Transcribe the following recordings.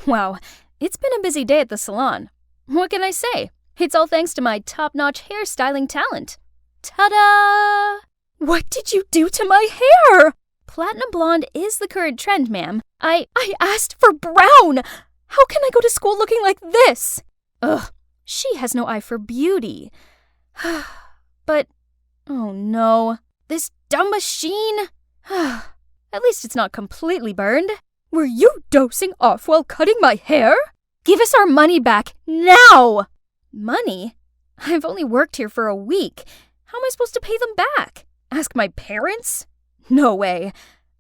Wow, it's been a busy day at the salon. What can I say? It's all thanks to my top-notch hairstyling talent. Ta-da! What did you do to my hair? Platinum blonde is the current trend, ma'am. I asked for brown! How can I go to school looking like this? Ugh, she has no eye for beauty. But, oh no, this dumb machine? At least it's not completely burned. Were you dozing off while cutting my hair? Give us our money back, now! Money? I've only worked here for a week. How am I supposed to pay them back? Ask my parents? No way.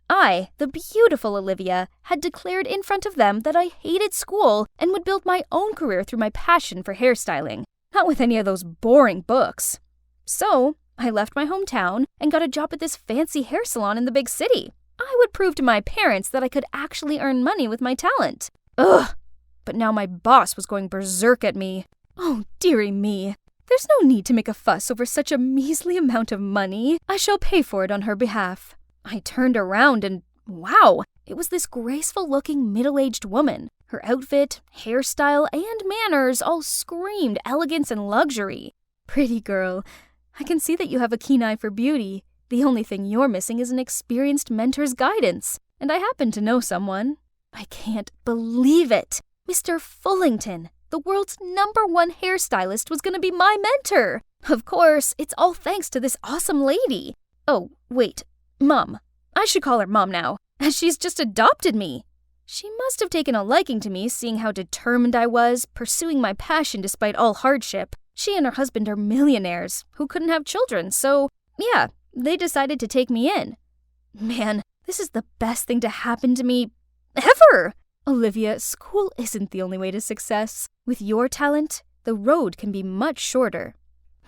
I, the beautiful Olivia, had declared in front of them that I hated school and would build my own career through my passion for hairstyling, not with any of those boring books. So, I left my hometown and got a job at this fancy hair salon in the big city. I would prove to my parents that I could actually earn money with my talent. Ugh! But now my boss was going berserk at me. Oh, dearie me. There's no need to make a fuss over such a measly amount of money. I shall pay for it on her behalf. I turned around and, wow, it was this graceful-looking middle-aged woman. Her outfit, hairstyle, and manners all screamed elegance and luxury. Pretty girl, I can see that you have a keen eye for beauty. The only thing you're missing is an experienced mentor's guidance, and I happen to know someone. I can't believe it. Mr. Fullington, the world's #1 hairstylist, was going to be my mentor. Of course, it's all thanks to this awesome lady. Oh, wait, Mom. I should call her Mom now, as she's just adopted me. She must have taken a liking to me, seeing how determined I was, pursuing my passion despite all hardship. She and her husband are millionaires who couldn't have children, so, yeah, they decided to take me in. Man, this is the best thing to happen to me ever! Olivia, school isn't the only way to success. With your talent, the road can be much shorter.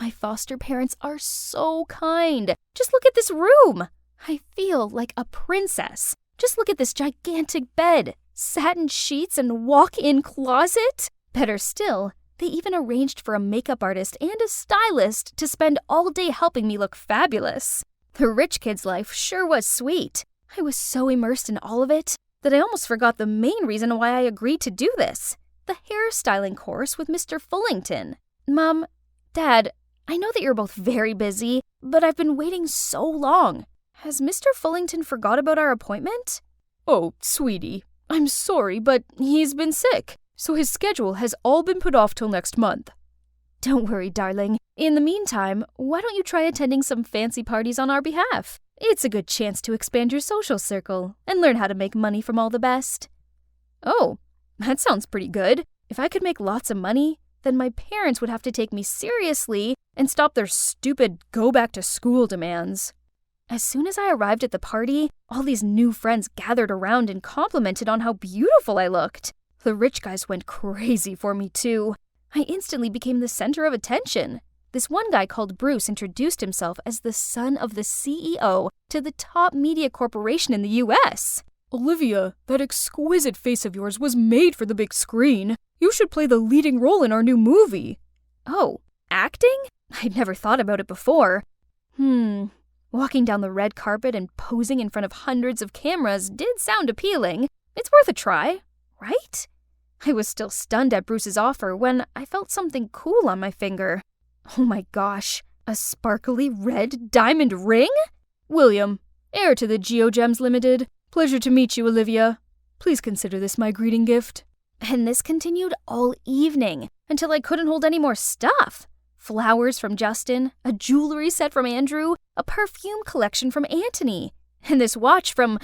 My foster parents are so kind. Just look at this room. I feel like a princess. Just look at this gigantic bed, satin sheets, and walk-in closet. Better still, they even arranged for a makeup artist and a stylist to spend all day helping me look fabulous. The rich kid's life sure was sweet. I was so immersed in all of it that I almost forgot the main reason why I agreed to do this, the hairstyling course with Mr. Fullington. Mom, Dad, I know that you're both very busy, but I've been waiting so long. Has Mr. Fullington forgot about our appointment? Oh, sweetie, I'm sorry, but he's been sick, so his schedule has all been put off till next month. Don't worry, darling. In the meantime, why don't you try attending some fancy parties on our behalf? It's a good chance to expand your social circle and learn how to make money from all the best. Oh, that sounds pretty good. If I could make lots of money, then my parents would have to take me seriously and stop their stupid go-back-to-school demands. As soon as I arrived at the party, all these new friends gathered around and complimented on how beautiful I looked. The rich guys went crazy for me, too. I instantly became the center of attention. This one guy called Bruce introduced himself as the son of the CEO to the top media corporation in the U.S. Olivia, that exquisite face of yours was made for the big screen. You should play the leading role in our new movie. Oh, acting? I'd never thought about it before. Walking down the red carpet and posing in front of hundreds of cameras did sound appealing. It's worth a try, right? I was still stunned at Bruce's offer when I felt something cool on my finger. Oh my gosh, a sparkly red diamond ring? William, heir to the GeoGems Limited. Pleasure to meet you, Olivia. Please consider this my greeting gift. And this continued all evening, until I couldn't hold any more stuff. Flowers from Justin, a jewelry set from Andrew, a perfume collection from Anthony, and this watch from...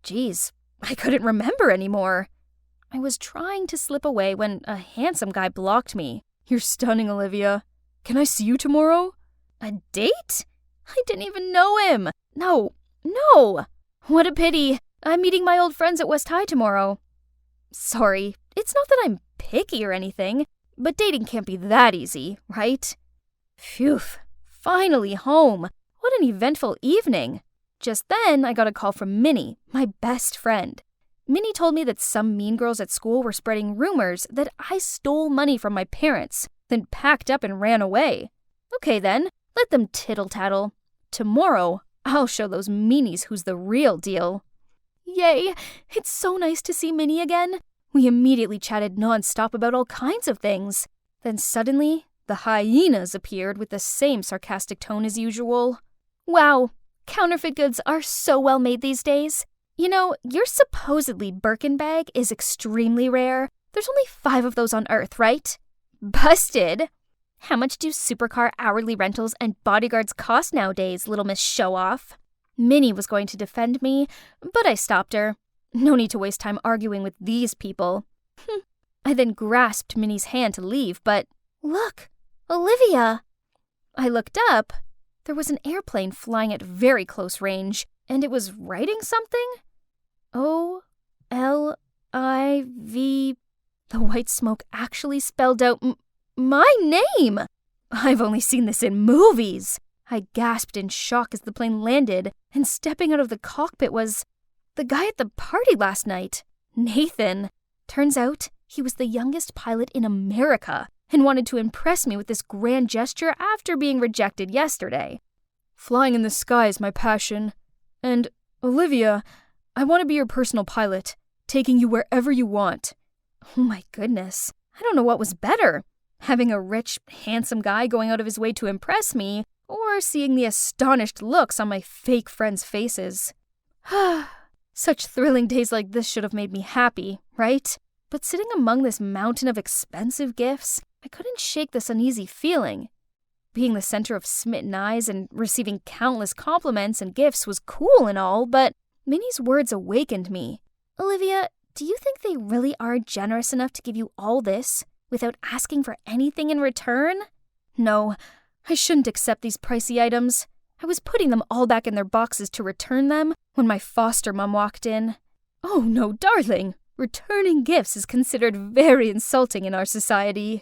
Geez, I couldn't remember anymore. I was trying to slip away when a handsome guy blocked me. You're stunning, Olivia. Can I see you tomorrow? A date? I didn't even know him. No. What a pity. I'm meeting my old friends at West High tomorrow. Sorry, it's not that I'm picky or anything, but dating can't be that easy, right? Phew, finally home. What an eventful evening. Just then, I got a call from Minnie, my best friend. Minnie told me that some mean girls at school were spreading rumors that I stole money from my parents, then packed up and ran away. Okay then, let them tittle-tattle. Tomorrow, I'll show those meanies who's the real deal. Yay! It's so nice to see Minnie again. We immediately chatted nonstop about all kinds of things. Then suddenly, the hyenas appeared with the same sarcastic tone as usual. Wow, counterfeit goods are so well made these days. You know, your supposedly Birkin bag is extremely rare. There's only 5 of those on Earth, right? Busted! How much do supercar hourly rentals and bodyguards cost nowadays, little Miss Show-Off? Minnie was going to defend me, but I stopped her. No need to waste time arguing with these people. I then grasped Minnie's hand to leave, but look, Olivia! I looked up. There was an airplane flying at very close range, and it was writing something. O-L-I-V... The white smoke actually spelled out my name! I've only seen this in movies. I gasped in shock as the plane landed, and stepping out of the cockpit was the guy at the party last night, Nathan. Turns out he was the youngest pilot in America and wanted to impress me with this grand gesture after being rejected yesterday. Flying in the sky is my passion. And, Olivia, I want to be your personal pilot, taking you wherever you want. Oh my goodness, I don't know what was better. Having a rich, handsome guy going out of his way to impress me, or seeing the astonished looks on my fake friends' faces. Such thrilling days like this should have made me happy, right? But sitting among this mountain of expensive gifts, I couldn't shake this uneasy feeling. Being the center of smitten eyes and receiving countless compliments and gifts was cool and all, but Minnie's words awakened me. Olivia, do you think they really are generous enough to give you all this without asking for anything in return? No, I shouldn't accept these pricey items. I was putting them all back in their boxes to return them when my foster mom walked in. Oh no, darling, returning gifts is considered very insulting in our society.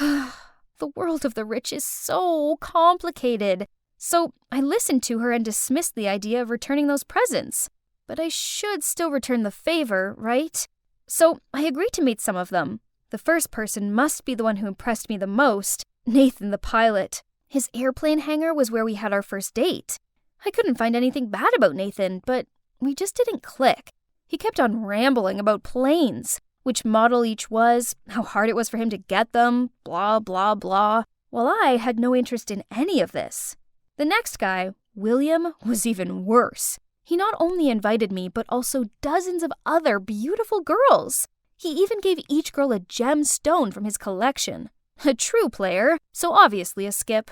The world of the rich is so complicated. So I listened to her and dismissed the idea of returning those presents. But I should still return the favor, right? So I agreed to meet some of them. The first person must be the one who impressed me the most, Nathan the pilot. His airplane hangar was where we had our first date. I couldn't find anything bad about Nathan, but we just didn't click. He kept on rambling about planes, which model each was, how hard it was for him to get them, blah, blah, blah, while I had no interest in any of this. The next guy, William, was even worse. He not only invited me, but also dozens of other beautiful girls. He even gave each girl a gemstone from his collection. A true player, so obviously a skip.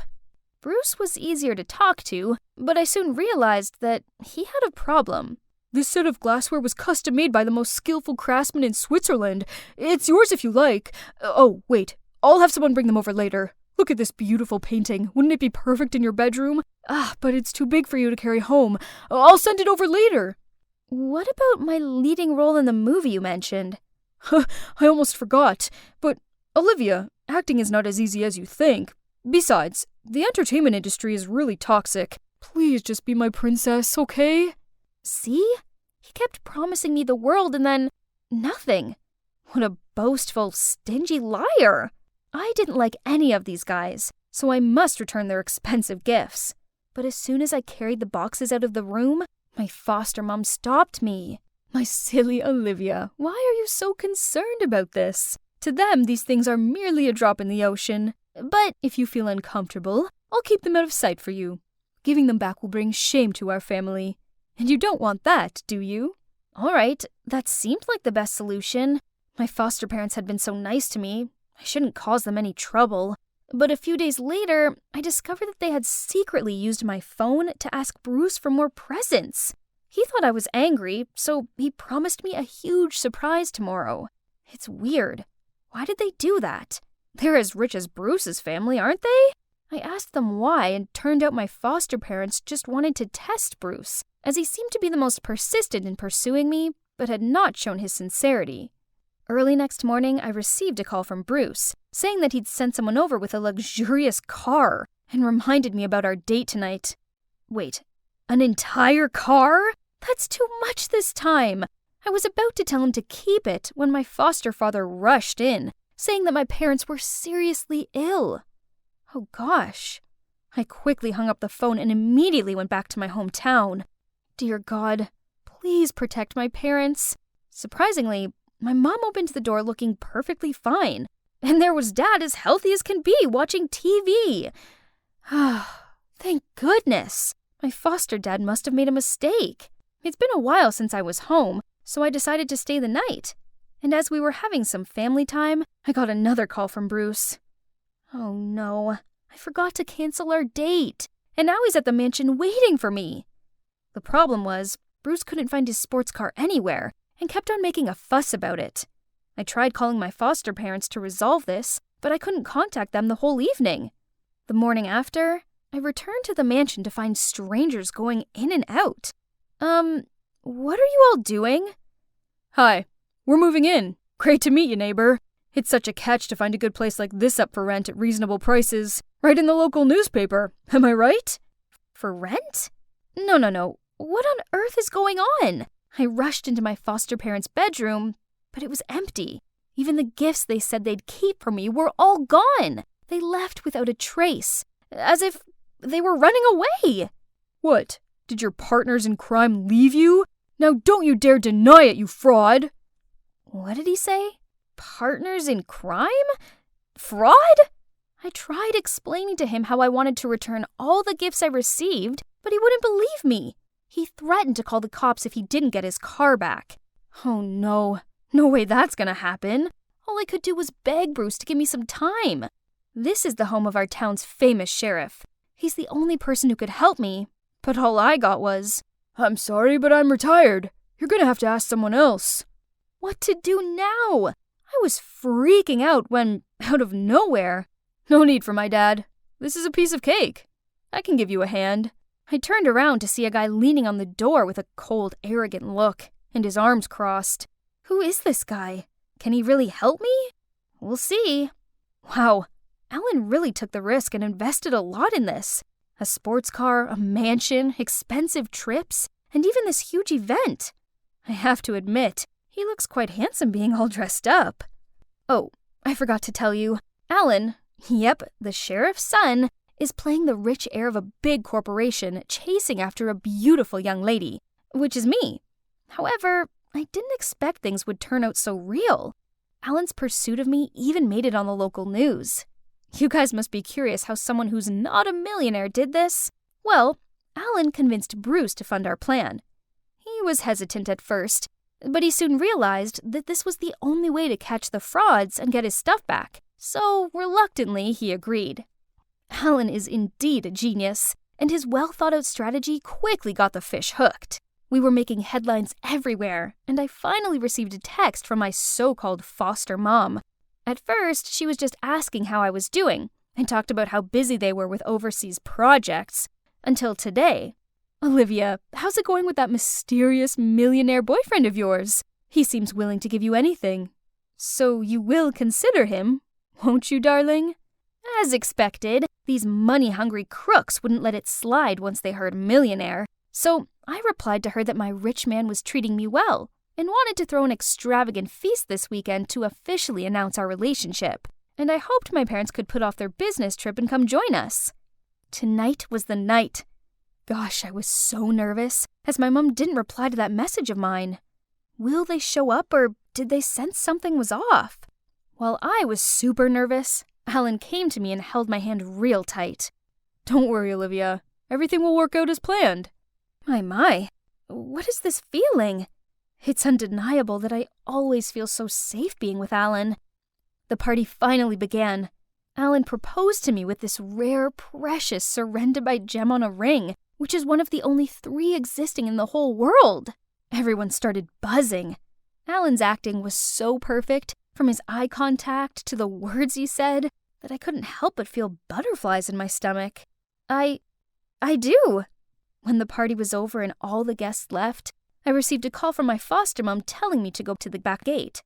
Bruce was easier to talk to, but I soon realized that he had a problem. This set of glassware was custom made by the most skillful craftsman in Switzerland. It's yours if you like. Oh, wait, I'll have someone bring them over later. Look at this beautiful painting. Wouldn't it be perfect in your bedroom? But it's too big for you to carry home. I'll send it over later. What about my leading role in the movie you mentioned? I almost forgot. But, Olivia, acting is not as easy as you think. Besides, the entertainment industry is really toxic. Please just be my princess, okay? See? He kept promising me the world and then nothing. What a boastful, stingy liar. I didn't like any of these guys, so I must return their expensive gifts. But as soon as I carried the boxes out of the room, my foster mom stopped me. My silly Olivia, why are you so concerned about this? To them, these things are merely a drop in the ocean. But if you feel uncomfortable, I'll keep them out of sight for you. Giving them back will bring shame to our family. And you don't want that, do you? All right, that seemed like the best solution. My foster parents had been so nice to me. I shouldn't cause them any trouble. But a few days later, I discovered that they had secretly used my phone to ask Bruce for more presents. He thought I was angry, so he promised me a huge surprise tomorrow. It's weird. Why did they do that? They're as rich as Bruce's family, aren't they? I asked them why, and turned out my foster parents just wanted to test Bruce, as he seemed to be the most persistent in pursuing me, but had not shown his sincerity. Early next morning, I received a call from Bruce, saying that he'd sent someone over with a luxurious car, and reminded me about our date tonight. Wait, an entire car? That's too much this time. I was about to tell him to keep it when my foster father rushed in, saying that my parents were seriously ill. Oh gosh. I quickly hung up the phone and immediately went back to my hometown. Dear God, please protect my parents. Surprisingly, my mom opened the door looking perfectly fine, and there was Dad as healthy as can be watching TV. Thank goodness. My foster dad must have made a mistake. It's been a while since I was home, so I decided to stay the night. And as we were having some family time, I got another call from Bruce. Oh no, I forgot to cancel our date, and now he's at the mansion waiting for me. The problem was, Bruce couldn't find his sports car anywhere and kept on making a fuss about it. I tried calling my foster parents to resolve this, but I couldn't contact them the whole evening. The morning after, I returned to the mansion to find strangers going in and out. What are you all doing? Hi, we're moving in. Great to meet you, neighbor. It's such a catch to find a good place like this up for rent at reasonable prices, right in the local newspaper. Am I right? For rent? No. What on earth is going on? I rushed into my foster parents' bedroom, but it was empty. Even the gifts they said they'd keep for me were all gone. They left without a trace, as if they were running away. What? Did your partners in crime leave you? Now don't you dare deny it, you fraud! What did he say? Partners in crime? Fraud? I tried explaining to him how I wanted to return all the gifts I received, but he wouldn't believe me. He threatened to call the cops if he didn't get his car back. Oh no. No way that's gonna happen. All I could do was beg Bruce to give me some time. This is the home of our town's famous sheriff. He's the only person who could help me, but all I got was, I'm sorry, but I'm retired. You're gonna have to ask someone else. What to do now? I was freaking out when, out of nowhere, no need for my dad. This is a piece of cake. I can give you a hand. I turned around to see a guy leaning on the door with a cold, arrogant look, and his arms crossed. Who is this guy? Can he really help me? We'll see. Wow, Alan really took the risk and invested a lot in this. A sports car, a mansion, expensive trips, and even this huge event. I have to admit, he looks quite handsome being all dressed up. Oh, I forgot to tell you. Alan, yep, the sheriff's son, is playing the rich heir of a big corporation chasing after a beautiful young lady, which is me. However, I didn't expect things would turn out so real. Alan's pursuit of me even made it on the local news. You guys must be curious how someone who's not a millionaire did this. Well, Alan convinced Bruce to fund our plan. He was hesitant at first, but he soon realized that this was the only way to catch the frauds and get his stuff back. So, reluctantly, he agreed. Alan is indeed a genius, and his well-thought-out strategy quickly got the fish hooked. We were making headlines everywhere, and I finally received a text from my so-called foster mom. At first, she was just asking how I was doing, and talked about how busy they were with overseas projects. Until today. Olivia, how's it going with that mysterious millionaire boyfriend of yours? He seems willing to give you anything. So you will consider him, won't you, darling? As expected, these money-hungry crooks wouldn't let it slide once they heard millionaire. So I replied to her that my rich man was treating me well, and wanted to throw an extravagant feast this weekend to officially announce our relationship. And I hoped my parents could put off their business trip and come join us. Tonight was the night. Gosh, I was so nervous, as my mom didn't reply to that message of mine. Will they show up, or did they sense something was off? While I was super nervous, Alan came to me and held my hand real tight. Don't worry, Olivia. Everything will work out as planned. My, what is this feeling? It's undeniable that I always feel so safe being with Alan. The party finally began. Alan proposed to me with this rare, precious, surrounded by gem on a ring, which is one of the only 3 existing in the whole world. Everyone started buzzing. Alan's acting was so perfect, from his eye contact to the words he said, that I couldn't help but feel butterflies in my stomach. I do. When the party was over and all the guests left, I received a call from my foster mom telling me to go to the back gate.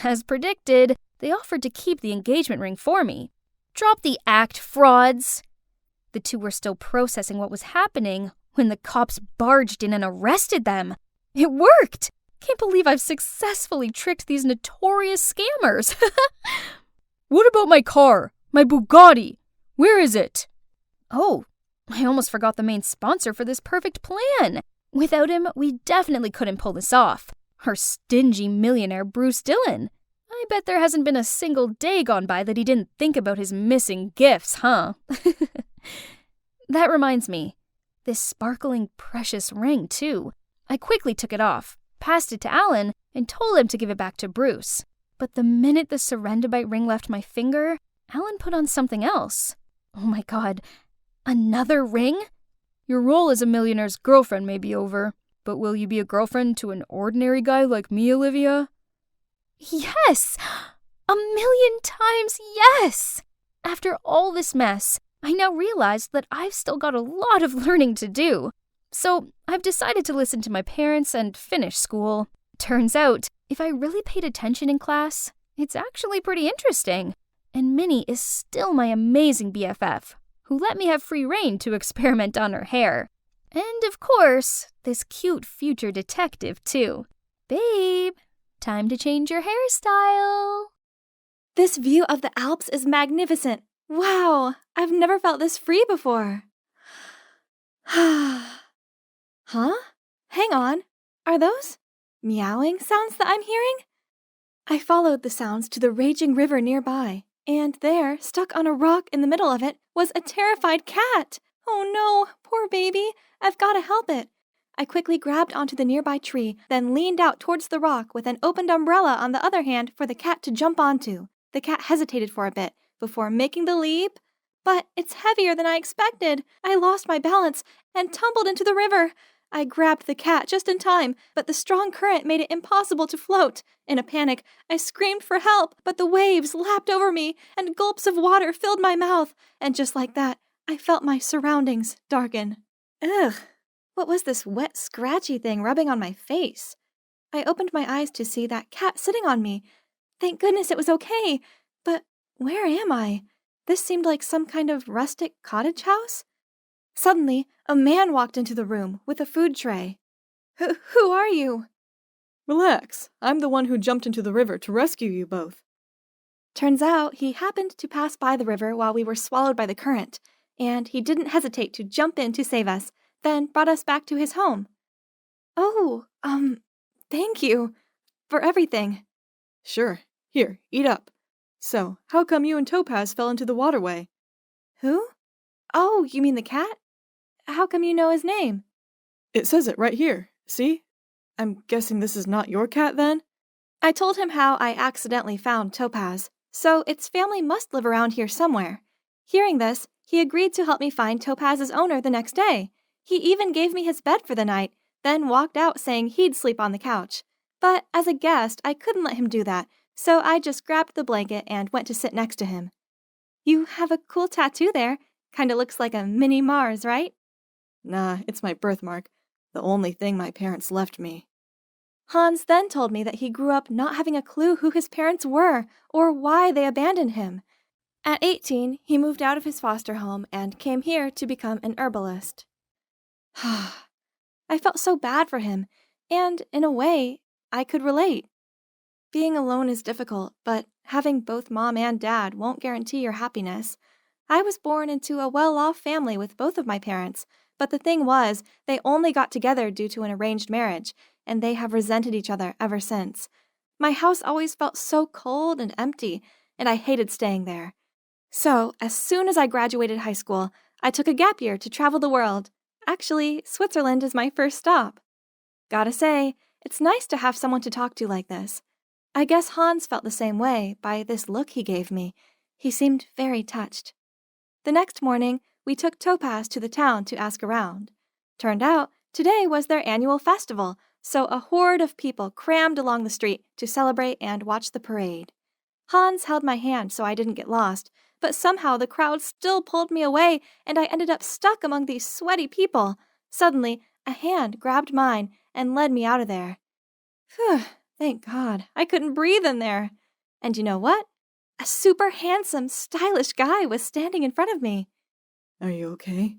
As predicted, they offered to keep the engagement ring for me. Drop the act, frauds! The two were still processing what was happening when the cops barged in and arrested them. It worked! Can't believe I've successfully tricked these notorious scammers. What about my car? My Bugatti? Where is it? Oh, I almost forgot the main sponsor for this perfect plan. Without him, we definitely couldn't pull this off. Our stingy millionaire Bruce Dillon. I bet there hasn't been a single day gone by that he didn't think about his missing gifts, huh? That reminds me. This sparkling, precious ring, too. I quickly took it off, passed it to Alan, and told him to give it back to Bruce. But the minute the Serendibite ring left my finger, Alan put on something else. Oh my God, another ring? Your role as a millionaire's girlfriend may be over, but will you be a girlfriend to an ordinary guy like me, Olivia? Yes! 1,000,000 times yes! After all this mess, I now realize that I've still got a lot of learning to do. So I've decided to listen to my parents and finish school. Turns out, if I really paid attention in class, it's actually pretty interesting. And Minnie is still my amazing BFF, who let me have free rein to experiment on her hair. And of course, this cute future detective too. Babe, time to change your hairstyle. This view of the Alps is magnificent. Wow, I've never felt this free before. Huh? Hang on. Are those meowing sounds that I'm hearing? I followed the sounds to the raging river nearby, and there, stuck on a rock in the middle of it, was a terrified cat. Oh no, poor baby. I've got to help it. I quickly grabbed onto the nearby tree, then leaned out towards the rock with an opened umbrella on the other hand for the cat to jump onto. The cat hesitated for a bit before making the leap, but it's heavier than I expected. I lost my balance and tumbled into the river. I grabbed the cat just in time, but the strong current made it impossible to float. In a panic, I screamed for help, but the waves lapped over me and gulps of water filled my mouth, and just like that, I felt my surroundings darken. Ugh, what was this wet, scratchy thing rubbing on my face? I opened my eyes to see that cat sitting on me. Thank goodness it was okay, but where am I? This seemed like some kind of rustic cottage house. Suddenly, a man walked into the room with a food tray. Who are you? Relax, I'm the one who jumped into the river to rescue you both. Turns out he happened to pass by the river while we were swallowed by the current, and he didn't hesitate to jump in to save us, then brought us back to his home. Oh, thank you for everything. Sure, here, eat up. So, how come you and Topaz fell into the waterway? Who? Oh, you mean the cat? How come you know his name? It says it right here, see? I'm guessing this is not your cat then? I told him how I accidentally found Topaz, so its family must live around here somewhere. Hearing this, he agreed to help me find Topaz's owner the next day. He even gave me his bed for the night, then walked out saying he'd sleep on the couch. But as a guest, I couldn't let him do that, so I just grabbed the blanket and went to sit next to him. You have a cool tattoo there. Kinda looks like a mini Mars, right? Nah, it's my birthmark. The only thing my parents left me. Hans then told me that he grew up not having a clue who his parents were or why they abandoned him. At 18, he moved out of his foster home and came here to become an herbalist. I felt so bad for him, and in a way, I could relate. Being alone is difficult, but having both mom and dad won't guarantee your happiness. I was born into a well-off family with both of my parents, but the thing was, they only got together due to an arranged marriage, and they have resented each other ever since. My house always felt so cold and empty, and I hated staying there. So, as soon as I graduated high school, I took a gap year to travel the world. Actually, Switzerland is my first stop. Gotta say, it's nice to have someone to talk to like this. I guess Hans felt the same way by this look he gave me. He seemed very touched. The next morning, we took Topaz to the town to ask around. Turned out, today was their annual festival, so a horde of people crammed along the street to celebrate and watch the parade. Hans held my hand so I didn't get lost, but somehow the crowd still pulled me away and I ended up stuck among these sweaty people. Suddenly, a hand grabbed mine and led me out of there. Phew, thank God, I couldn't breathe in there. And you know what? A super handsome, stylish guy was standing in front of me. Are you okay?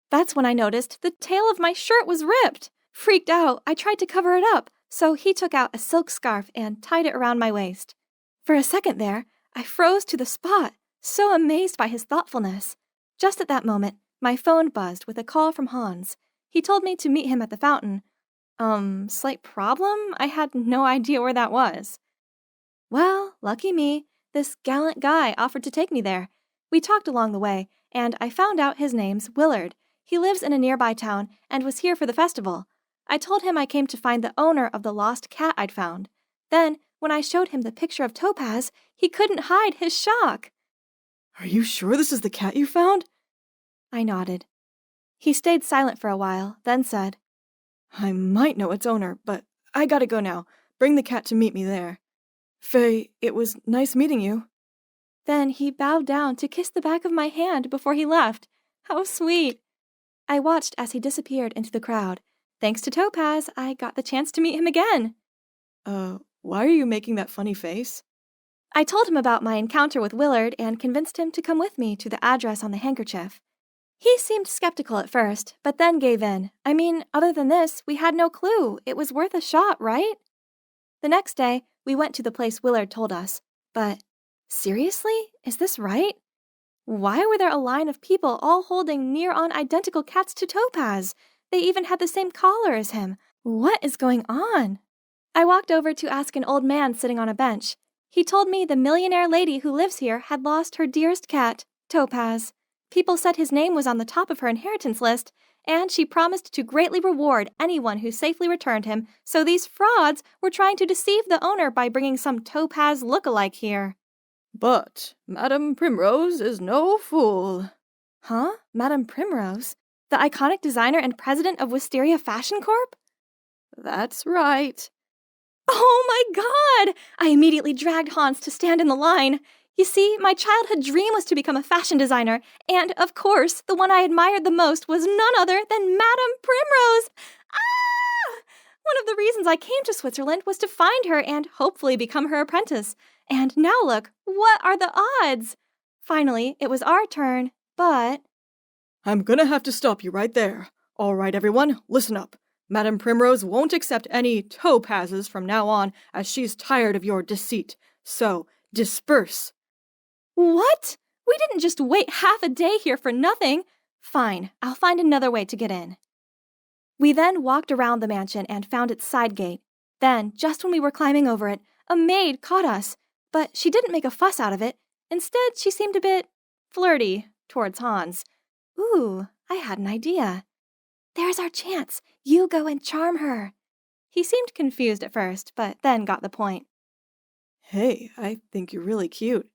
That's when I noticed the tail of my shirt was ripped. Freaked out, I tried to cover it up, so he took out a silk scarf and tied it around my waist. For a second there, I froze to the spot, so amazed by his thoughtfulness. Just at that moment, my phone buzzed with a call from Hans. He told me to meet him at the fountain. Slight problem? I had no idea where that was. Well, lucky me, this gallant guy offered to take me there. We talked along the way, and I found out his name's Willard. He lives in a nearby town and was here for the festival. I told him I came to find the owner of the lost cat I'd found. Then, when I showed him the picture of Topaz, he couldn't hide his shock. Are you sure this is the cat you found? I nodded. He stayed silent for a while, then said, I might know its owner, but I gotta go now. Bring the cat to meet me there. Faye, it was nice meeting you. Then he bowed down to kiss the back of my hand before he left. How sweet! I watched as he disappeared into the crowd. Thanks to Topaz, I got the chance to meet him again. Why are you making that funny face? I told him about my encounter with Willard and convinced him to come with me to the address on the handkerchief. He seemed skeptical at first, but then gave in. I mean, other than this, we had no clue. It was worth a shot, right? The next day, we went to the place Willard told us. But, seriously? Is this right? Why were there a line of people all holding near-on identical cats to Topaz? They even had the same collar as him. What is going on? I walked over to ask an old man sitting on a bench. He told me the millionaire lady who lives here had lost her dearest cat, Topaz. People said his name was on the top of her inheritance list, and she promised to greatly reward anyone who safely returned him, so these frauds were trying to deceive the owner by bringing some Topaz look-alike here. But Madame Primrose is no fool. Huh? Madame Primrose? The iconic designer and president of Wisteria Fashion Corp? That's right. Oh my God! I immediately dragged Hans to stand in the line. You see, my childhood dream was to become a fashion designer, and, of course, the one I admired the most was none other than Madame Primrose! Ah! One of the reasons I came to Switzerland was to find her and hopefully become her apprentice. And now look, what are the odds? Finally, it was our turn, but... I'm gonna have to stop you right there. All right, everyone, listen up. Madame Primrose won't accept any Topazes from now on, as she's tired of your deceit. So, disperse. What? We didn't just wait half a day here for nothing. Fine, I'll find another way to get in. We then walked around the mansion and found its side gate. Then, just when we were climbing over it, a maid caught us. But she didn't make a fuss out of it. Instead, she seemed a bit flirty towards Hans. Ooh, I had an idea. There's our chance. You go and charm her. He seemed confused at first, but then got the point. Hey, I think you're really cute.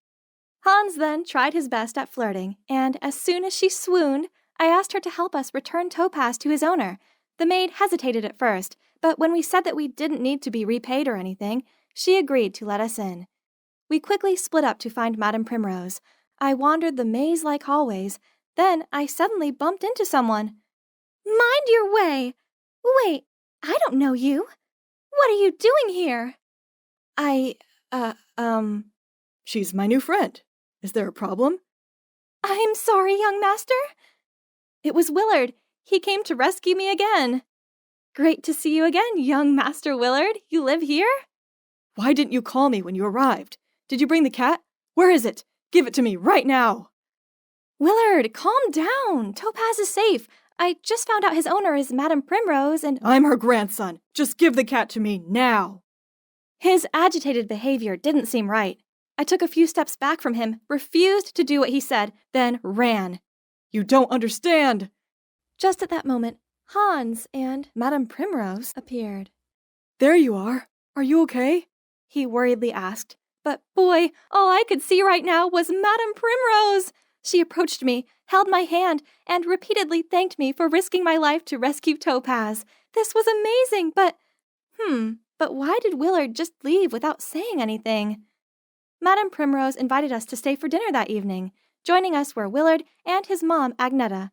Hans then tried his best at flirting, and as soon as she swooned, I asked her to help us return Topaz to his owner. The maid hesitated at first, but when we said that we didn't need to be repaid or anything, she agreed to let us in. We quickly split up to find Madame Primrose. I wandered the maze-like hallways. Then I suddenly bumped into someone. Mind your way! Wait, I don't know you. What are you doing here? She's my new friend. Is there a problem? I'm sorry, young master. It was Willard. He came to rescue me again. Great to see you again, young Master Willard. You live here? Why didn't you call me when you arrived? Did you bring the cat? Where is it? Give it to me right now. Willard, calm down. Topaz is safe. I just found out his owner is Madame Primrose and... I'm her grandson. Just give the cat to me now. His agitated behavior didn't seem right. I took a few steps back from him, refused to do what he said, then ran. You don't understand. Just at that moment, Hans and Madame Primrose appeared. There you are. Are you okay? He worriedly asked. But boy, all I could see right now was Madame Primrose. She approached me, held my hand, and repeatedly thanked me for risking my life to rescue Topaz. This was amazing, but why did Willard just leave without saying anything? Madame Primrose invited us to stay for dinner that evening. Joining us were Willard and his mom, Agneta.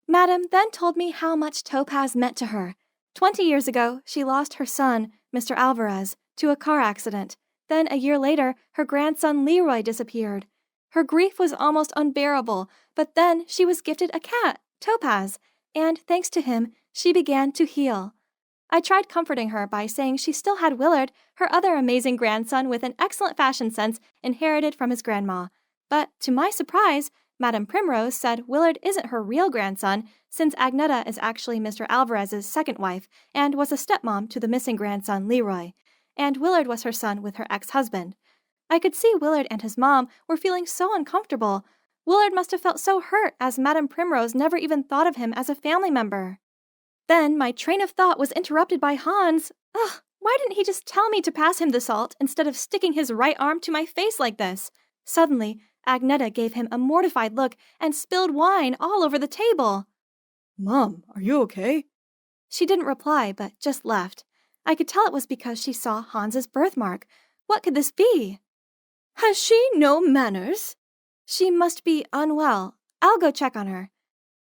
Madame then told me how much Topaz meant to her. 20 years ago, she lost her son, Mr. Alvarez, to a car accident. Then a year later, her grandson Leroy disappeared. Her grief was almost unbearable, but then she was gifted a cat, Topaz, and thanks to him, she began to heal. I tried comforting her by saying she still had Willard, her other amazing grandson with an excellent fashion sense inherited from his grandma. But to my surprise, Madame Primrose said Willard isn't her real grandson, since Agneta is actually Mr. Alvarez's second wife and was a stepmom to the missing grandson Leroy, and Willard was her son with her ex-husband. I could see Willard and his mom were feeling so uncomfortable. Willard must have felt so hurt as Madame Primrose never even thought of him as a family member. Then my train of thought was interrupted by Hans. Ugh, why didn't he just tell me to pass him the salt instead of sticking his right arm to my face like this? Suddenly, Agneta gave him a mortified look and spilled wine all over the table. Mom, are you okay? She didn't reply, but just left. I could tell it was because she saw Hans's birthmark. What could this be? Has she no manners? She must be unwell. I'll go check on her.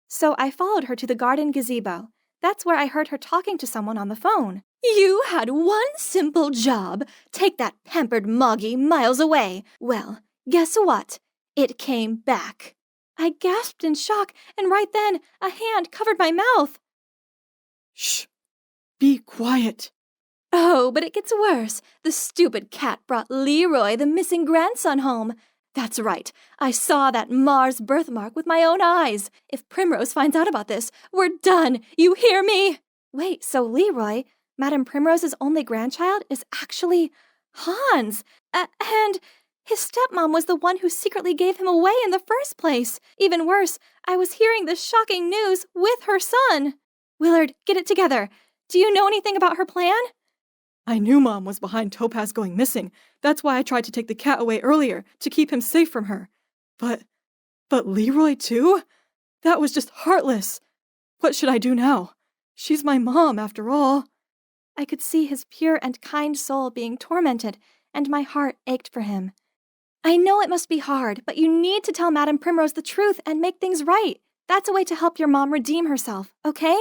So I followed her to the garden gazebo. That's where I heard her talking to someone on the phone. You had one simple job. Take that pampered Moggy miles away. Well, guess what? It came back. I gasped in shock, and right then, a hand covered my mouth. Shh! Be quiet. Oh, but it gets worse. The stupid cat brought Leroy, the missing grandson, home. That's right. I saw that Mars birthmark with my own eyes. If Primrose finds out about this, we're done. You hear me? Wait, so Leroy, Madame Primrose's only grandchild, is actually Hans. And his stepmom was the one who secretly gave him away in the first place. Even worse, I was hearing this shocking news with her son. Willard, get it together. Do you know anything about her plan? I knew Mom was behind Topaz going missing. That's why I tried to take the cat away earlier, to keep him safe from her. But Leroy too? That was just heartless. What should I do now? She's my mom, after all. I could see his pure and kind soul being tormented, and my heart ached for him. I know it must be hard, but you need to tell Madame Primrose the truth and make things right. That's a way to help your mom redeem herself, okay?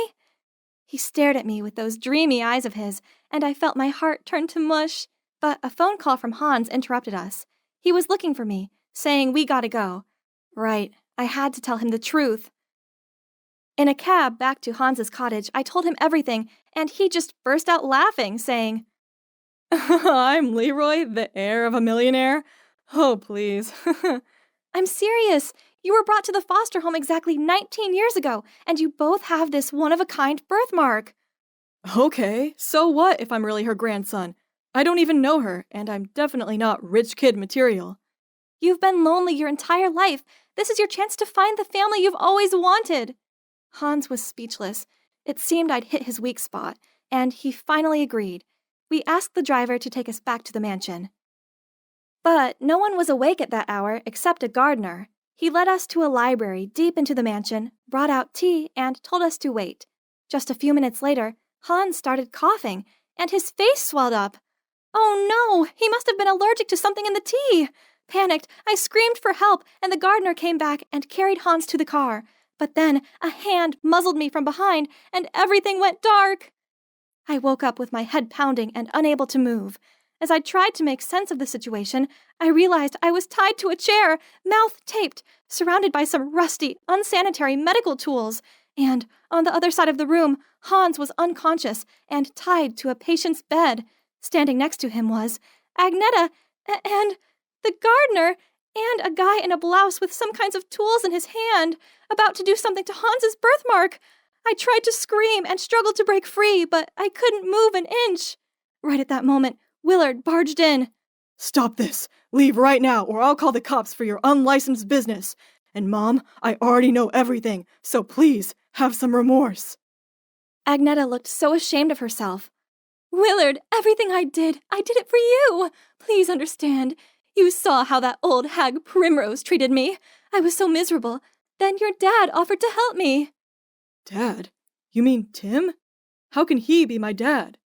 He stared at me with those dreamy eyes of his, and I felt my heart turn to mush. But a phone call from Hans interrupted us. He was looking for me, saying we gotta go. Right, I had to tell him the truth. In a cab back to Hans's cottage, I told him everything, and he just burst out laughing, saying, I'm Leroy, the heir of a millionaire? Oh, please. I'm serious. You were brought to the foster home exactly 19 years ago, and you both have this one-of-a-kind birthmark. Okay, so what if I'm really her grandson? I don't even know her, and I'm definitely not rich kid material. You've been lonely your entire life. This is your chance to find the family you've always wanted. Hans was speechless. It seemed I'd hit his weak spot, and he finally agreed. We asked the driver to take us back to the mansion. But no one was awake at that hour except a gardener. He led us to a library deep into the mansion, brought out tea, and told us to wait. Just a few minutes later, Hans started coughing, and his face swelled up. Oh no, he must have been allergic to something in the tea. Panicked, I screamed for help, and the gardener came back and carried Hans to the car. But then a hand muzzled me from behind, and everything went dark. I woke up with my head pounding and unable to move. As I tried to make sense of the situation, I realized I was tied to a chair, mouth taped, surrounded by some rusty, unsanitary medical tools. And on the other side of the room, Hans was unconscious and tied to a patient's bed. Standing next to him was Agneta and the gardener and a guy in a blouse with some kinds of tools in his hand, about to do something to Hans's birthmark. I tried to scream and struggled to break free, but I couldn't move an inch. Right at that moment, Willard barged in. Stop this. Leave right now, or I'll call the cops for your unlicensed business. And Mom, I already know everything, so please, have some remorse. Agneta looked so ashamed of herself. Willard, everything I did it for you. Please understand. You saw how that old hag Primrose treated me. I was so miserable. Then your dad offered to help me. Dad? You mean Tim? How can he be my dad?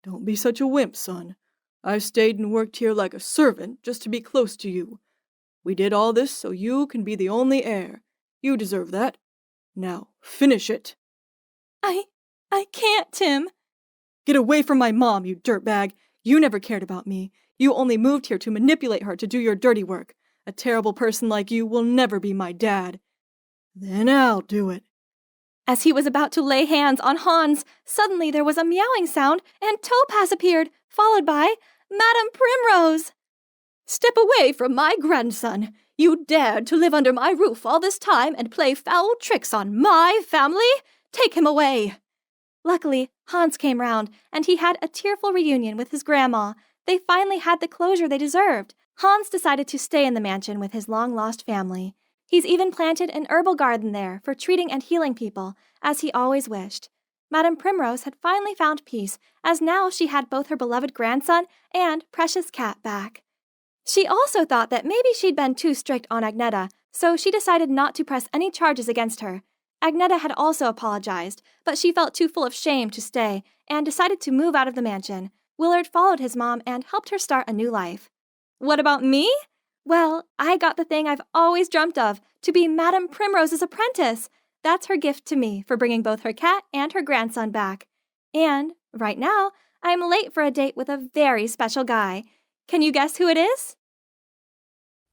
Don't be such a wimp, son. I've stayed and worked here like a servant just to be close to you. We did all this so you can be the only heir. You deserve that. Now, finish it. I can't, Tim. Get away from my mom, you dirtbag. You never cared about me. You only moved here to manipulate her to do your dirty work. A terrible person like you will never be my dad. Then I'll do it. As he was about to lay hands on Hans, suddenly there was a meowing sound, and Topaz appeared, followed by Madame Primrose. Step away from my grandson. You dared to live under my roof all this time and play foul tricks on my family? Take him away. Luckily, Hans came round, and he had a tearful reunion with his grandma. They finally had the closure they deserved. Hans decided to stay in the mansion with his long-lost family. He's even planted an herbal garden there for treating and healing people, as he always wished. Madame Primrose had finally found peace, as now she had both her beloved grandson and precious cat back. She also thought that maybe she'd been too strict on Agneta, so she decided not to press any charges against her. Agneta had also apologized, but she felt too full of shame to stay and decided to move out of the mansion. Willard followed his mom and helped her start a new life. What about me? Well, I got the thing I've always dreamt of, to be Madame Primrose's apprentice. That's her gift to me for bringing both her cat and her grandson back. And, right now, I'm late for a date with a very special guy. Can you guess who it is?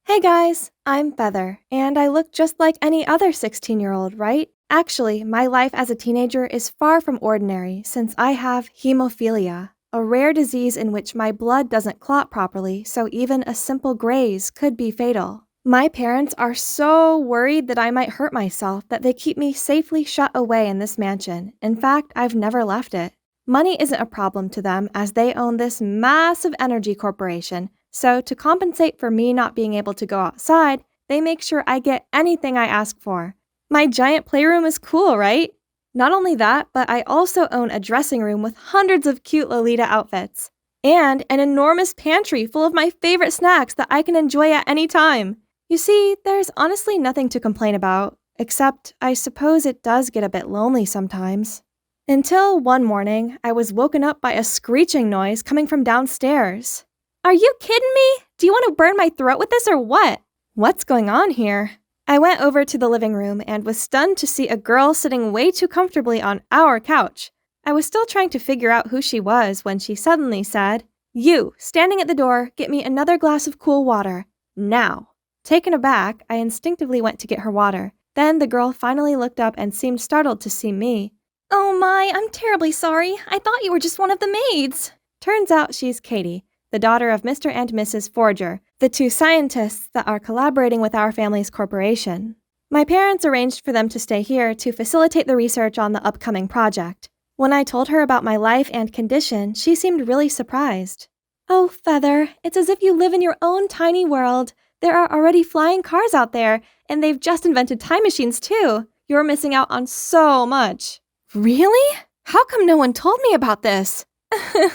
Hey guys, I'm Feather, and I look just like any other 16-year-old, right? Actually, my life as a teenager is far from ordinary since I have hemophilia, a rare disease in which my blood doesn't clot properly, so even a simple graze could be fatal. My parents are so worried that I might hurt myself that they keep me safely shut away in this mansion. In fact, I've never left it. Money isn't a problem to them as they own this massive energy corporation, so to compensate for me not being able to go outside, they make sure I get anything I ask for. My giant playroom is cool, right? Not only that, but I also own a dressing room with hundreds of cute Lolita outfits. And an enormous pantry full of my favorite snacks that I can enjoy at any time. You see, there's honestly nothing to complain about, except I suppose it does get a bit lonely sometimes. Until one morning, I was woken up by a screeching noise coming from downstairs. Are you kidding me? Do you want to burn my throat with this or what? What's going on here? I went over to the living room and was stunned to see a girl sitting way too comfortably on our couch. I was still trying to figure out who she was when she suddenly said, "You, standing at the door, get me another glass of cool water. Now." Taken aback, I instinctively went to get her water. Then the girl finally looked up and seemed startled to see me. "Oh my, I'm terribly sorry. I thought you were just one of the maids." Turns out she's Katie, the daughter of Mr. and Mrs. Forger, the two scientists that are collaborating with our family's corporation. My parents arranged for them to stay here to facilitate the research on the upcoming project. When I told her about my life and condition, she seemed really surprised. "Oh, Feather, it's as if you live in your own tiny world. There are already flying cars out there, and they've just invented time machines too. You're missing out on so much." "Really? How come no one told me about this?"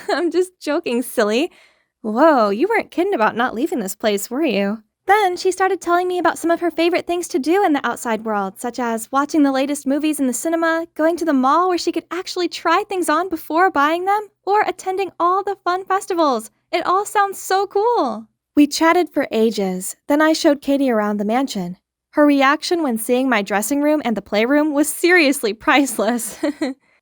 "I'm just joking, silly. Whoa, you weren't kidding about not leaving this place, were you?" Then she started telling me about some of her favorite things to do in the outside world, such as watching the latest movies in the cinema, going to the mall where she could actually try things on before buying them, or attending all the fun festivals. It all sounds so cool. We chatted for ages, then I showed Katie around the mansion. Her reaction when seeing my dressing room and the playroom was seriously priceless.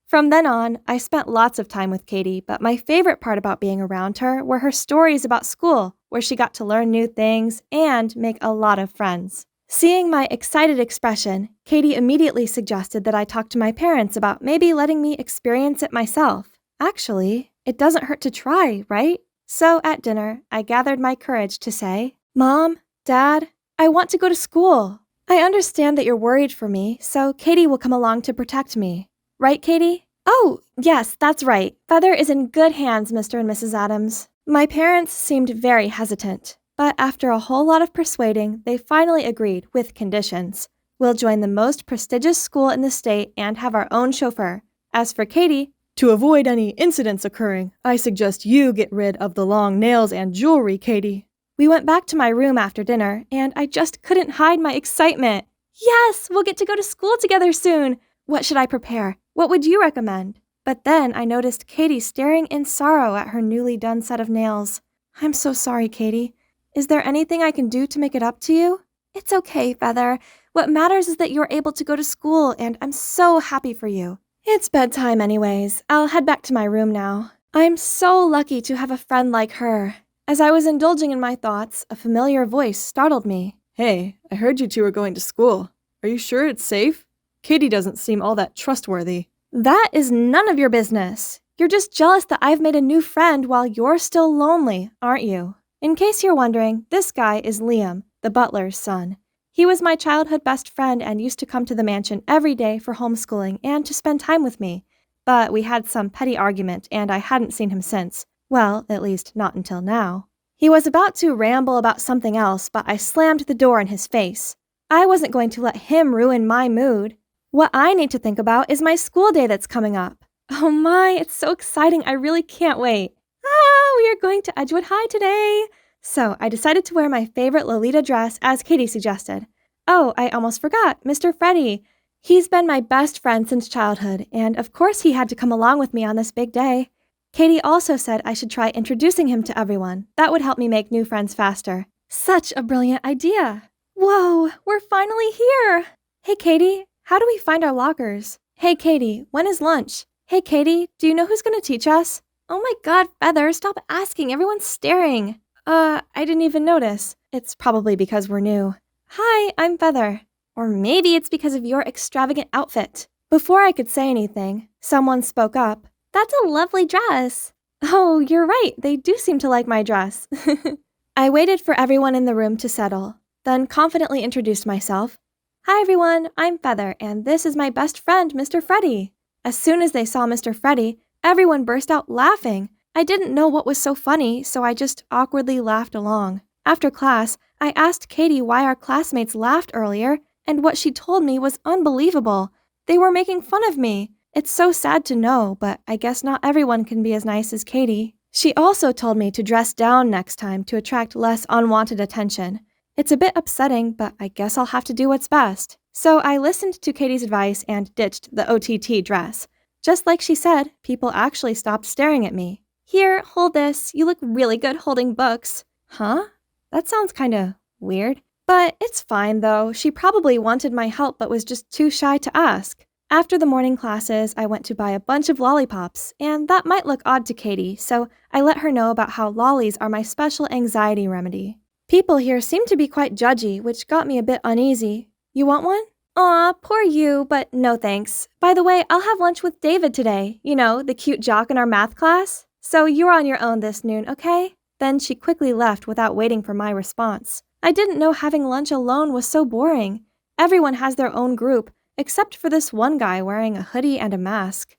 From then on, I spent lots of time with Katie, but my favorite part about being around her were her stories about school, where she got to learn new things and make a lot of friends. Seeing my excited expression, Katie immediately suggested that I talk to my parents about maybe letting me experience it myself. Actually, it doesn't hurt to try, right? So at dinner, I gathered my courage to say, "Mom, Dad, I want to go to school. I understand that you're worried for me, so Katie will come along to protect me. Right, Katie?" "Oh, yes, that's right. Feather is in good hands, Mr. and Mrs. Adams." My parents seemed very hesitant, but after a whole lot of persuading, they finally agreed with conditions. We'll join the most prestigious school in the state and have our own chauffeur. As for Katie, To avoid any incidents occurring, I suggest you get rid of the long nails and jewelry, Katie. we went back to my room after dinner, and I just couldn't hide my excitement. Yes, we'll get to go to school together soon. What should I prepare? What would you recommend? But then I noticed Katie staring in sorrow at her newly done set of nails. "I'm so sorry, Katie. Is there anything I can do to make it up to you?" "It's okay, Feather. What matters is that you're able to go to school, and I'm so happy for you." "It's bedtime anyways. I'll head back to my room now. I'm so lucky to have a friend like her." As I was indulging in my thoughts, a familiar voice startled me. Hey, I heard you two are going to school. Are you sure it's safe? Katie doesn't seem all that trustworthy. "That is none of your business. You're just jealous that I've made a new friend while you're still lonely, aren't you?" In case you're wondering, this guy is Liam, the butler's son. He was my childhood best friend and used to come to the mansion every day for homeschooling and to spend time with me. But we had some petty argument and I hadn't seen him since. Well, at least not until now. He was about to ramble about something else, but I slammed the door in his face. I wasn't going to let him ruin my mood. What I need to think about is my school day that's coming up. Oh my, it's so exciting, I really can't wait. We are going to Edgewood High today. So I decided to wear my favorite Lolita dress as Katie suggested. Oh, I almost forgot, Mr. Freddie. He's been my best friend since childhood, and of course he had to come along with me on this big day. Katie also said I should try introducing him to everyone. That would help me make new friends faster. Such a brilliant idea. Whoa, we're finally here. Hey, Katie, how do we find our lockers? Hey, Katie, when is lunch? Hey, Katie, do you know who's going to teach us? Oh my God, Feather, stop asking. Everyone's staring. I didn't even notice. It's probably because we're new. Hi, I'm Feather. Or maybe it's because of your extravagant outfit. Before I could say anything, someone spoke up. That's a lovely dress. Oh, you're right. They do seem to like my dress. I waited for everyone in the room to settle, then confidently introduced myself. Hi, everyone. I'm Feather, and this is my best friend, Mr. Freddie. As soon as they saw Mr. Freddie, everyone burst out laughing. I didn't know what was so funny, so I just awkwardly laughed along. After class, I asked Katie why our classmates laughed earlier, and what she told me was unbelievable. They were making fun of me. It's so sad to know, but I guess not everyone can be as nice as Katie. She also told me to dress down next time to attract less unwanted attention. It's a bit upsetting, but I guess I'll have to do what's best. So I listened to Katie's advice and ditched the OTT dress. Just like she said, people actually stopped staring at me. Here, hold this. You look really good holding books. Huh? That sounds kinda weird. But it's fine though. She probably wanted my help but was just too shy to ask. After the morning classes, I went to buy a bunch of lollipops, and that might look odd to Katie, so I let her know about how lollies are my special anxiety remedy. People here seem to be quite judgy, which got me a bit uneasy. You want one? Aw, poor you, but no thanks. By the way, I'll have lunch with David today. You know, the cute jock in our math class. So you're on your own this noon, okay? Then she quickly left without waiting for my response. I didn't know having lunch alone was so boring. Everyone has their own group, except for this one guy wearing a hoodie and a mask.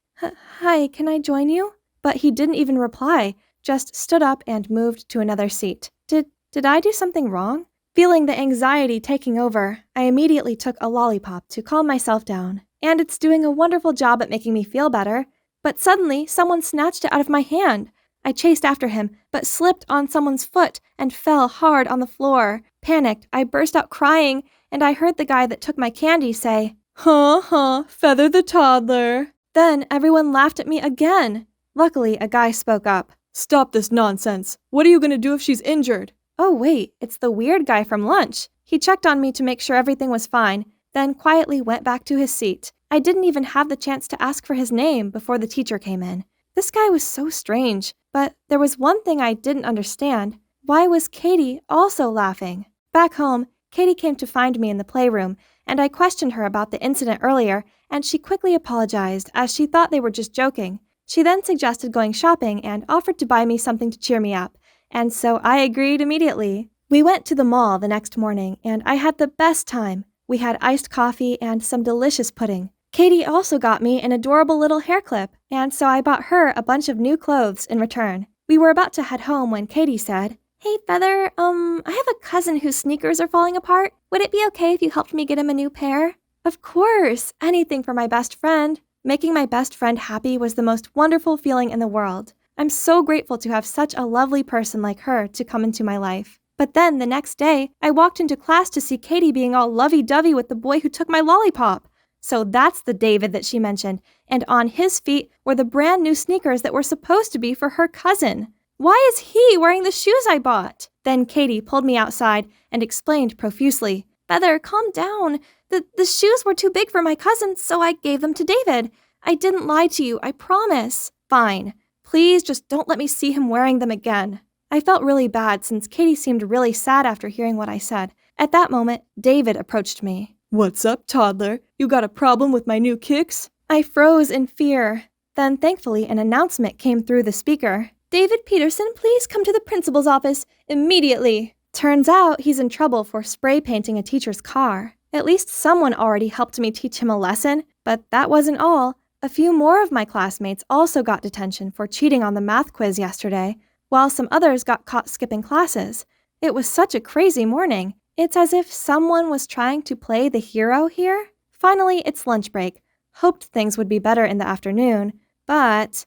Hi, can I join you? But he didn't even reply, just stood up and moved to another seat. Did I do something wrong? Feeling the anxiety taking over, I immediately took a lollipop to calm myself down, and it's doing a wonderful job at making me feel better. But suddenly, someone snatched it out of my hand. I chased after him, but slipped on someone's foot and fell hard on the floor. Panicked, I burst out crying, and I heard the guy that took my candy say, Feather the toddler. Then everyone laughed at me again. Luckily, a guy spoke up. Stop this nonsense. What are you going to do if she's injured? Oh wait, it's the weird guy from lunch. He checked on me to make sure everything was fine, then quietly went back to his seat. I didn't even have the chance to ask for his name before the teacher came in. This guy was so strange, but there was one thing I didn't understand. Why was Katie also laughing? Back home, Katie came to find me in the playroom, and I questioned her about the incident earlier, and she quickly apologized as she thought they were just joking. She then suggested going shopping and offered to buy me something to cheer me up, and so I agreed immediately. We went to the mall the next morning, and I had the best time. We had iced coffee and some delicious pudding. Katie also got me an adorable little hair clip, and so I bought her a bunch of new clothes in return. We were about to head home when Katie said, Hey, Feather, I have a cousin whose sneakers are falling apart. Would it be okay if you helped me get him a new pair? Of course, anything for my best friend. Making my best friend happy was the most wonderful feeling in the world. I'm so grateful to have such a lovely person like her to come into my life. But then the next day, I walked into class to see Katie being all lovey-dovey with the boy who took my lollipop. So that's the David that she mentioned, and on his feet were the brand new sneakers that were supposed to be for her cousin. Why is he wearing the shoes I bought? Then Katie pulled me outside and explained profusely. Feather, calm down. The shoes were too big for my cousin, so I gave them to David. I didn't lie to you, I promise. Fine. Please just don't let me see him wearing them again. I felt really bad since Katie seemed really sad after hearing what I said. At that moment, David approached me. What's up, toddler? You got a problem with my new kicks? I froze in fear. Then thankfully an announcement came through the speaker. David Peterson, please come to the principal's office immediately. Turns out he's in trouble for spray painting a teacher's car. At least someone already helped me teach him a lesson, but that wasn't all. A few more of my classmates also got detention for cheating on the math quiz yesterday, while some others got caught skipping classes. It was such a crazy morning. It's as if someone was trying to play the hero here. Finally, it's lunch break. Hoped things would be better in the afternoon, but...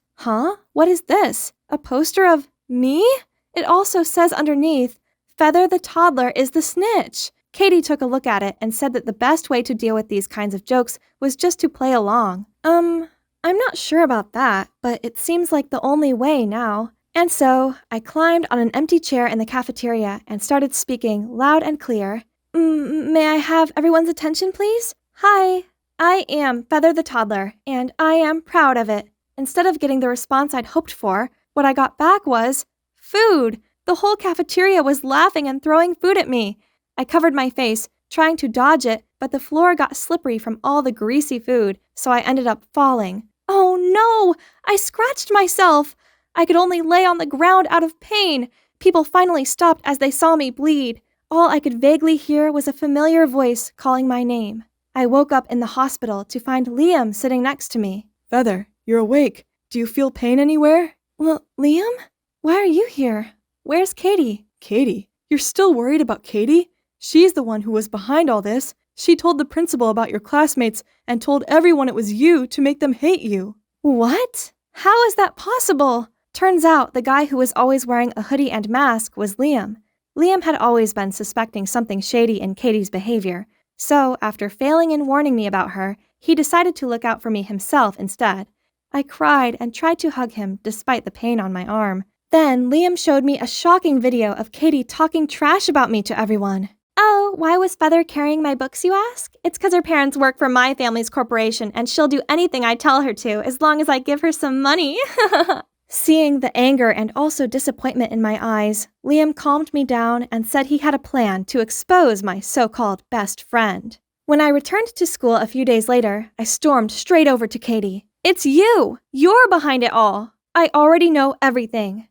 What is this? A poster of me? It also says underneath, Feather the toddler is the snitch. Katie took a look at it and said that the best way to deal with these kinds of jokes was just to play along. I'm not sure about that, but it seems like the only way now. And so, I climbed on an empty chair in the cafeteria and started speaking loud and clear. May I have everyone's attention, please? Hi, I am Feather the toddler, and I am proud of it. Instead of getting the response I'd hoped for, what I got back was food. The whole cafeteria was laughing and throwing food at me. I covered my face, trying to dodge it, but the floor got slippery from all the greasy food, so I ended up falling. Oh no! I scratched myself! I could only lay on the ground out of pain. People finally stopped as they saw me bleed. All I could vaguely hear was a familiar voice calling my name. I woke up in the hospital to find Liam sitting next to me. Feather, you're awake. Do you feel pain anywhere? Well, Liam? Why are you here? Where's Katie? Katie? You're still worried about Katie? She's the one who was behind all this. She told the principal about your classmates and told everyone it was you to make them hate you. What? How is that possible? Turns out the guy who was always wearing a hoodie and mask was Liam. Liam had always been suspecting something shady in Katie's behavior. So, after failing in warning me about her, he decided to look out for me himself instead. I cried and tried to hug him despite the pain on my arm. Then Liam showed me a shocking video of Katie talking trash about me to everyone. Oh, why was Feather carrying my books, you ask? It's because her parents work for my family's corporation and she'll do anything I tell her to as long as I give her some money. Seeing the anger and also disappointment in my eyes, Liam calmed me down and said he had a plan to expose my so-called best friend. When I returned to school a few days later, I stormed straight over to Katie. It's you! You're behind it all! I already know everything.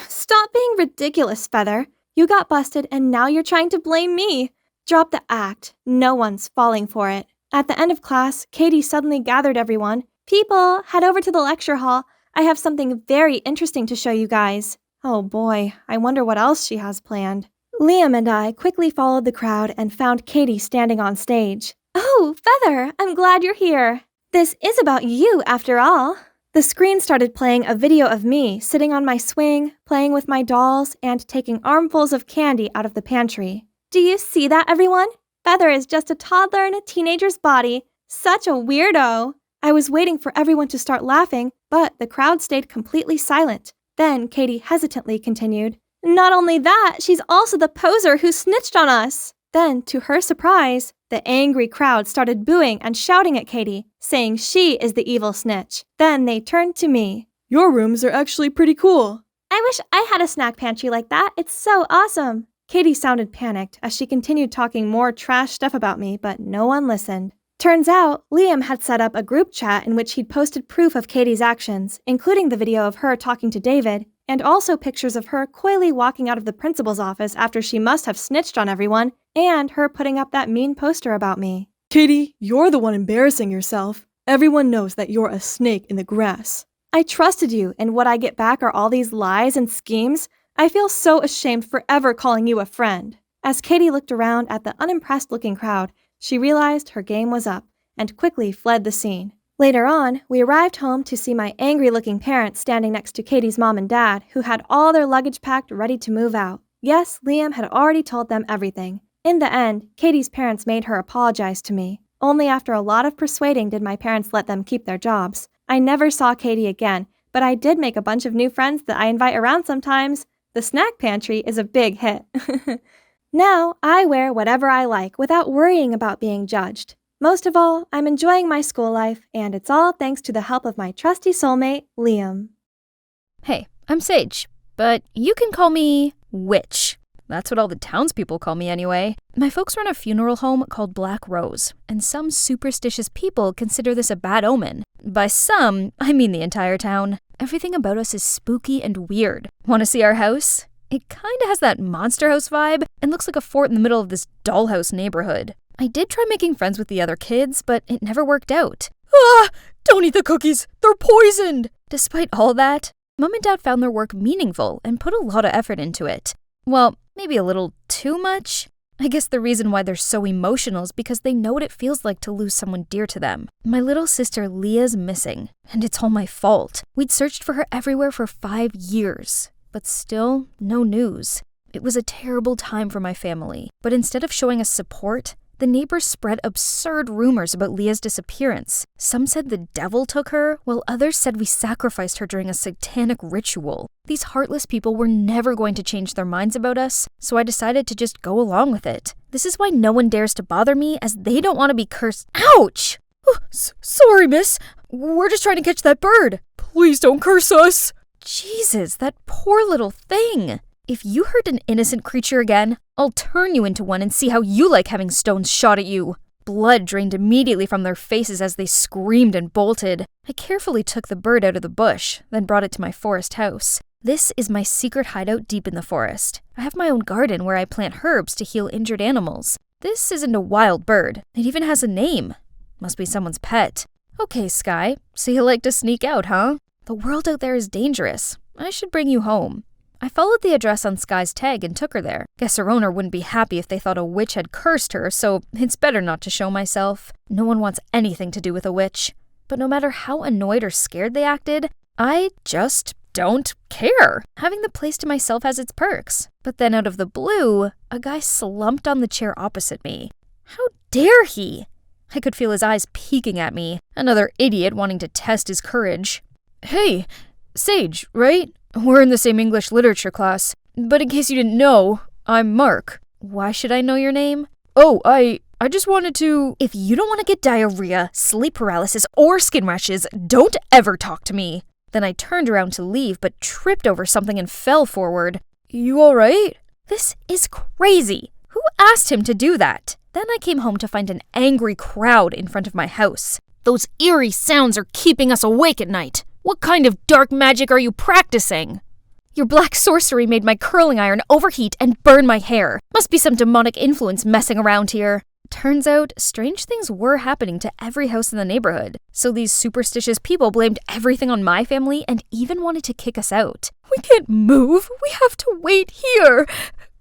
Stop being ridiculous, Feather. You got busted and now you're trying to blame me. Drop the act. No one's falling for it. At the end of class, Katie suddenly gathered everyone. People, head over to the lecture hall. I have something very interesting to show you guys. Oh boy, I wonder what else she has planned. Liam and I quickly followed the crowd and found Katie standing on stage. Oh, Feather, I'm glad you're here. This is about you, after all. The screen started playing a video of me sitting on my swing, playing with my dolls, and taking armfuls of candy out of the pantry. Do you see that, everyone? Feather is just a toddler in a teenager's body. Such a weirdo. I was waiting for everyone to start laughing, but the crowd stayed completely silent. Then Katie hesitantly continued, Not only that, she's also the poser who snitched on us. Then, to her surprise, the angry crowd started booing and shouting at Katie, saying she is the evil snitch. Then they turned to me. Your rooms are actually pretty cool. I wish I had a snack pantry like that. It's so awesome. Katie sounded panicked as she continued talking more trash stuff about me, but no one listened. Turns out, Liam had set up a group chat in which he'd posted proof of Katie's actions, including the video of her talking to David, and also pictures of her coyly walking out of the principal's office after she must have snitched on everyone, and her putting up that mean poster about me. Katie, you're the one embarrassing yourself. Everyone knows that you're a snake in the grass. I trusted you, and what I get back are all these lies and schemes. I feel so ashamed for ever calling you a friend. As Katie looked around at the unimpressed-looking crowd, she realized her game was up, and quickly fled the scene. Later on, we arrived home to see my angry-looking parents standing next to Katie's mom and dad, who had all their luggage packed ready to move out. Yes, Liam had already told them everything. In the end, Katie's parents made her apologize to me. Only after a lot of persuading did my parents let them keep their jobs. I never saw Katie again, but I did make a bunch of new friends that I invite around sometimes. The snack pantry is a big hit. Now, I wear whatever I like without worrying about being judged. Most of all, I'm enjoying my school life, and it's all thanks to the help of my trusty soulmate, Liam. Hey, I'm Sage, but you can call me Witch. That's what all the townspeople call me anyway. My folks run a funeral home called Black Rose, and some superstitious people consider this a bad omen. By some, I mean the entire town. Everything about us is spooky and weird. Want to see our house? It kinda has that monster house vibe and looks like a fort in the middle of this dollhouse neighborhood. I did try making friends with the other kids, but it never worked out. Ah! Don't eat the cookies! They're poisoned! Despite all that, Mom and Dad found their work meaningful and put a lot of effort into it. Well, maybe a little too much? I guess the reason why they're so emotional is because they know what it feels like to lose someone dear to them. My little sister Leah's missing, and it's all my fault. We'd searched for her everywhere for 5 years, but still, no news. It was a terrible time for my family, but instead of showing us support, the neighbors spread absurd rumors about Leah's disappearance. Some said the devil took her, while others said we sacrificed her during a satanic ritual. These heartless people were never going to change their minds about us, so I decided to just go along with it. This is why no one dares to bother me, as they don't want to be cursed. Ouch! Oh, sorry, miss. We're just trying to catch that bird. Please don't curse us. Jesus, that poor little thing. If you hurt an innocent creature again, I'll turn you into one and see how you like having stones shot at you. Blood drained immediately from their faces as they screamed and bolted. I carefully took the bird out of the bush, then brought it to my forest house. This is my secret hideout deep in the forest. I have my own garden where I plant herbs to heal injured animals. This isn't a wild bird. It even has a name. Must be someone's pet. Okay, Sky, so you like to sneak out, huh? The world out there is dangerous. I should bring you home. I followed the address on Sky's tag and took her there. Guess her owner wouldn't be happy if they thought a witch had cursed her, so it's better not to show myself. No one wants anything to do with a witch. But no matter how annoyed or scared they acted, I just don't care. Having the place to myself has its perks. But then out of the blue, a guy slumped on the chair opposite me. How dare he? I could feel his eyes peeking at me. Another idiot wanting to test his courage. Hey, Sage, right? We're in the same English literature class. But in case you didn't know, I'm Mark. Why should I know your name? Oh, I just wanted to... If you don't want to get diarrhea, sleep paralysis, or skin rashes, don't ever talk to me. Then I turned around to leave, but tripped over something and fell forward. You alright? This is crazy. Who asked him to do that? Then I came home to find an angry crowd in front of my house. Those eerie sounds are keeping us awake at night. What kind of dark magic are you practicing? Your black sorcery made my curling iron overheat and burn my hair. Must be some demonic influence messing around here. Turns out, strange things were happening to every house in the neighborhood. So these superstitious people blamed everything on my family and even wanted to kick us out. We can't move. We have to wait here.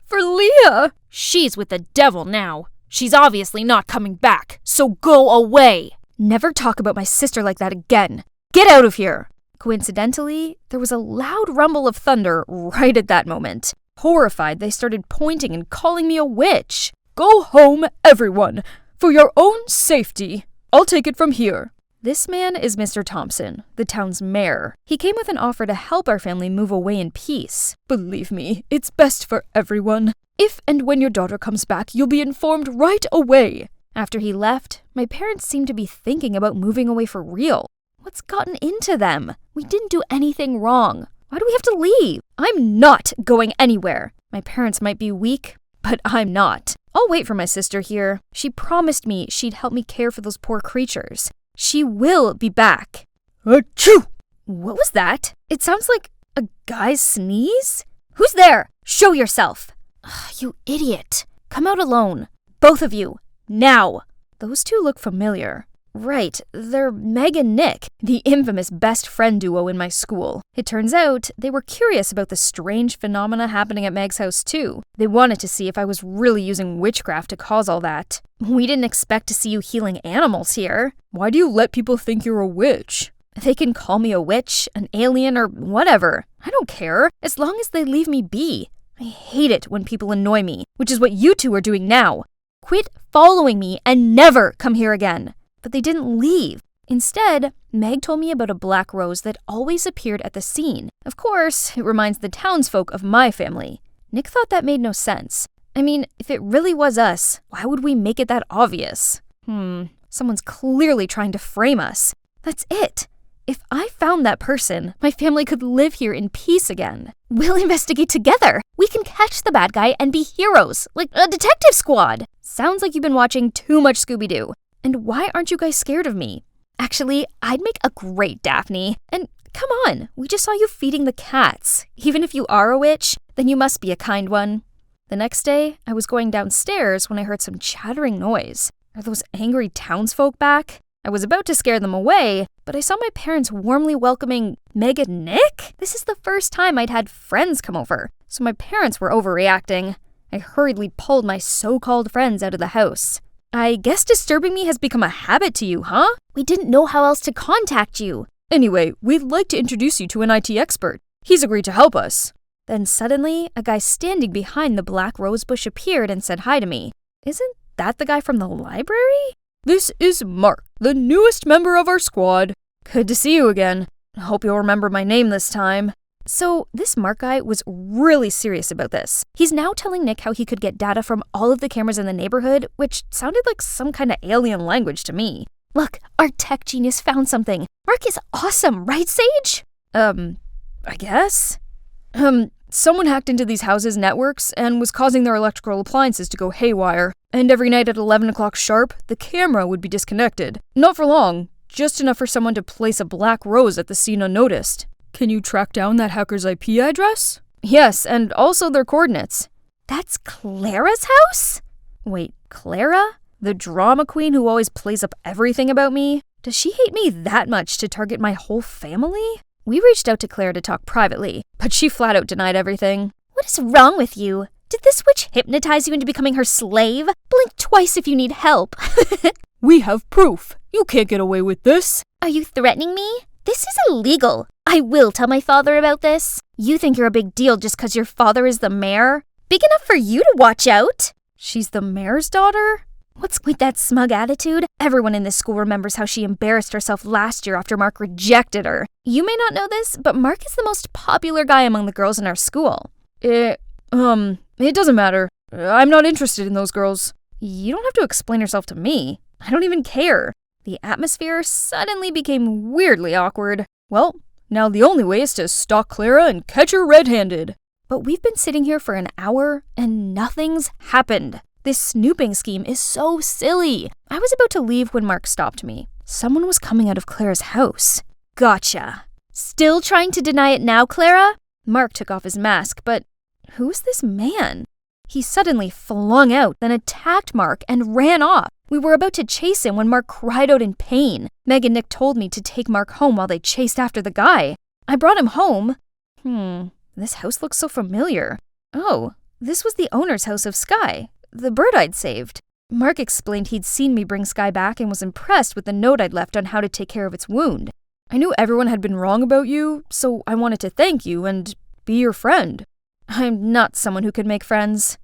For Leah. She's with the devil now. She's obviously not coming back. So go away. Never talk about my sister like that again. Get out of here! Coincidentally, there was a loud rumble of thunder right at that moment. Horrified, they started pointing and calling me a witch. Go home, everyone, for your own safety. I'll take it from here. This man is Mr. Thompson, the town's mayor. He came with an offer to help our family move away in peace. Believe me, it's best for everyone. If and when your daughter comes back, you'll be informed right away. After he left, my parents seemed to be thinking about moving away for real. What's gotten into them? We didn't do anything wrong. Why do we have to leave? I'm not going anywhere. My parents might be weak, but I'm not. I'll wait for my sister here. She promised me she'd help me care for those poor creatures. She will be back. Achoo! What was that? It sounds like a guy's sneeze? Who's there? Show yourself. Ugh, you idiot. Come out alone. Both of you. Now. Those two look familiar. Right, they're Meg and Nick, the infamous best friend duo in my school. It turns out they were curious about the strange phenomena happening at Meg's house too. They wanted to see if I was really using witchcraft to cause all that. We didn't expect to see you healing animals here. Why do you let people think you're a witch? They can call me a witch, an alien, or whatever. I don't care, as long as they leave me be. I hate it when people annoy me, which is what you two are doing now. Quit following me and never come here again. But they didn't leave. Instead, Meg told me about a black rose that always appeared at the scene. Of course, it reminds the townsfolk of my family. Nick thought that made no sense. I mean, if it really was us, why would we make it that obvious? Someone's clearly trying to frame us. That's it. If I found that person, my family could live here in peace again. We'll investigate together. We can catch the bad guy and be heroes, like a detective squad. Sounds like you've been watching too much Scooby-Doo. And why aren't you guys scared of me? Actually, I'd make a great Daphne. And come on, we just saw you feeding the cats. Even if you are a witch, then you must be a kind one. The next day, I was going downstairs when I heard some chattering noise. Are those angry townsfolk back? I was about to scare them away, but I saw my parents warmly welcoming Meg and Nick. This is the first time I'd had friends come over, so my parents were overreacting. I hurriedly pulled my so-called friends out of the house. I guess disturbing me has become a habit to you, huh? We didn't know how else to contact you. Anyway, we'd like to introduce you to an IT expert. He's agreed to help us. Then suddenly, a guy standing behind the black rose bush appeared and said hi to me. Isn't that the guy from the library? This is Mark, the newest member of our squad. Good to see you again. I hope you'll remember my name this time. So, this Mark guy was really serious about this. He's now telling Nick how he could get data from all of the cameras in the neighborhood, which sounded like some kind of alien language to me. Look, our tech genius found something. Mark is awesome, right, Sage? I guess? Someone hacked into these houses' networks and was causing their electrical appliances to go haywire. And every night at 11 o'clock sharp, the camera would be disconnected. Not for long, just enough for someone to place a black rose at the scene unnoticed. Can you track down that hacker's IP address? Yes, and also their coordinates. That's Clara's house? Wait, Clara? The drama queen who always plays up everything about me? Does she hate me that much to target my whole family? We reached out to Clara to talk privately, but she flat out denied everything. What is wrong with you? Did this witch hypnotize you into becoming her slave? Blink twice if you need help. We have proof. You can't get away with this. Are you threatening me? This is illegal. I will tell my father about this. You think you're a big deal just because your father is the mayor? Big enough for you to watch out? She's the mayor's daughter? What's with that smug attitude? Everyone in this school remembers how she embarrassed herself last year after Mark rejected her. You may not know this, but Mark is the most popular guy among the girls in our school. It doesn't matter. I'm not interested in those girls. You don't have to explain yourself to me. I don't even care. The atmosphere suddenly became weirdly awkward. Well, now the only way is to stalk Clara and catch her red-handed. But we've been sitting here for an hour and nothing's happened. This snooping scheme is so silly. I was about to leave when Mark stopped me. Someone was coming out of Clara's house. Gotcha. Still trying to deny it now, Clara? Mark took off his mask, but who's this man? He suddenly flung out, then attacked Mark and ran off. We were about to chase him when Mark cried out in pain. Meg and Nick told me to take Mark home while they chased after the guy. I brought him home. This house looks so familiar. Oh, this was the owner's house of Sky, the bird I'd saved. Mark explained he'd seen me bring Sky back and was impressed with the note I'd left on how to take care of its wound. I knew everyone had been wrong about you, so I wanted to thank you and be your friend. I'm not someone who could make friends.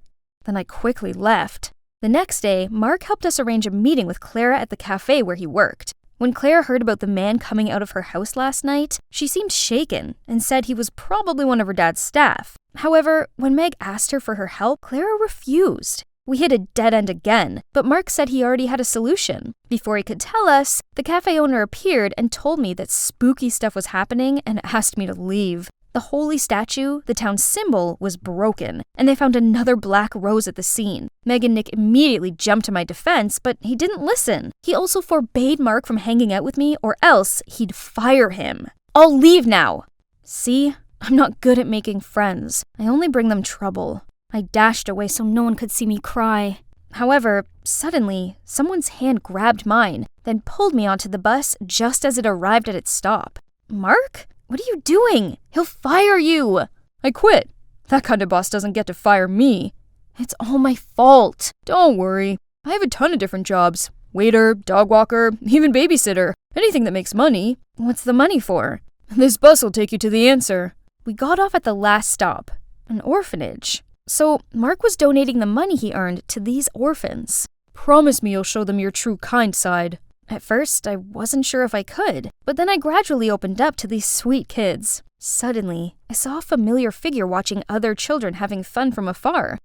Then I quickly left. The next day, Mark helped us arrange a meeting with Clara at the cafe where he worked. When Clara heard about the man coming out of her house last night, she seemed shaken and said he was probably one of her dad's staff. However, when Meg asked her for her help, Clara refused. We hit a dead end again, but Mark said he already had a solution. Before he could tell us, the cafe owner appeared and told me that spooky stuff was happening and asked me to leave. The holy statue, the town's symbol, was broken, and they found another black rose at the scene. Meg and Nick immediately jumped to my defense, but he didn't listen. He also forbade Mark from hanging out with me, or else he'd fire him. I'll leave now. See? I'm not good at making friends. I only bring them trouble. I dashed away so no one could see me cry. However, suddenly, someone's hand grabbed mine, then pulled me onto the bus just as it arrived at its stop. Mark? What are you doing? He'll fire you! I quit. That kind of boss doesn't get to fire me. It's all my fault. Don't worry. I have a ton of different jobs. Waiter, dog walker, even babysitter. Anything that makes money. What's the money for? This bus will take you to the answer. We got off at the last stop, an orphanage. So Mark was donating the money he earned to these orphans. Promise me you'll show them your true kind side. At first, I wasn't sure if I could, but then I gradually opened up to these sweet kids. Suddenly, I saw a familiar figure watching other children having fun from afar.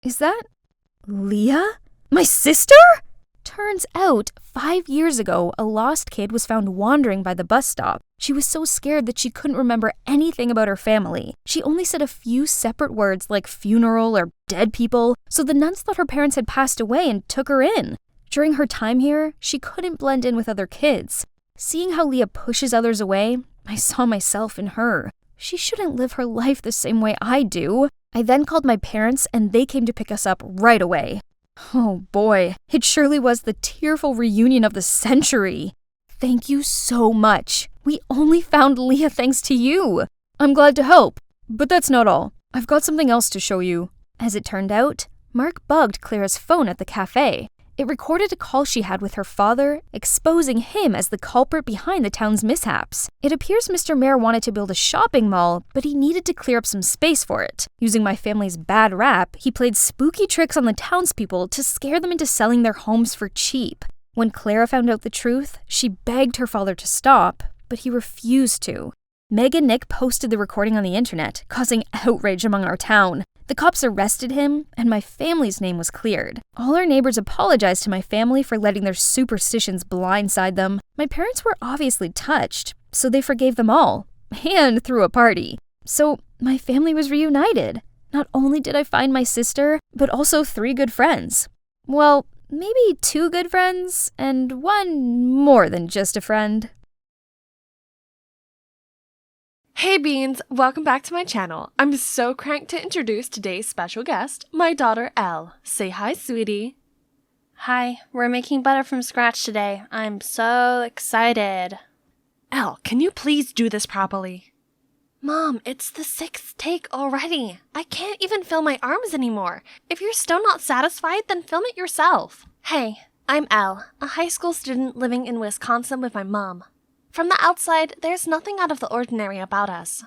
Is that Leah? My sister? Turns out, 5 years ago, a lost kid was found wandering by the bus stop. She was so scared that she couldn't remember anything about her family. She only said a few separate words like funeral or dead people, so the nuns thought her parents had passed away and took her in. During her time here, she couldn't blend in with other kids. Seeing how Leah pushes others away, I saw myself in her. She shouldn't live her life the same way I do. I then called my parents and they came to pick us up right away. Oh boy, it surely was the tearful reunion of the century. Thank you so much. We only found Leah thanks to you. I'm glad to help, but that's not all. I've got something else to show you. As it turned out, Mark bugged Clara's phone at the cafe. It recorded a call she had with her father, exposing him as the culprit behind the town's mishaps. It appears Mr. Mayor wanted to build a shopping mall, but he needed to clear up some space for it. Using my family's bad rap, he played spooky tricks on the townspeople to scare them into selling their homes for cheap. When Clara found out the truth, she begged her father to stop, but he refused to. Meg and Nick posted the recording on the internet, causing outrage among our town. The cops arrested him, and my family's name was cleared. All our neighbors apologized to my family for letting their superstitions blindside them. My parents were obviously touched, so they forgave them all, and threw a party. So my family was reunited. Not only did I find my sister, but also 3 good friends. Well, maybe 2 good friends, and 1 more than just a friend. Hey Beans, welcome back to my channel. I'm so cranked to introduce today's special guest, my daughter Elle. Say hi, sweetie. Hi, we're making butter from scratch today. I'm so excited. Elle, can you please do this properly? Mom, it's the 6th take already. I can't even feel my arms anymore. If you're still not satisfied, then film it yourself. Hey, I'm Elle, a high school student living in Wisconsin with my mom. From the outside, there's nothing out of the ordinary about us.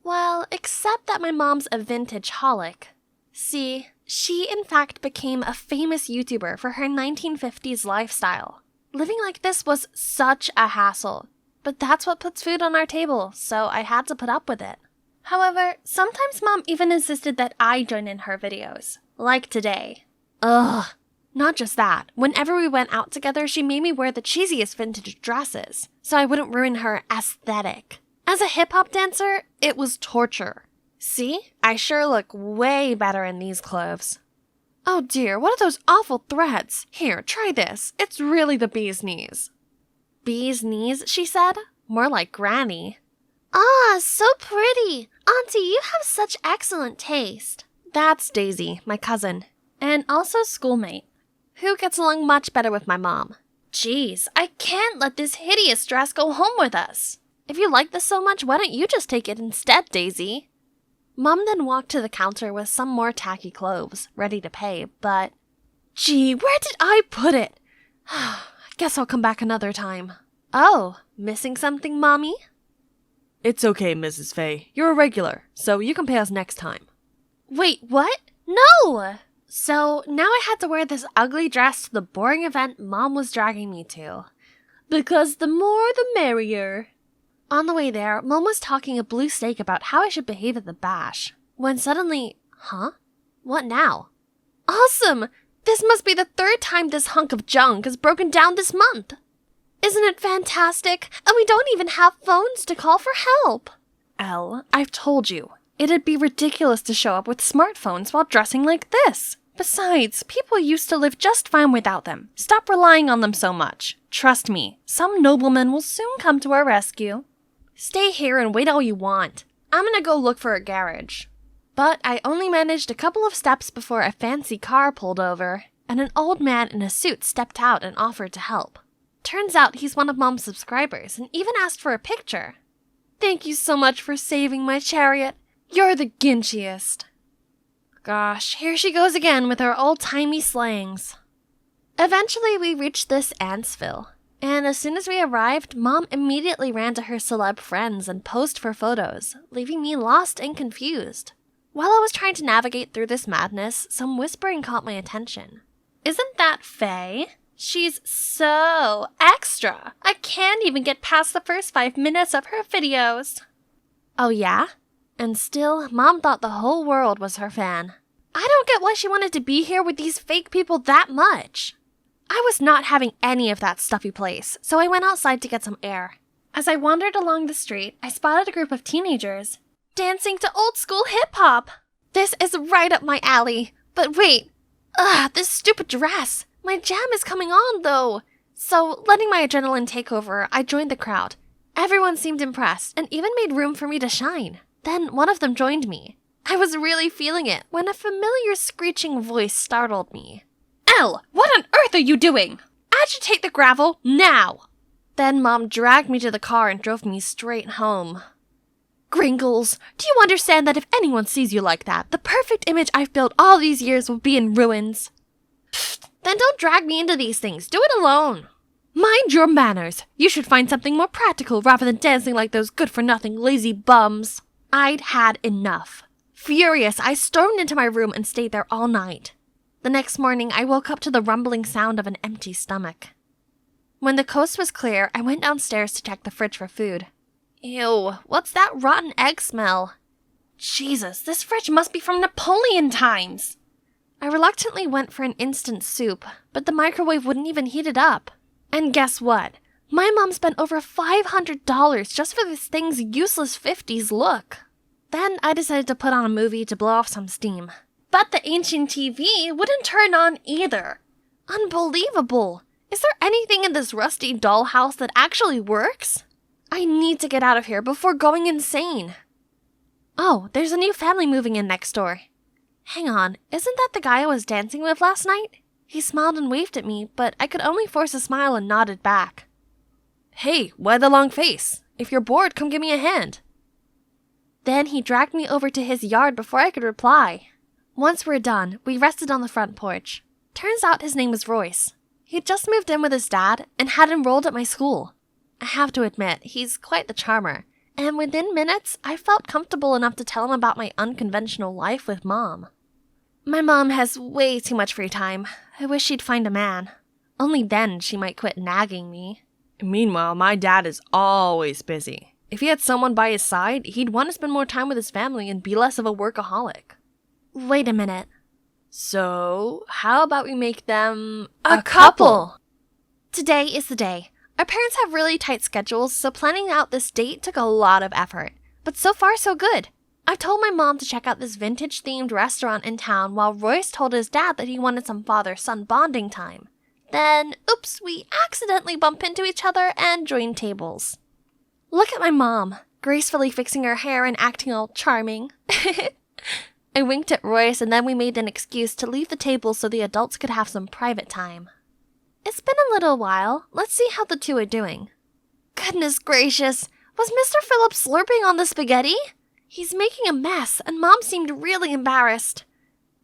Well, except that my mom's a vintage holic. See, she in fact became a famous YouTuber for her 1950s lifestyle. Living like this was such a hassle, but that's what puts food on our table, so I had to put up with it. However, sometimes Mom even insisted that I join in her videos, like today. Ugh. Not just that, whenever we went out together, she made me wear the cheesiest vintage dresses, so I wouldn't ruin her aesthetic. As a hip-hop dancer, it was torture. See? I sure look way better in these clothes. Oh dear, what are those awful threads? Here, try this. It's really the bee's knees. Bee's knees, she said? More like granny. Ah, so pretty. Auntie, you have such excellent taste. That's Daisy, my cousin, and also schoolmate, who gets along much better with my mom. Jeez, I can't let this hideous dress go home with us. If you like this so much, why don't you just take it instead, Daisy? Mom then walked to the counter with some more tacky clothes, ready to pay, but... Gee, where did I put it? Guess I'll come back another time. Oh, missing something, Mommy? It's okay, Mrs. Faye. You're a regular, so you can pay us next time. Wait, what? No! So now I had to wear this ugly dress to the boring event Mom was dragging me to. Because the more the merrier. On the way there, Mom was talking a blue steak about how I should behave at the bash. When suddenly, huh? What now? Awesome! This must be the 3rd time this hunk of junk has broken down this month. Isn't it fantastic? And we don't even have phones to call for help. Elle, I've told you. It'd be ridiculous to show up with smartphones while dressing like this. Besides, people used to live just fine without them. Stop relying on them so much. Trust me, some nobleman will soon come to our rescue. Stay here and wait all you want. I'm gonna go look for a garage. But I only managed a couple of steps before a fancy car pulled over, and an old man in a suit stepped out and offered to help. Turns out he's one of Mom's subscribers and even asked for a picture. Thank you so much for saving my chariot. You're the ginchiest. Gosh, here she goes again with her old-timey slangs. Eventually, we reached this Antsville, and as soon as we arrived, Mom immediately ran to her celeb friends and posed for photos, leaving me lost and confused. While I was trying to navigate through this madness, some whispering caught my attention. Isn't that Faye? She's so extra. I can't even get past the first 5 minutes of her videos. Oh yeah? And still, Mom thought the whole world was her fan. I don't get why she wanted to be here with these fake people that much. I was not having any of that stuffy place, so I went outside to get some air. As I wandered along the street, I spotted a group of teenagers dancing to old-school hip-hop. This is right up my alley. But wait, this stupid dress. My jam is coming on, though. So, letting my adrenaline take over, I joined the crowd. Everyone seemed impressed and even made room for me to shine. Then one of them joined me. I was really feeling it when a familiar screeching voice startled me. Elle, what on earth are you doing? Agitate the gravel, now! Then Mom dragged me to the car and drove me straight home. Gringles, do you understand that if anyone sees you like that, the perfect image I've built all these years will be in ruins? Pfft, then don't drag me into these things. Do it alone. Mind your manners. You should find something more practical rather than dancing like those good-for-nothing lazy bums. I'd had enough. Furious, I stormed into my room and stayed there all night. The next morning, I woke up to the rumbling sound of an empty stomach. When the coast was clear, I went downstairs to check the fridge for food. Ew, what's that rotten egg smell? Jesus, this fridge must be from Napoleon times. I reluctantly went for an instant soup, but the microwave wouldn't even heat it up. And guess what? My mom spent over $500 just for this thing's useless 50s look. Then I decided to put on a movie to blow off some steam. But the ancient TV wouldn't turn on either. Unbelievable! Is there anything in this rusty dollhouse that actually works? I need to get out of here before going insane. Oh, there's a new family moving in next door. Hang on, isn't that the guy I was dancing with last night? He smiled and waved at me, but I could only force a smile and nodded back. Hey, why the long face? If you're bored, come give me a hand. Then he dragged me over to his yard before I could reply. Once we're done, we rested on the front porch. Turns out his name was Royce. He'd just moved in with his dad and had enrolled at my school. I have to admit, he's quite the charmer, and within minutes, I felt comfortable enough to tell him about my unconventional life with Mom. My mom has way too much free time. I wish she'd find a man. Only then she might quit nagging me. Meanwhile, my dad is always busy. If he had someone by his side, he'd want to spend more time with his family and be less of a workaholic. Wait a minute. So, how about we make them a couple? Today is the day. Our parents have really tight schedules, so planning out this date took a lot of effort. But so far, so good. I've told my mom to check out this vintage-themed restaurant in town while Royce told his dad that he wanted some father-son bonding time. Then, oops, we accidentally bump into each other and join tables. Look at my mom, gracefully fixing her hair and acting all charming. I winked at Royce and then we made an excuse to leave the table so the adults could have some private time. It's been a little while. Let's see how the two are doing. Goodness gracious, was Mr. Phillips slurping on the spaghetti? He's making a mess, and Mom seemed really embarrassed.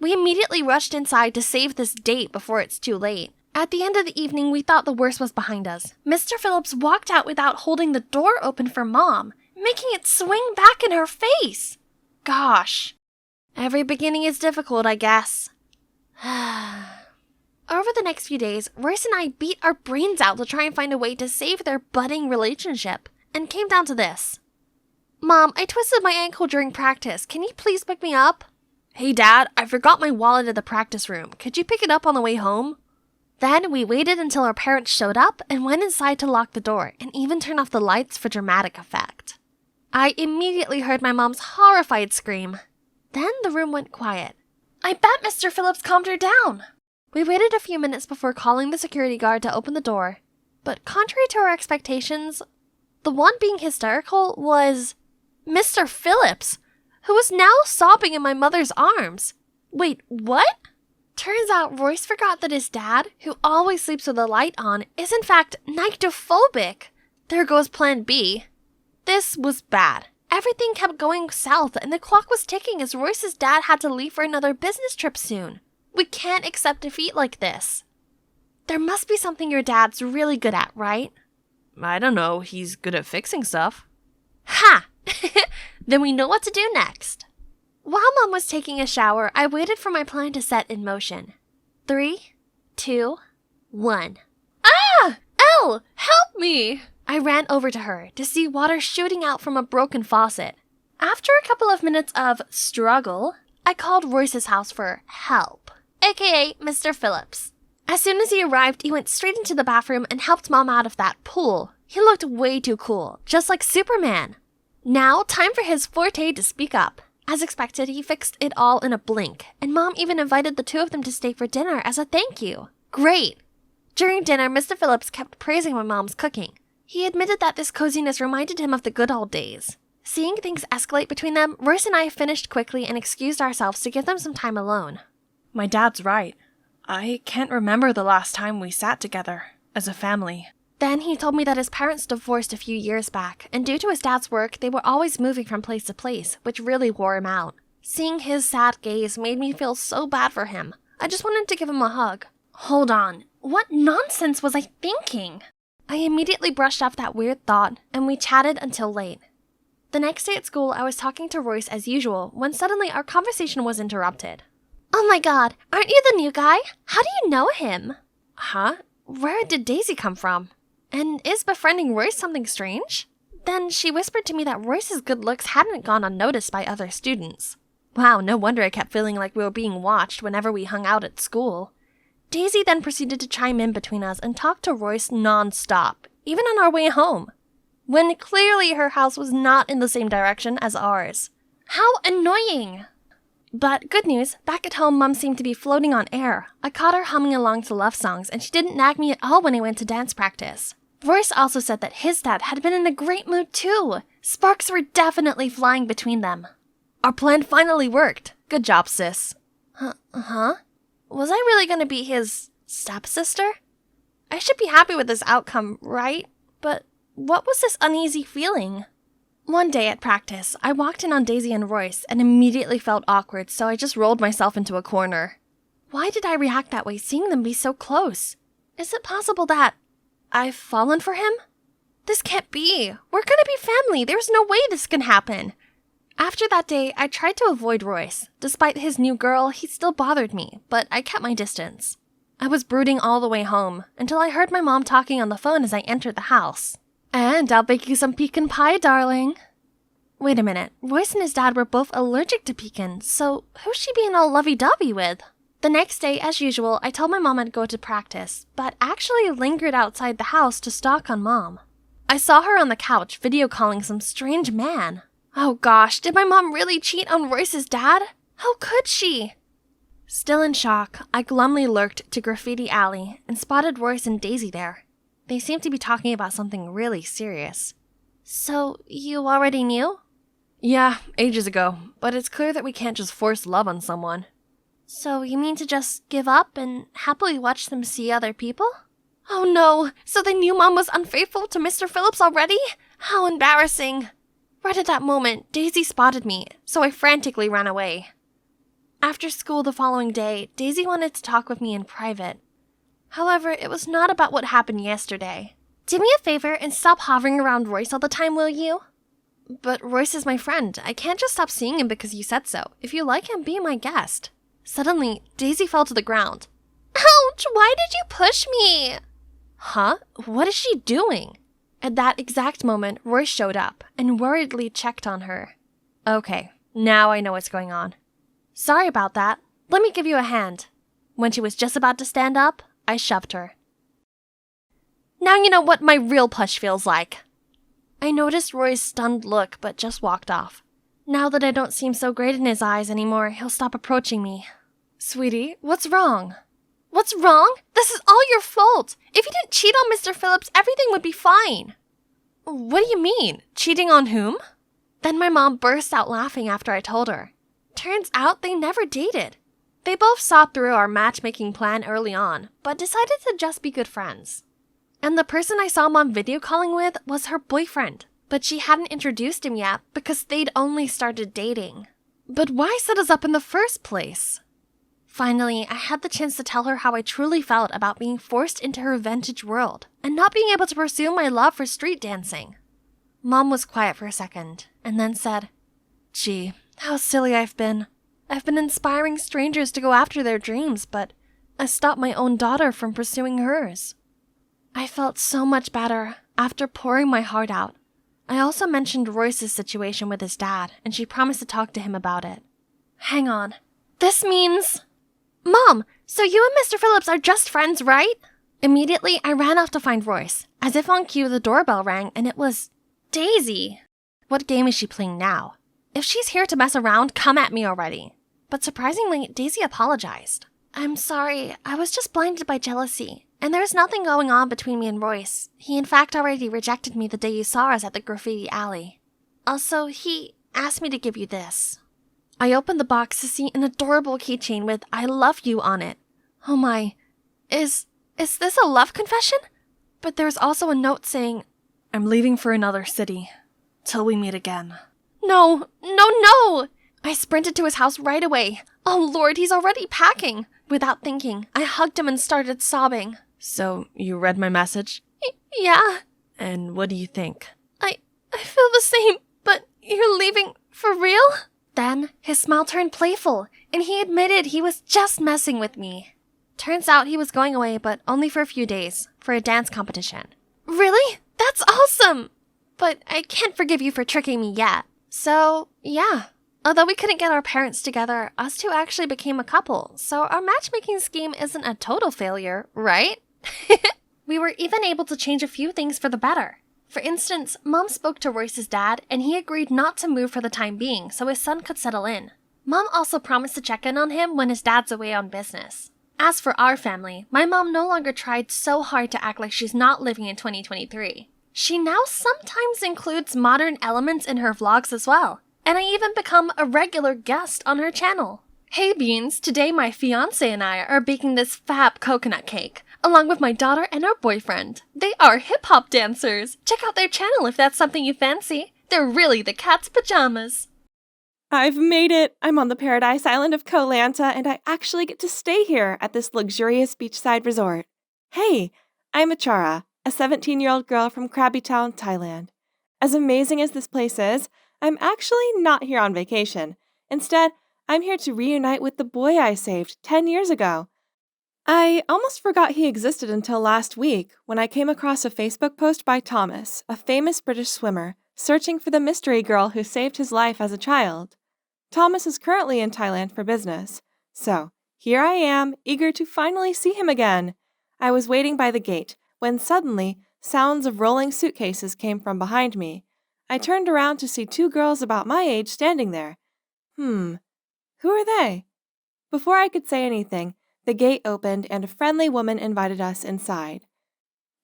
We immediately rushed inside to save this date before it's too late. At the end of the evening, we thought the worst was behind us. Mr. Phillips walked out without holding the door open for Mom, making it swing back in her face. Gosh. Every beginning is difficult, I guess. Over the next few days, Royce and I beat our brains out to try and find a way to save their budding relationship, and came down to this. Mom, I twisted my ankle during practice. Can you please pick me up? Hey, Dad, I forgot my wallet at the practice room. Could you pick it up on the way home? Then we waited until our parents showed up and went inside to lock the door and even turn off the lights for dramatic effect. I immediately heard my mom's horrified scream. Then the room went quiet. I bet Mr. Phillips calmed her down. We waited a few minutes before calling the security guard to open the door. But contrary to our expectations, the one being hysterical was Mr. Phillips, who was now sobbing in my mother's arms. Wait, what? Turns out Royce forgot that his dad, who always sleeps with the light on, is in fact nyctophobic. There goes plan B. This was bad. Everything kept going south and the clock was ticking as Royce's dad had to leave for another business trip soon. We can't accept defeat like this. There must be something your dad's really good at, right? I don't know, he's good at fixing stuff. Ha! Then we know what to do next. While Mom was taking a shower, I waited for my plan to set in motion. 3, 2, 1. Ah! Elle! Help me! I ran over to her to see water shooting out from a broken faucet. After a couple of minutes of struggle, I called Royce's house for help, aka Mr. Phillips. As soon as he arrived, he went straight into the bathroom and helped Mom out of that pool. He looked way too cool, just like Superman. Now, time for his forte to speak up. As expected, he fixed it all in a blink, and Mom even invited the two of them to stay for dinner as a thank you. Great! During dinner, Mr. Phillips kept praising my mom's cooking. He admitted that this coziness reminded him of the good old days. Seeing things escalate between them, Royce and I finished quickly and excused ourselves to give them some time alone. My dad's right. I can't remember the last time we sat together, as a family. Then he told me that his parents divorced a few years back, and due to his dad's work, they were always moving from place to place, which really wore him out. Seeing his sad gaze made me feel so bad for him. I just wanted to give him a hug. Hold on, what nonsense was I thinking? I immediately brushed off that weird thought, and we chatted until late. The next day at school, I was talking to Royce as usual, when suddenly our conversation was interrupted. Oh my god, aren't you the new guy? How do you know him? Huh? Where did Daisy come from? And is befriending Royce something strange? Then she whispered to me that Royce's good looks hadn't gone unnoticed by other students. Wow, no wonder I kept feeling like we were being watched whenever we hung out at school. Daisy then proceeded to chime in between us and talk to Royce non-stop, even on our way home, when clearly her house was not in the same direction as ours. How annoying! But good news, back at home, Mom seemed to be floating on air. I caught her humming along to love songs, and she didn't nag me at all when I went to dance practice. Royce also said that his dad had been in a great mood too. Sparks were definitely flying between them. Our plan finally worked. Good job, sis. Huh? Was I really gonna be his stepsister? I should be happy with this outcome, right? But what was this uneasy feeling? One day at practice, I walked in on Daisy and Royce and immediately felt awkward, so I just rolled myself into a corner. Why did I react that way seeing them be so close? Is it possible that I've fallen for him? This can't be. We're gonna be family. There's no way this can happen. After that day, I tried to avoid Royce. Despite his new girl, he still bothered me, but I kept my distance. I was brooding all the way home until I heard my mom talking on the phone as I entered the house. And I'll bake you some pecan pie, darling. Wait a minute. Royce and his dad were both allergic to pecan, so who's she being all lovey-dovey with? The next day, as usual, I told my mom I'd go to practice, but actually lingered outside the house to stalk on Mom. I saw her on the couch video calling some strange man. Oh gosh, did my mom really cheat on Royce's dad? How could she? Still in shock, I glumly lurked to Graffiti Alley and spotted Royce and Daisy there. They seemed to be talking about something really serious. So, you already knew? Yeah, ages ago, but it's clear that we can't just force love on someone. So you mean to just give up and happily watch them see other people? Oh no, so they knew Mom was unfaithful to Mr. Phillips already? How embarrassing. Right at that moment, Daisy spotted me, so I frantically ran away. After school the following day, Daisy wanted to talk with me in private. However, it was not about what happened yesterday. Do me a favor and stop hovering around Royce all the time, will you? But Royce is my friend. I can't just stop seeing him because you said so. If you like him, be my guest. Suddenly, Daisy fell to the ground. Ouch! Why did you push me? Huh? What is she doing? At that exact moment, Royce showed up and worriedly checked on her. Okay, now I know what's going on. Sorry about that. Let me give you a hand. When she was just about to stand up, I shoved her. Now you know what my real push feels like. I noticed Roy's stunned look, but just walked off. Now that I don't seem so great in his eyes anymore, he'll stop approaching me. Sweetie, what's wrong? What's wrong? This is all your fault. If you didn't cheat on Mr. Phillips, everything would be fine. What do you mean? Cheating on whom? Then my mom burst out laughing after I told her. Turns out they never dated. They both saw through our matchmaking plan early on, but decided to just be good friends. And the person I saw Mom video calling with was her boyfriend, but she hadn't introduced him yet because they'd only started dating. But why set us up in the first place? Finally, I had the chance to tell her how I truly felt about being forced into her vintage world and not being able to pursue my love for street dancing. Mom was quiet for a second and then said, Gee, how silly I've been. I've been inspiring strangers to go after their dreams, but I stopped my own daughter from pursuing hers. I felt so much better after pouring my heart out. I also mentioned Royce's situation with his dad, and she promised to talk to him about it. Hang on. This means... Mom, So you and Mr. Phillips are just friends, right? Immediately, I ran off to find Royce. As if on cue, the doorbell rang, and it was Daisy. What game is she playing now? If she's here to mess around, come at me already. But surprisingly, Daisy apologized. I'm sorry, I was just blinded by jealousy. And there's nothing going on between me and Royce. He in fact already rejected me the day you saw us at the graffiti alley. Also, he asked me to give you this. I opened the box to see an adorable keychain with I love you on it. Oh my, is this a love confession? But there's also a note saying, I'm leaving for another city. Till we meet again. No, no, no! I sprinted to his house right away. Oh Lord, he's already packing. Without thinking, I hugged him and started sobbing. So, you read my message? Yeah. And what do you think? I feel the same, but you're leaving for real? Then, his smile turned playful, and he admitted he was just messing with me. Turns out he was going away, but only for a few days, for a dance competition. Really? That's awesome! But I can't forgive you for tricking me yet. So, yeah. Although we couldn't get our parents together, us two actually became a couple, so our matchmaking scheme isn't a total failure, right? We were even able to change a few things for the better. For instance, Mom spoke to Royce's dad, and he agreed not to move for the time being so his son could settle in. Mom also promised to check in on him when his dad's away on business. As for our family, my mom no longer tried so hard to act like she's not living in 2023. She now sometimes includes modern elements in her vlogs as well. And I even become a regular guest on her channel. Hey Beans, today my fiancé and I are baking this fab coconut cake, along with my daughter and our boyfriend. They are hip-hop dancers. Check out their channel if that's something you fancy. They're really the cat's pajamas. I've made it! I'm on the paradise island of Koh Lanta, and I actually get to stay here at this luxurious beachside resort. Hey, I'm Achara, a 17-year-old girl from Krabi Town, Thailand. As amazing as this place is, I'm actually not here on vacation. Instead, I'm here to reunite with the boy I saved 10 years ago. I almost forgot he existed until last week when I came across a Facebook post by Thomas, a famous British swimmer, searching for the mystery girl who saved his life as a child. Thomas is currently in Thailand for business, so here I am, eager to finally see him again. I was waiting by the gate when suddenly sounds of rolling suitcases came from behind me. I turned around to see two girls about my age standing there. Who are they? Before I could say anything, the gate opened and a friendly woman invited us inside.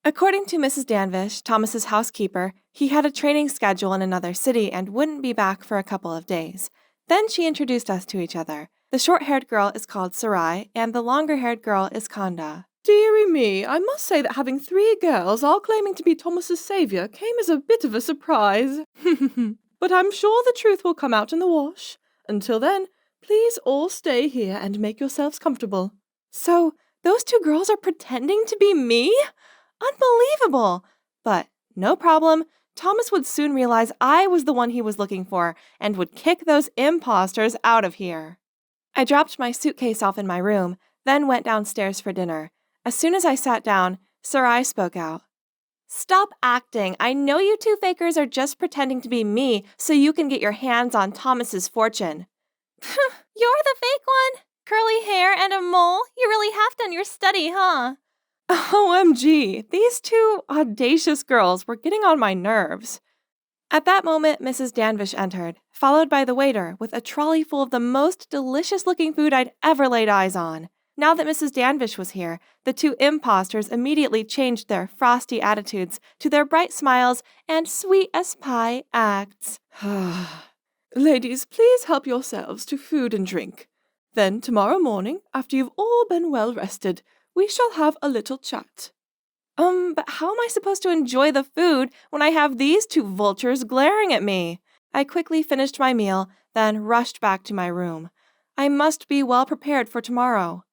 According to Mrs. Danvish, Thomas's housekeeper, he had a training schedule in another city and wouldn't be back for a couple of days. Then she introduced us to each other. The short-haired girl is called Sarai, and the longer-haired girl is Kanda. Dearie me, I must say that having 3 girls all claiming to be Thomas's savior came as a bit of a surprise. But I'm sure the truth will come out in the wash. Until then, please all stay here and make yourselves comfortable. So, those 2 girls are pretending to be me? Unbelievable! But no problem. Thomas would soon realize I was the one he was looking for and would kick those imposters out of here. I dropped my suitcase off in my room, then went downstairs for dinner. As soon as I sat down, Sarai spoke out. Stop acting. I know you 2 fakers are just pretending to be me so you can get your hands on Thomas's fortune. You're the fake one? Curly hair and a mole? You really have done your study, huh? OMG, these 2 audacious girls were getting on my nerves. At that moment, Mrs. Danvish entered, followed by the waiter with a trolley full of the most delicious-looking food I'd ever laid eyes on. Now that Mrs. Danvish was here, the 2 imposters immediately changed their frosty attitudes to their bright smiles and sweet-as-pie acts. Ladies, please help yourselves to food and drink. Then tomorrow morning, after you've all been well rested, we shall have a little chat. But how am I supposed to enjoy the food when I have these 2 vultures glaring at me? I quickly finished my meal, then rushed back to my room. I must be well prepared for tomorrow.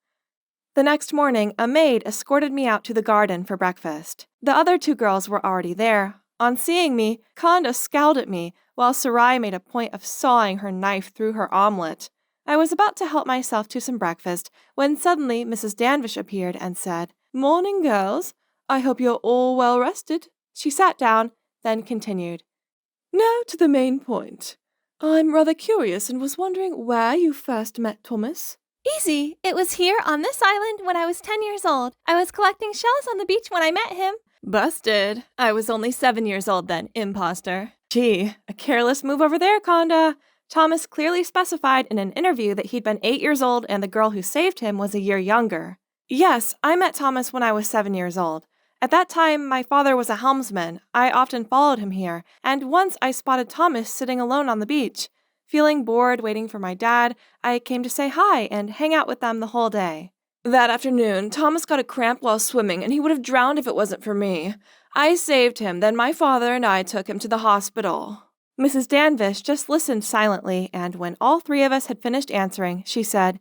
The next morning, a maid escorted me out to the garden for breakfast. The other 2 girls were already there. On seeing me, Kanda scowled at me, while Sarai made a point of sawing her knife through her omelet. I was about to help myself to some breakfast when suddenly Mrs. Danvish appeared and said, Morning, girls. I hope you're all well rested. She sat down, then continued. Now to the main point. I'm rather curious and was wondering where you first met Thomas. Easy. It was here on this island when I was 10 years old. I was collecting shells on the beach when I met him. Busted. I was only 7 years old then, imposter. Gee, a careless move over there, Conda. Thomas clearly specified in an interview that he'd been 8 years old and the girl who saved him was a year younger. Yes, I met Thomas when I was 7 years old. At that time, my father was a helmsman. I often followed him here, and once I spotted Thomas sitting alone on the beach. Feeling bored waiting for my dad, I came to say hi and hang out with them the whole day. That afternoon, Thomas got a cramp while swimming, and he would have drowned if it wasn't for me. I saved him, then my father and I took him to the hospital. Mrs. Danvish just listened silently, and when all three of us had finished answering, she said,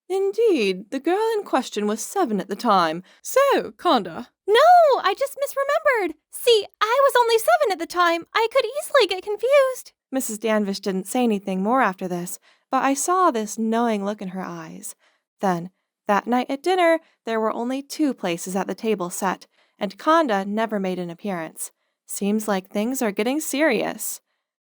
Indeed, the girl in question was 7 at the time. So, Conda. No, I just misremembered. See, I was only 7 at the time. I could easily get confused. Mrs. Danvish didn't say anything more after this, but I saw this knowing look in her eyes. Then, that night at dinner, there were only 2 places at the table set, and Conda never made an appearance. Seems like things are getting serious.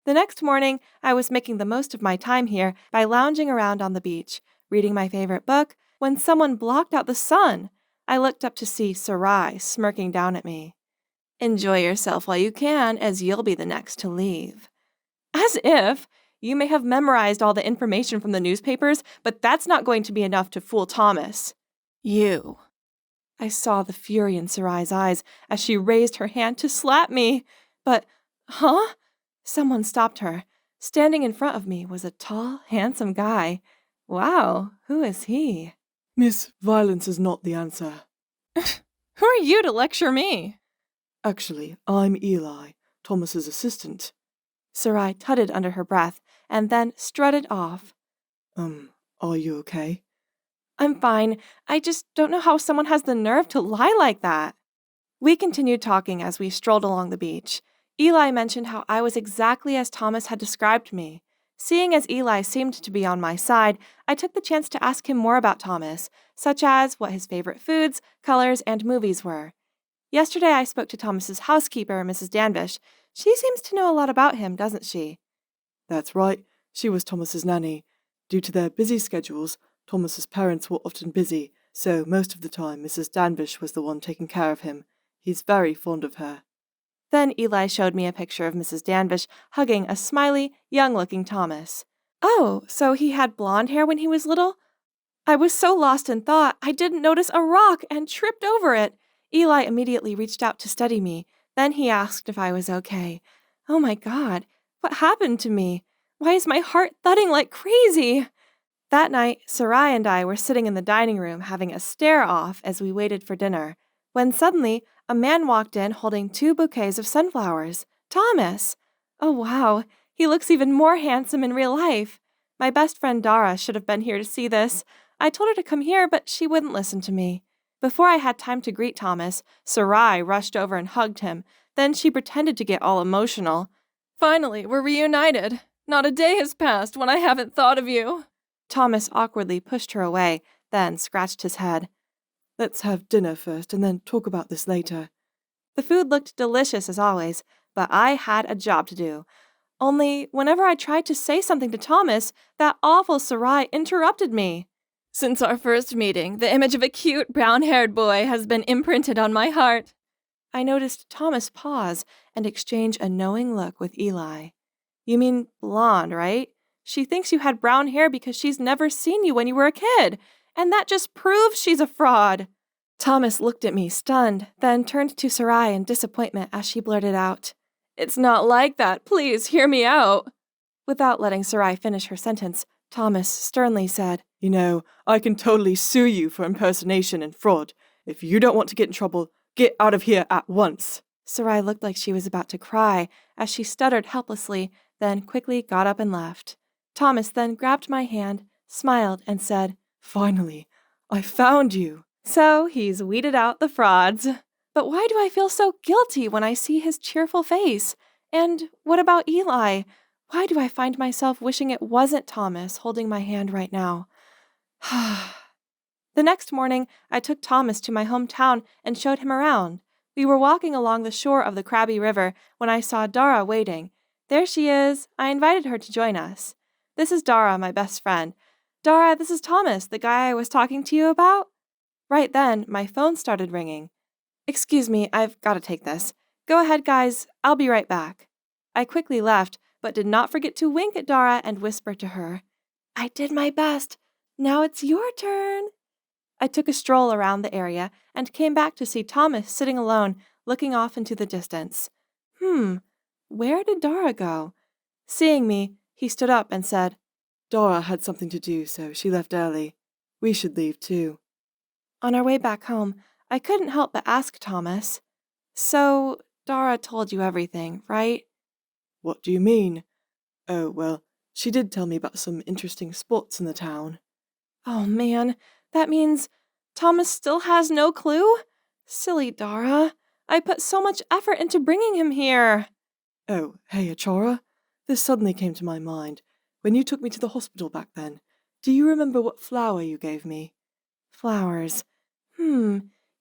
The next morning, I was making the most of my time here by lounging around on the beach, reading my favorite book, when someone blocked out the sun. I looked up to see Sarai smirking down at me. Enjoy yourself while you can, as you'll be the next to leave. As if! You may have memorized all the information from the newspapers, but that's not going to be enough to fool Thomas. You. I saw the fury in Sarai's eyes as she raised her hand to slap me. But, huh? Someone stopped her. Standing in front of me was a tall, handsome guy. Wow, who is he? Miss, violence is not the answer. Who are you to lecture me? Actually, I'm Eli, Thomas's assistant. Sarai tutted under her breath and then strutted off. Are you okay? I'm fine. I just don't know how someone has the nerve to lie like that. We continued talking as we strolled along the beach. Eli mentioned how I was exactly as Thomas had described me. Seeing as Eli seemed to be on my side, I took the chance to ask him more about Thomas, such as what his favorite foods, colors, and movies were. Yesterday I spoke to Thomas's housekeeper, Mrs. Danvish. She seems to know a lot about him, doesn't she? That's right. She was Thomas's nanny. Due to their busy schedules, Thomas's parents were often busy, so most of the time Mrs. Danvish was the one taking care of him. He's very fond of her. Then Eli showed me a picture of Mrs. Danvish hugging a smiley, young-looking Thomas. Oh, so he had blonde hair when he was little? I was so lost in thought, I didn't notice a rock and tripped over it. Eli immediately reached out to steady me. Then he asked if I was okay. Oh my God, what happened to me? Why is my heart thudding like crazy? That night, Sarai and I were sitting in the dining room having a stare-off as we waited for dinner, when suddenly a man walked in holding 2 bouquets of sunflowers. Thomas! Oh wow, he looks even more handsome in real life. My best friend Dara should have been here to see this. I told her to come here, but she wouldn't listen to me. Before I had time to greet Thomas, Sarai rushed over and hugged him. Then she pretended to get all emotional. Finally, we're reunited. Not a day has passed when I haven't thought of you. Thomas awkwardly pushed her away, then scratched his head. Let's have dinner first and then talk about this later. The food looked delicious as always, but I had a job to do. Only, whenever I tried to say something to Thomas, that awful Sarai interrupted me. Since our first meeting, the image of a cute brown-haired boy has been imprinted on my heart. I noticed Thomas pause and exchange a knowing look with Eli. You mean blonde, right? She thinks you had brown hair because she's never seen you when you were a kid, and that just proves she's a fraud. Thomas looked at me, stunned, then turned to Sarai in disappointment as she blurted out, It's not like that. Please hear me out. Without letting Sarai finish her sentence, Thomas sternly said, You know, I can totally sue you for impersonation and fraud. If you don't want to get in trouble, get out of here at once. Sarai looked like she was about to cry as she stuttered helplessly, then quickly got up and left. Thomas then grabbed my hand, smiled, and said, Finally, I found you. So he's weeded out the frauds. But why do I feel so guilty when I see his cheerful face? And what about Eli? Why do I find myself wishing it wasn't Thomas holding my hand right now? The next morning, I took Thomas to my hometown and showed him around. We were walking along the shore of the Krabby River when I saw Dara waiting. There she is. I invited her to join us. This is Dara, my best friend. Dara, this is Thomas, the guy I was talking to you about. Right then, my phone started ringing. Excuse me, I've got to take this. Go ahead, guys. I'll be right back. I quickly left, but did not forget to wink at Dara and whisper to her, I did my best. Now it's your turn. I took a stroll around the area and came back to see Thomas sitting alone, looking off into the distance. Where did Dara go? Seeing me, he stood up and said, Dora had something to do, so she left early. We should leave too. On our way back home, I couldn't help but ask Thomas, So, Dara told you everything, right? What do you mean? Oh, well, she did tell me about some interesting spots in the town. Oh man, that means Thomas still has no clue? Silly Dara. I put so much effort into bringing him here. Oh, hey, Achora. This suddenly came to my mind. When you took me to the hospital back then, do you remember what flower you gave me? Flowers.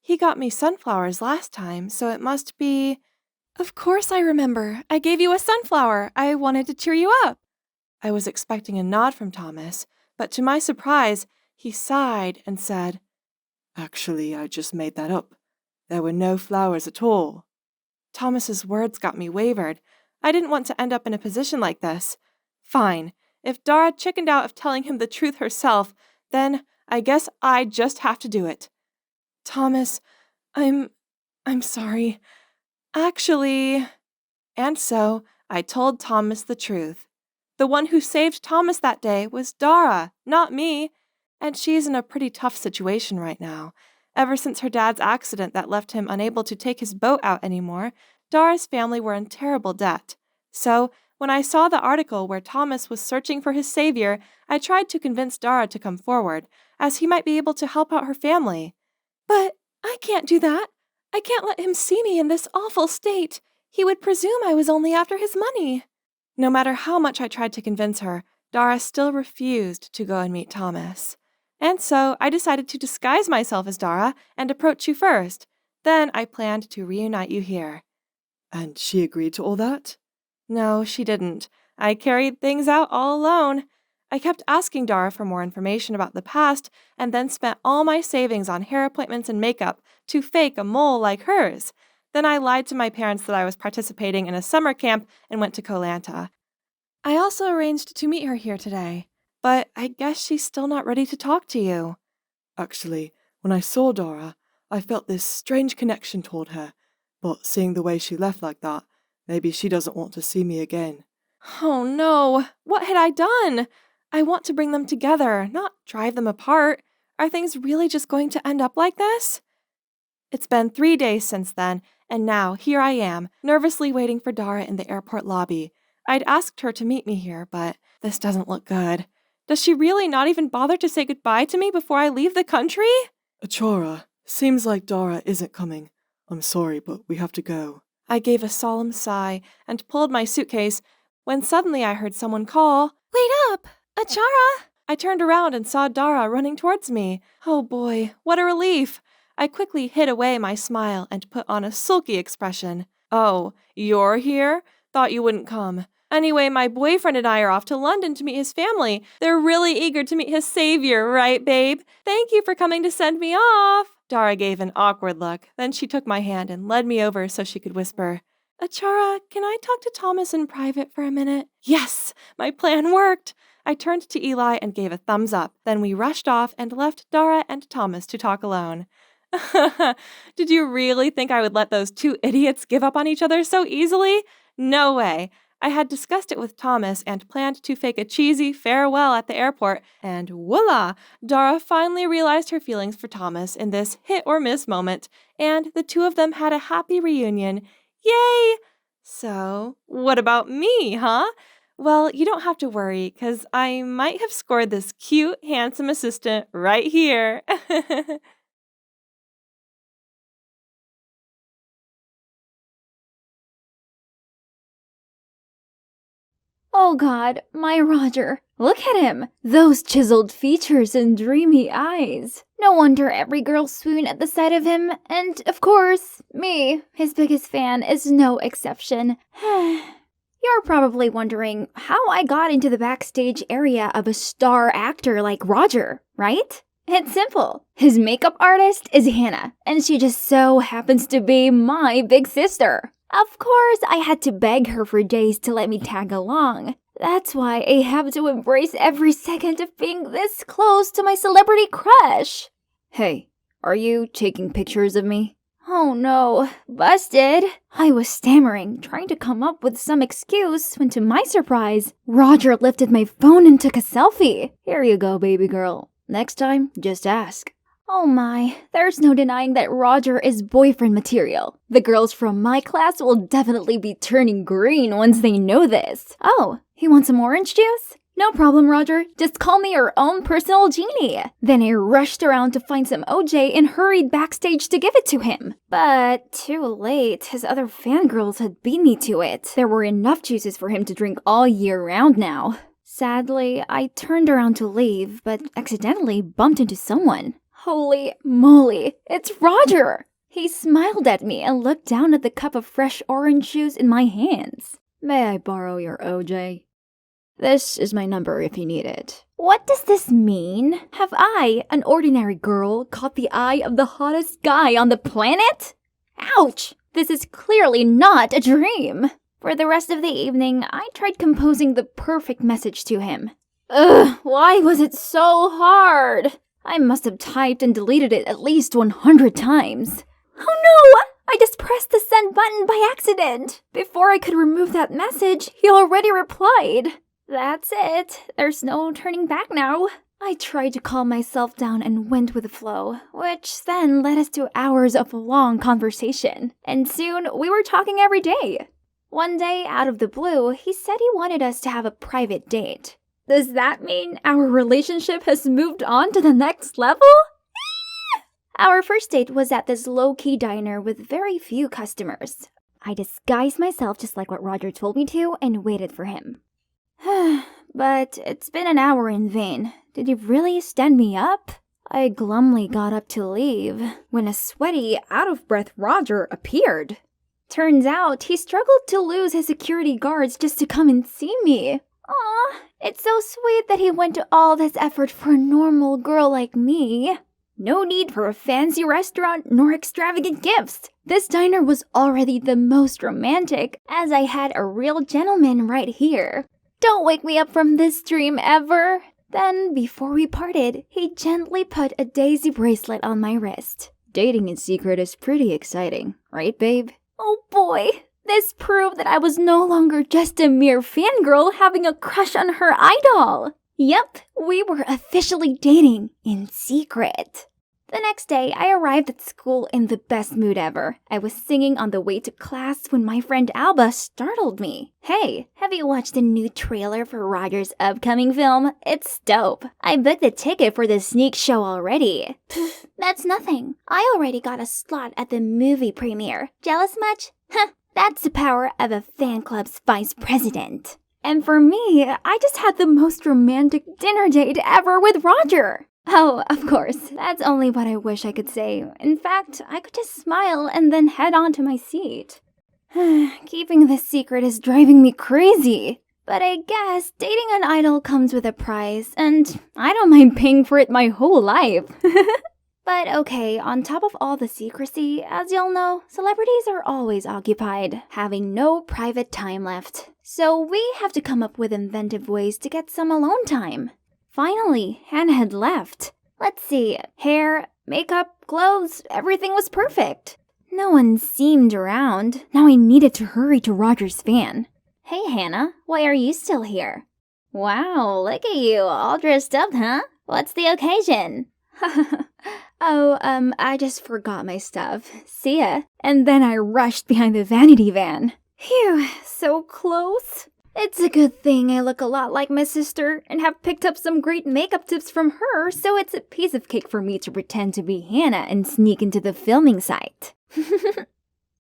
He got me sunflowers last time, so it must be... Of course I remember. I gave you a sunflower. I wanted to cheer you up. I was expecting a nod from Thomas, but to my surprise, he sighed and said, Actually, I just made that up. There were no flowers at all. Thomas's words got me wavered. I didn't want to end up in a position like this. Fine. If Dara chickened out of telling him the truth herself, then I guess I just have to do it. Thomas, I'm sorry. Actually... And so I told Thomas the truth. The one who saved Thomas that day was Dara, not me. And she's in a pretty tough situation right now. Ever since her dad's accident that left him unable to take his boat out anymore, Dara's family were in terrible debt. So, when I saw the article where Thomas was searching for his savior, I tried to convince Dara to come forward, as he might be able to help out her family. But I can't do that. I can't let him see me in this awful state. He would presume I was only after his money. No matter how much I tried to convince her, Dara still refused to go and meet Thomas. And so I decided to disguise myself as Dara and approach you first. Then I planned to reunite you here. And she agreed to all that? No, she didn't. I carried things out all alone. I kept asking Dara for more information about the past and then spent all my savings on hair appointments and makeup to fake a mole like hers. Then I lied to my parents that I was participating in a summer camp and went to Koh Lanta. I also arranged to meet her here today, but I guess she's still not ready to talk to you. Actually, when I saw Dora, I felt this strange connection toward her, but seeing the way she left like that, maybe she doesn't want to see me again. Oh no, what had I done? I want to bring them together, not drive them apart. Are things really just going to end up like this? It's been 3 days since then, and now here I am, nervously waiting for Dara in the airport lobby. I'd asked her to meet me here, but this doesn't look good. Does she really not even bother to say goodbye to me before I leave the country? Achora, seems like Dora isn't coming. I'm sorry, but we have to go. I gave a solemn sigh and pulled my suitcase when suddenly I heard someone call, Wait up! Achara! I turned around and saw Dara running towards me. Oh boy, what a relief! I quickly hid away my smile and put on a sulky expression. Oh, you're here? Thought you wouldn't come. Anyway, my boyfriend and I are off to London to meet his family. They're really eager to meet his savior, right, babe? Thank you for coming to send me off. Dara gave an awkward look. Then she took my hand and led me over so she could whisper, Achara, can I talk to Thomas in private for a minute? Yes, my plan worked. I turned to Eli and gave a thumbs up. Then we rushed off and left Dara and Thomas to talk alone. Did you really think I would let those two idiots give up on each other so easily? No way. I had discussed it with Thomas and planned to fake a cheesy farewell at the airport, and voila! Dara finally realized her feelings for Thomas in this hit-or-miss moment, and the two of them had a happy reunion. Yay! So, what about me, huh? Well, you don't have to worry, because I might have scored this cute, handsome assistant right here. Oh God, my Roger. Look at him. Those chiseled features and dreamy eyes. No wonder every girl swooned at the sight of him. And, of course, me, his biggest fan, is no exception. You're probably wondering how I got into the backstage area of a star actor like Roger, right? It's simple. His makeup artist is Hannah, and she just so happens to be my big sister. Of course, I had to beg her for days to let me tag along. That's why I have to embrace every second of being this close to my celebrity crush. Hey, are you taking pictures of me? Oh no, busted. I was stammering, trying to come up with some excuse when to my surprise, Roger lifted my phone and took a selfie. Here you go, baby girl. Next time, just ask. Oh my, there's no denying that Roger is boyfriend material. The girls from my class will definitely be turning green once they know this. Oh, he wants some orange juice? No problem, Roger. Just call me your own personal genie. Then I rushed around to find some OJ and hurried backstage to give it to him. But too late. His other fangirls had beat me to it. There were enough juices for him to drink all year round now. Sadly, I turned around to leave, but accidentally bumped into someone. Holy moly, it's Roger! He smiled at me and looked down at the cup of fresh orange juice in my hands. May I borrow your OJ? This is my number if you need it. What does this mean? Have I, an ordinary girl, caught the eye of the hottest guy on the planet? Ouch! This is clearly not a dream. For the rest of the evening, I tried composing the perfect message to him. Ugh, why was it so hard? I must have typed and deleted it at least 100 times. Oh no! I just pressed the send button by accident. Before I could remove that message, he already replied. That's it. There's no turning back now. I tried to calm myself down and went with the flow, which then led us to hours of long conversation. And soon, we were talking every day. One day, out of the blue, he said he wanted us to have a private date. Does that mean our relationship has moved on to the next level? Our first date was at this low-key diner with very few customers. I disguised myself just like what Roger told me to and waited for him. But it's been an hour in vain. Did he really stand me up? I glumly got up to leave when a sweaty, out-of-breath Roger appeared. Turns out he struggled to lose his security guards just to come and see me. Aw, it's so sweet that he went to all this effort for a normal girl like me. No need for a fancy restaurant nor extravagant gifts. This diner was already the most romantic, as I had a real gentleman right here. Don't wake me up from this dream ever. Then, before we parted, he gently put a daisy bracelet on my wrist. Dating in secret is pretty exciting, right, babe? Oh boy, this proved that I was no longer just a mere fangirl having a crush on her idol. Yep, we were officially dating in secret. The next day, I arrived at school in the best mood ever. I was singing on the way to class when my friend Alba startled me. Hey, have you watched the new trailer for Roger's upcoming film? It's dope. I booked the ticket for the sneak show already. Pfft, that's nothing. I already got a slot at the movie premiere. Jealous much? Huh, that's the power of a fan club's vice president. And for me, I just had the most romantic dinner date ever with Roger. Oh, of course, that's only what I wish I could say. In fact, I could just smile and then head on to my seat. Keeping this secret is driving me crazy. But I guess dating an idol comes with a price, and I don't mind paying for it my whole life. But okay, on top of all the secrecy, as y'all know, celebrities are always occupied, having no private time left. So we have to come up with inventive ways to get some alone time. Finally, Hannah had left. Let's see, hair, makeup, clothes, everything was perfect. No one seemed around. Now I needed to hurry to Roger's van. Hey Hannah, why are you still here? Wow, look at you, all dressed up, huh? What's the occasion? I just forgot my stuff. See ya. And then I rushed behind the vanity van. Phew, so close. It's a good thing I look a lot like my sister and have picked up some great makeup tips from her, so it's a piece of cake for me to pretend to be Hannah and sneak into the filming site.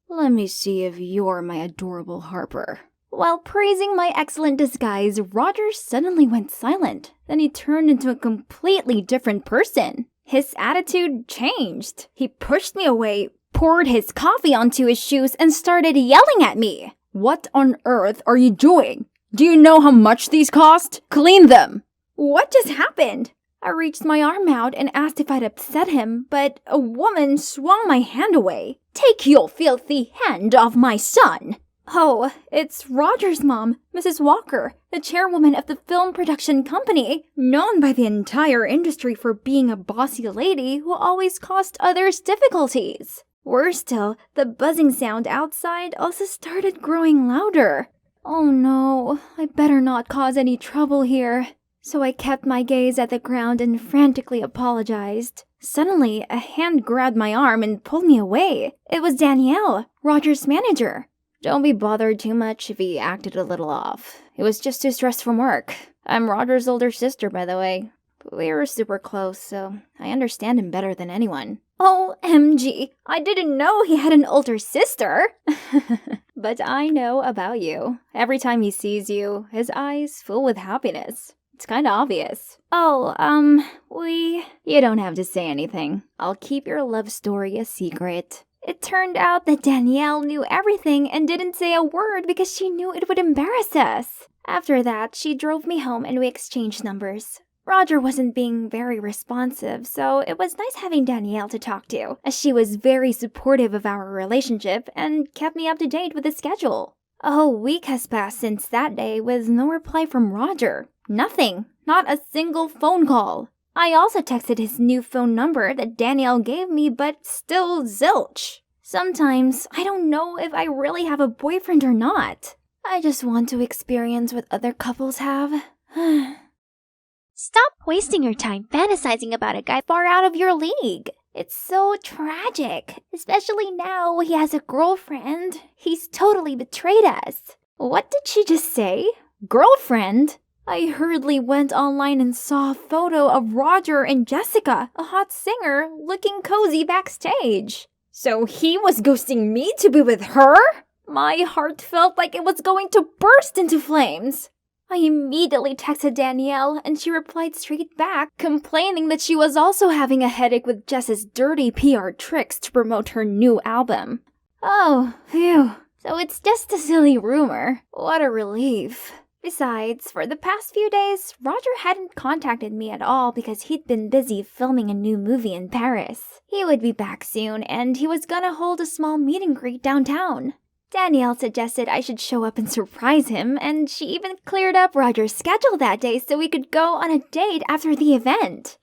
Let me see if you're my adorable Harper. While praising my excellent disguise, Roger suddenly went silent. Then he turned into a completely different person. His attitude changed. He pushed me away, poured his coffee onto his shoes, and started yelling at me. What on earth are you doing? Do you know how much these cost? Clean them! What just happened? I reached my arm out and asked if I'd upset him, but a woman swung my hand away. Take your filthy hand off my son! Oh, it's Roger's mom, Mrs. Walker, the chairwoman of the film production company, known by the entire industry for being a bossy lady who always caused others difficulties. Worse still, the buzzing sound outside also started growing louder. Oh no, I better not cause any trouble here. So I kept my gaze at the ground and frantically apologized. Suddenly, a hand grabbed my arm and pulled me away. It was Danielle, Roger's manager. Don't be bothered too much if he acted a little off. He was just too stressed from work. I'm Roger's older sister, by the way. But we were super close, so I understand him better than anyone. OMG, I didn't know he had an older sister. But I know about you. Every time he sees you, his eyes fill with happiness. It's kinda obvious. You don't have to say anything. I'll keep your love story a secret. It turned out that Danielle knew everything and didn't say a word because she knew it would embarrass us. After that, she drove me home and we exchanged numbers. Roger wasn't being very responsive, so it was nice having Danielle to talk to, as she was very supportive of our relationship and kept me up to date with the schedule. A whole week has passed since that day with no reply from Roger. Nothing. Not a single phone call. I also texted his new phone number that Danielle gave me, but still zilch. Sometimes I don't know if I really have a boyfriend or not. I just want to experience what other couples have. Stop wasting your time fantasizing about a guy far out of your league. It's so tragic, especially now he has a girlfriend. He's totally betrayed us. What did she just say? Girlfriend? I hurriedly went online and saw a photo of Roger and Jessica, a hot singer, looking cozy backstage. So he was ghosting me to be with her? My heart felt like it was going to burst into flames. I immediately texted Danielle and she replied straight back, complaining that she was also having a headache with Jess's dirty PR tricks to promote her new album. Oh, phew. So it's just a silly rumor. What a relief. Besides, for the past few days, Roger hadn't contacted me at all because he'd been busy filming a new movie in Paris. He would be back soon, and he was gonna hold a small meet and greet downtown. Danielle suggested I should show up and surprise him, and she even cleared up Roger's schedule that day so we could go on a date after the event.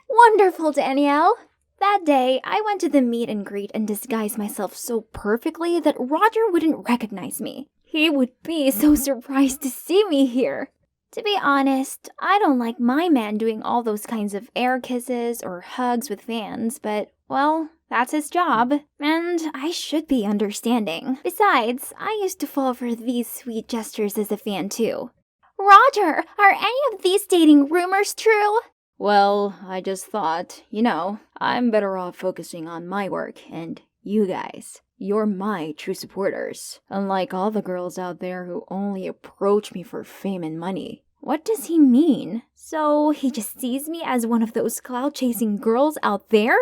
Wonderful, Danielle! That day, I went to the meet and greet and disguised myself so perfectly that Roger wouldn't recognize me. He would be so surprised to see me here. To be honest, I don't like my man doing all those kinds of air kisses or hugs with fans, but, well, that's his job, and I should be understanding. Besides, I used to fall for these sweet gestures as a fan too. Roger, are any of these dating rumors true? Well, I just thought, I'm better off focusing on my work and you guys. You're my true supporters, unlike all the girls out there who only approach me for fame and money. What does he mean? So he just sees me as one of those cloud-chasing girls out there?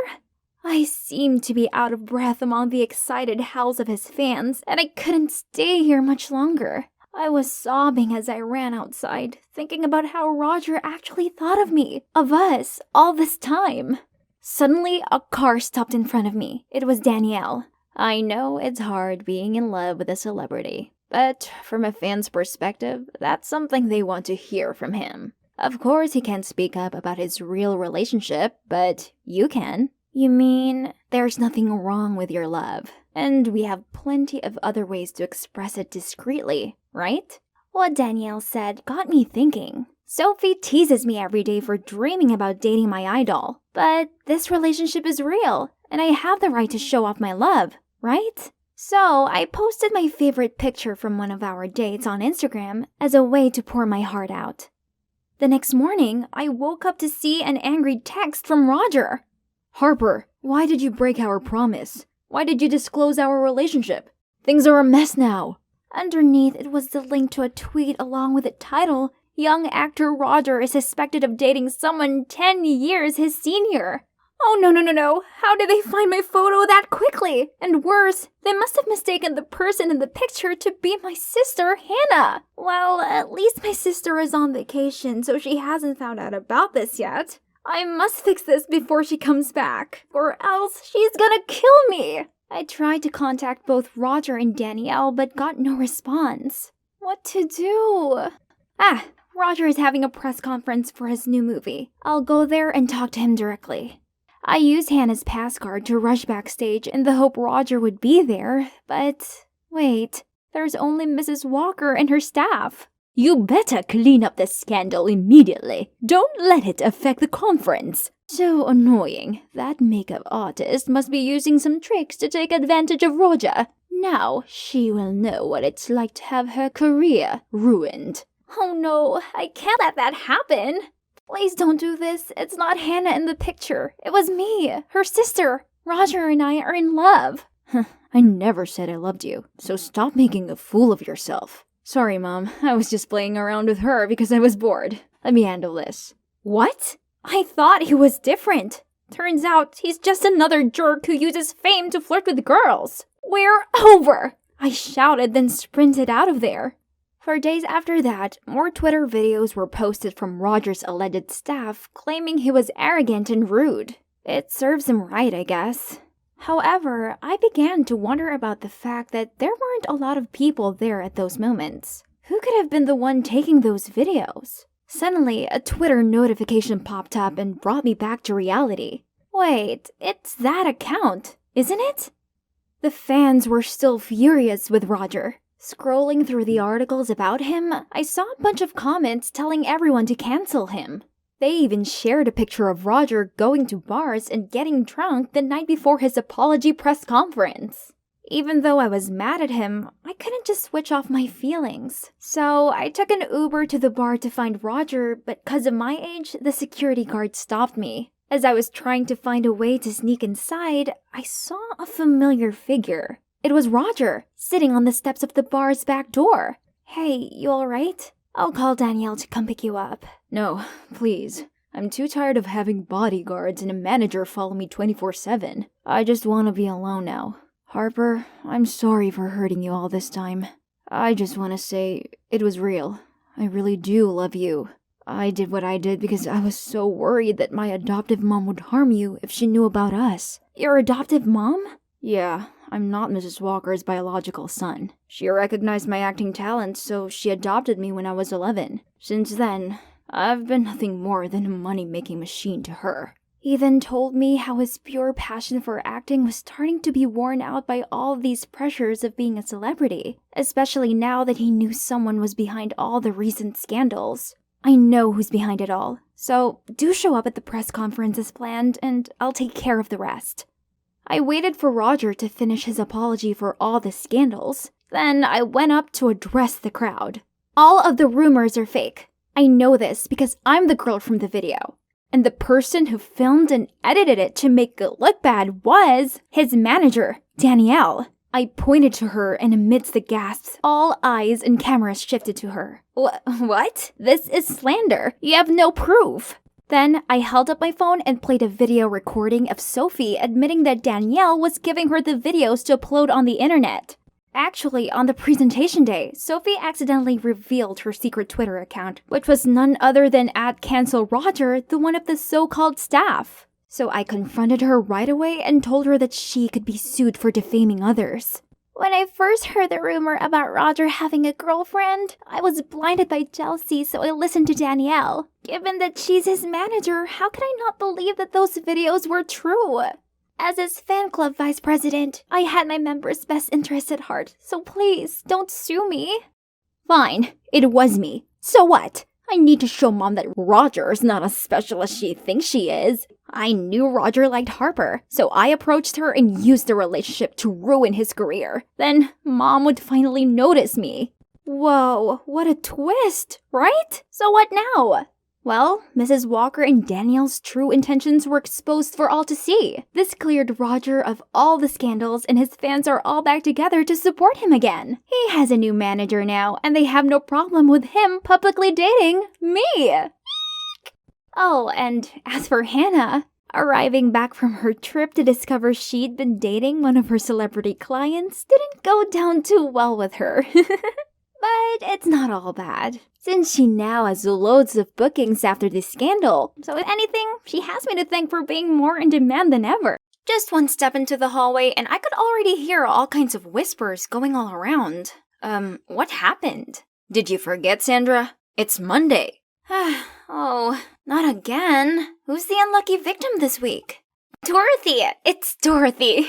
I seemed to be out of breath among the excited howls of his fans, and I couldn't stay here much longer. I was sobbing as I ran outside, thinking about how Roger actually thought of me, of us, all this time. Suddenly, a car stopped in front of me. It was Danielle. I know it's hard being in love with a celebrity, but from a fan's perspective, that's something they want to hear from him. Of course, he can't speak up about his real relationship, but you can. You mean there's nothing wrong with your love, and we have plenty of other ways to express it discreetly, right? What Danielle said got me thinking. Sophie teases me every day for dreaming about dating my idol, but this relationship is real, and I have the right to show off my love. Right? So I posted my favorite picture from one of our dates on Instagram as a way to pour my heart out. The next morning, I woke up to see an angry text from Roger. Harper, why did you break our promise? Why did you disclose our relationship? Things are a mess now. Underneath, it was the link to a tweet along with the title, "Young actor Roger is suspected of dating someone 10 years his senior." Oh, no. How did they find my photo that quickly? And worse, they must have mistaken the person in the picture to be my sister, Hannah. Well, at least my sister is on vacation, so she hasn't found out about this yet. I must fix this before she comes back, or else she's gonna kill me. I tried to contact both Roger and Danielle, but got no response. What to do? Roger is having a press conference for his new movie. I'll go there and talk to him directly. I used Hannah's pass card to rush backstage in the hope Roger would be there, but wait, there's only Mrs. Walker and her staff. You better clean up this scandal immediately. Don't let it affect the conference. So annoying. That makeup artist must be using some tricks to take advantage of Roger. Now she will know what it's like to have her career ruined. Oh no, I can't let that happen. Please don't do this. It's not Hannah in the picture. It was me, her sister. Roger and I are in love. I never said I loved you, so stop making a fool of yourself. Sorry, Mom. I was just playing around with her because I was bored. Let me handle this. What? I thought he was different. Turns out he's just another jerk who uses fame to flirt with girls. We're over! I shouted, then sprinted out of there. For days after that, more Twitter videos were posted from Roger's alleged staff claiming he was arrogant and rude. It serves him right, I guess. However, I began to wonder about the fact that there weren't a lot of people there at those moments. Who could have been the one taking those videos? Suddenly, a Twitter notification popped up and brought me back to reality. Wait, it's that account, isn't it? The fans were still furious with Roger. Scrolling through the articles about him, I saw a bunch of comments telling everyone to cancel him. They even shared a picture of Roger going to bars and getting drunk the night before his apology press conference. Even though I was mad at him, I couldn't just switch off my feelings. So I took an Uber to the bar to find Roger, but because of my age, the security guard stopped me. As I was trying to find a way to sneak inside, I saw a familiar figure. It was Roger, sitting on the steps of the bar's back door. Hey, you alright? I'll call Danielle to come pick you up. No, please. I'm too tired of having bodyguards and a manager follow me 24/7. I just want to be alone now. Harper, I'm sorry for hurting you all this time. I just want to say it was real. I really do love you. I did what I did because I was so worried that my adoptive mom would harm you if she knew about us. Your adoptive mom? Yeah, I'm not Mrs. Walker's biological son. She recognized my acting talent, so she adopted me when I was 11. Since then, I've been nothing more than a money-making machine to her. He then told me how his pure passion for acting was starting to be worn out by all these pressures of being a celebrity, especially now that he knew someone was behind all the recent scandals. I know who's behind it all, so do show up at the press conference as planned, and I'll take care of the rest. I waited for Roger to finish his apology for all the scandals. Then I went up to address the crowd. All of the rumors are fake. I know this because I'm the girl from the video. And the person who filmed and edited it to make it look bad was his manager, Danielle. I pointed to her, and amidst the gasps, all eyes and cameras shifted to her. What? This is slander. You have no proof. Then I held up my phone and played a video recording of Sophie admitting that Danielle was giving her the videos to upload on the internet. Actually, on the presentation day, Sophie accidentally revealed her secret Twitter account, which was none other than @CancelRoger, the one of the so-called staff. So I confronted her right away and told her that she could be sued for defaming others. When I first heard the rumor about Roger having a girlfriend, I was blinded by jealousy, so I listened to Danielle. Given that she's his manager, how could I not believe that those videos were true? As his fan club vice president, I had my members' best interests at heart, so please, don't sue me. Fine, it was me. So what? I need to show Mom that Roger's not as special as she thinks she is. I knew Roger liked Harper, so I approached her and used the relationship to ruin his career. Then Mom would finally notice me. Whoa, what a twist, right? So what now? Well, Mrs. Walker and Danielle's true intentions were exposed for all to see. This cleared Roger of all the scandals, and his fans are all back together to support him again. He has a new manager now, and they have no problem with him publicly dating me. Oh, and as for Hannah, Arriving back from her trip to discover she'd been dating one of her celebrity clients didn't go down too well with her. But it's not all bad, since she now has loads of bookings after this scandal. So if anything, she has me to thank for being more in demand than ever. Just one step into the hallway and I could already hear all kinds of whispers going all around. What happened? Did you forget, Sandra? It's Monday. Oh, not again. Who's the unlucky victim this week? Dorothy! It's Dorothy!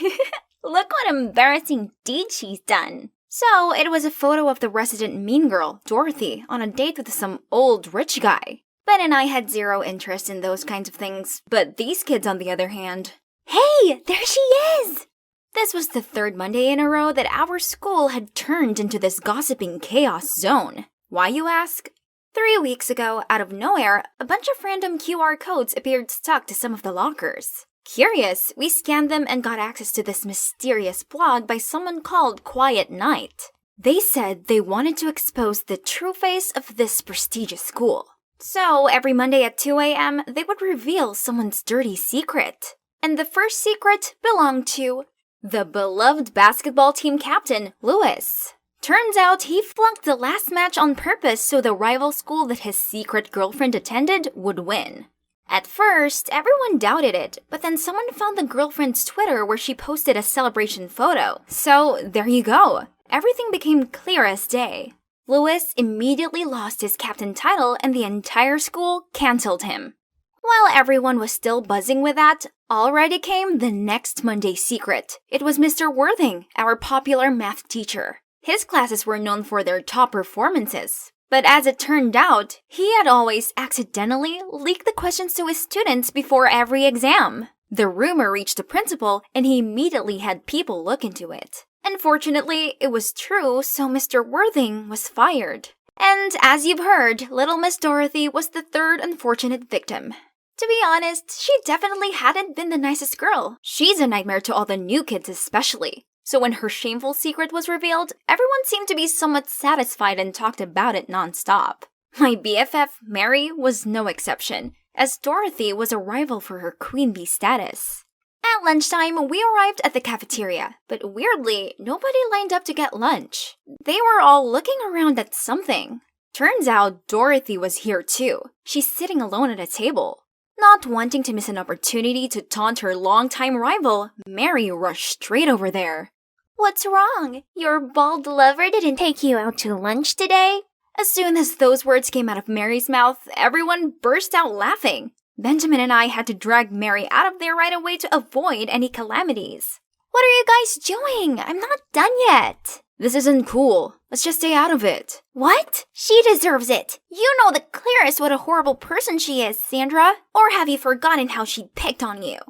Look what embarrassing deed she's done. So, it was a photo of the resident mean girl, Dorothy, on a date with some old rich guy. Ben and I had zero interest in those kinds of things, but these kids, on the other hand... Hey, there she is! This was the third Monday in a row that our school had turned into this gossiping chaos zone. Why, you ask? 3 weeks ago, out of nowhere, a bunch of random QR codes appeared stuck to some of the lockers. Curious, we scanned them and got access to this mysterious blog by someone called Quiet Night. They said they wanted to expose the true face of this prestigious school. So, every Monday at 2 a.m., they would reveal someone's dirty secret. And the first secret belonged to the beloved basketball team captain, Lewis. Turns out he flunked the last match on purpose so the rival school that his secret girlfriend attended would win. At first, everyone doubted it, but then someone found the girlfriend's Twitter where she posted a celebration photo. So, there you go. Everything became clear as day. Lewis immediately lost his captain title and the entire school cancelled him. While everyone was still buzzing with that, already came the next Monday secret. It was Mr. Worthing, our popular math teacher. His classes were known for their top performances. But as it turned out, he had always accidentally leaked the questions to his students before every exam. The rumor reached the principal, and he immediately had people look into it. Unfortunately, it was true, so Mr. Worthing was fired. And as you've heard, little Miss Dorothy was the third unfortunate victim. To be honest, she definitely hadn't been the nicest girl. She's a nightmare to all the new kids especially. So when her shameful secret was revealed, everyone seemed to be somewhat satisfied and talked about it nonstop. My BFF, Mary, was no exception, as Dorothy was a rival for her queen bee status. At lunchtime, we arrived at the cafeteria, but weirdly, nobody lined up to get lunch. They were all looking around at something. Turns out Dorothy was here too. She's sitting alone at a table. Not wanting to miss an opportunity to taunt her longtime rival, Mary rushed straight over there. What's wrong? Your bald lover didn't take you out to lunch today? As soon as those words came out of Mary's mouth, everyone burst out laughing. Benjamin and I had to drag Mary out of there right away to avoid any calamities. What are you guys doing? I'm not done yet. This isn't cool. Let's just stay out of it. What? She deserves it. You know the clearest what a horrible person she is, Sandra. Or have you forgotten how she picked on you?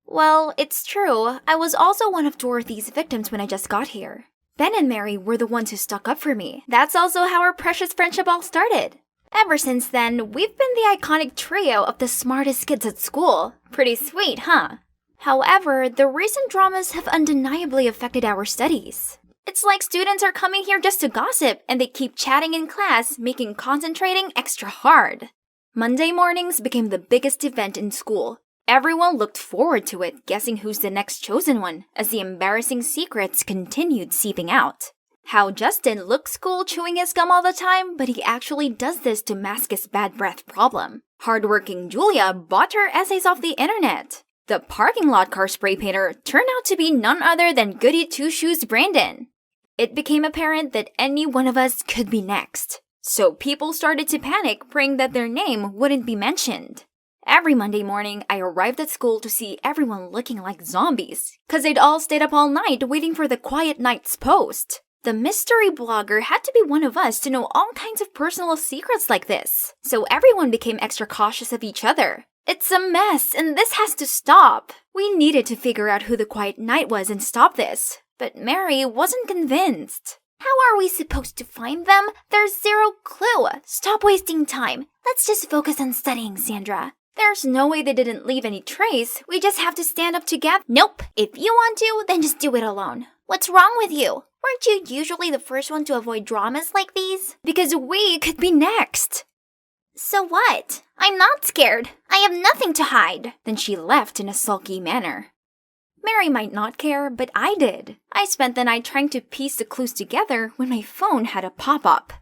Well, it's true. I was also one of Dorothy's victims when I just got here. Ben and Mary were the ones who stuck up for me. That's also how our precious friendship all started. Ever since then, we've been the iconic trio of the smartest kids at school. Pretty sweet, huh? However, the recent dramas have undeniably affected our studies. It's like students are coming here just to gossip, and they keep chatting in class, making concentrating extra hard. Monday mornings became the biggest event in school. Everyone looked forward to it, guessing who's the next chosen one, as the embarrassing secrets continued seeping out. How Justin looks cool chewing his gum all the time, but he actually does this to mask his bad breath problem. Hardworking Julia bought her essays off the internet. The parking lot car spray painter turned out to be none other than Goody Two-Shoes Brandon. It became apparent that any one of us could be next. So people started to panic, praying that their name wouldn't be mentioned. Every Monday morning, I arrived at school to see everyone looking like zombies, cause they'd all stayed up all night waiting for the Quiet Night's post. The mystery blogger had to be one of us to know all kinds of personal secrets like this, so everyone became extra cautious of each other. It's a mess, and this has to stop. We needed to figure out who the Quiet Night was and stop this, but Mary wasn't convinced. How are we supposed to find them? There's zero clue. Stop wasting time. Let's just focus on studying, Sandra. There's no way they didn't leave any trace. We just have to stand up together. Nope. If you want to, then just do it alone. What's wrong with you? Weren't you usually the first one to avoid dramas like these? Because we could be next. So what? I'm not scared. I have nothing to hide. Then she left in a sulky manner. Mary might not care, but I did. I spent the night trying to piece the clues together when my phone had a pop-up.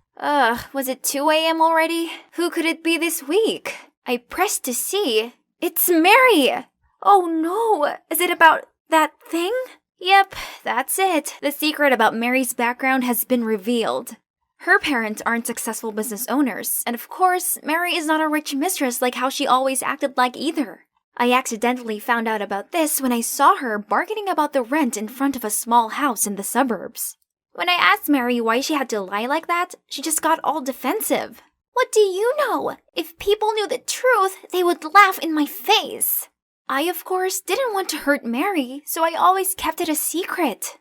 Was it 2 a.m. already? Who could it be this week? I pressed to see. It's Mary! Oh no, is it about that thing? Yep, that's it. The secret about Mary's background has been revealed. Her parents aren't successful business owners, and of course, Mary is not a rich mistress like how she always acted like either. I accidentally found out about this when I saw her bargaining about the rent in front of a small house in the suburbs. When I asked Mary why she had to lie like that, she just got all defensive. What do you know? If people knew the truth, they would laugh in my face. I, of course, didn't want to hurt Mary, so I always kept it a secret.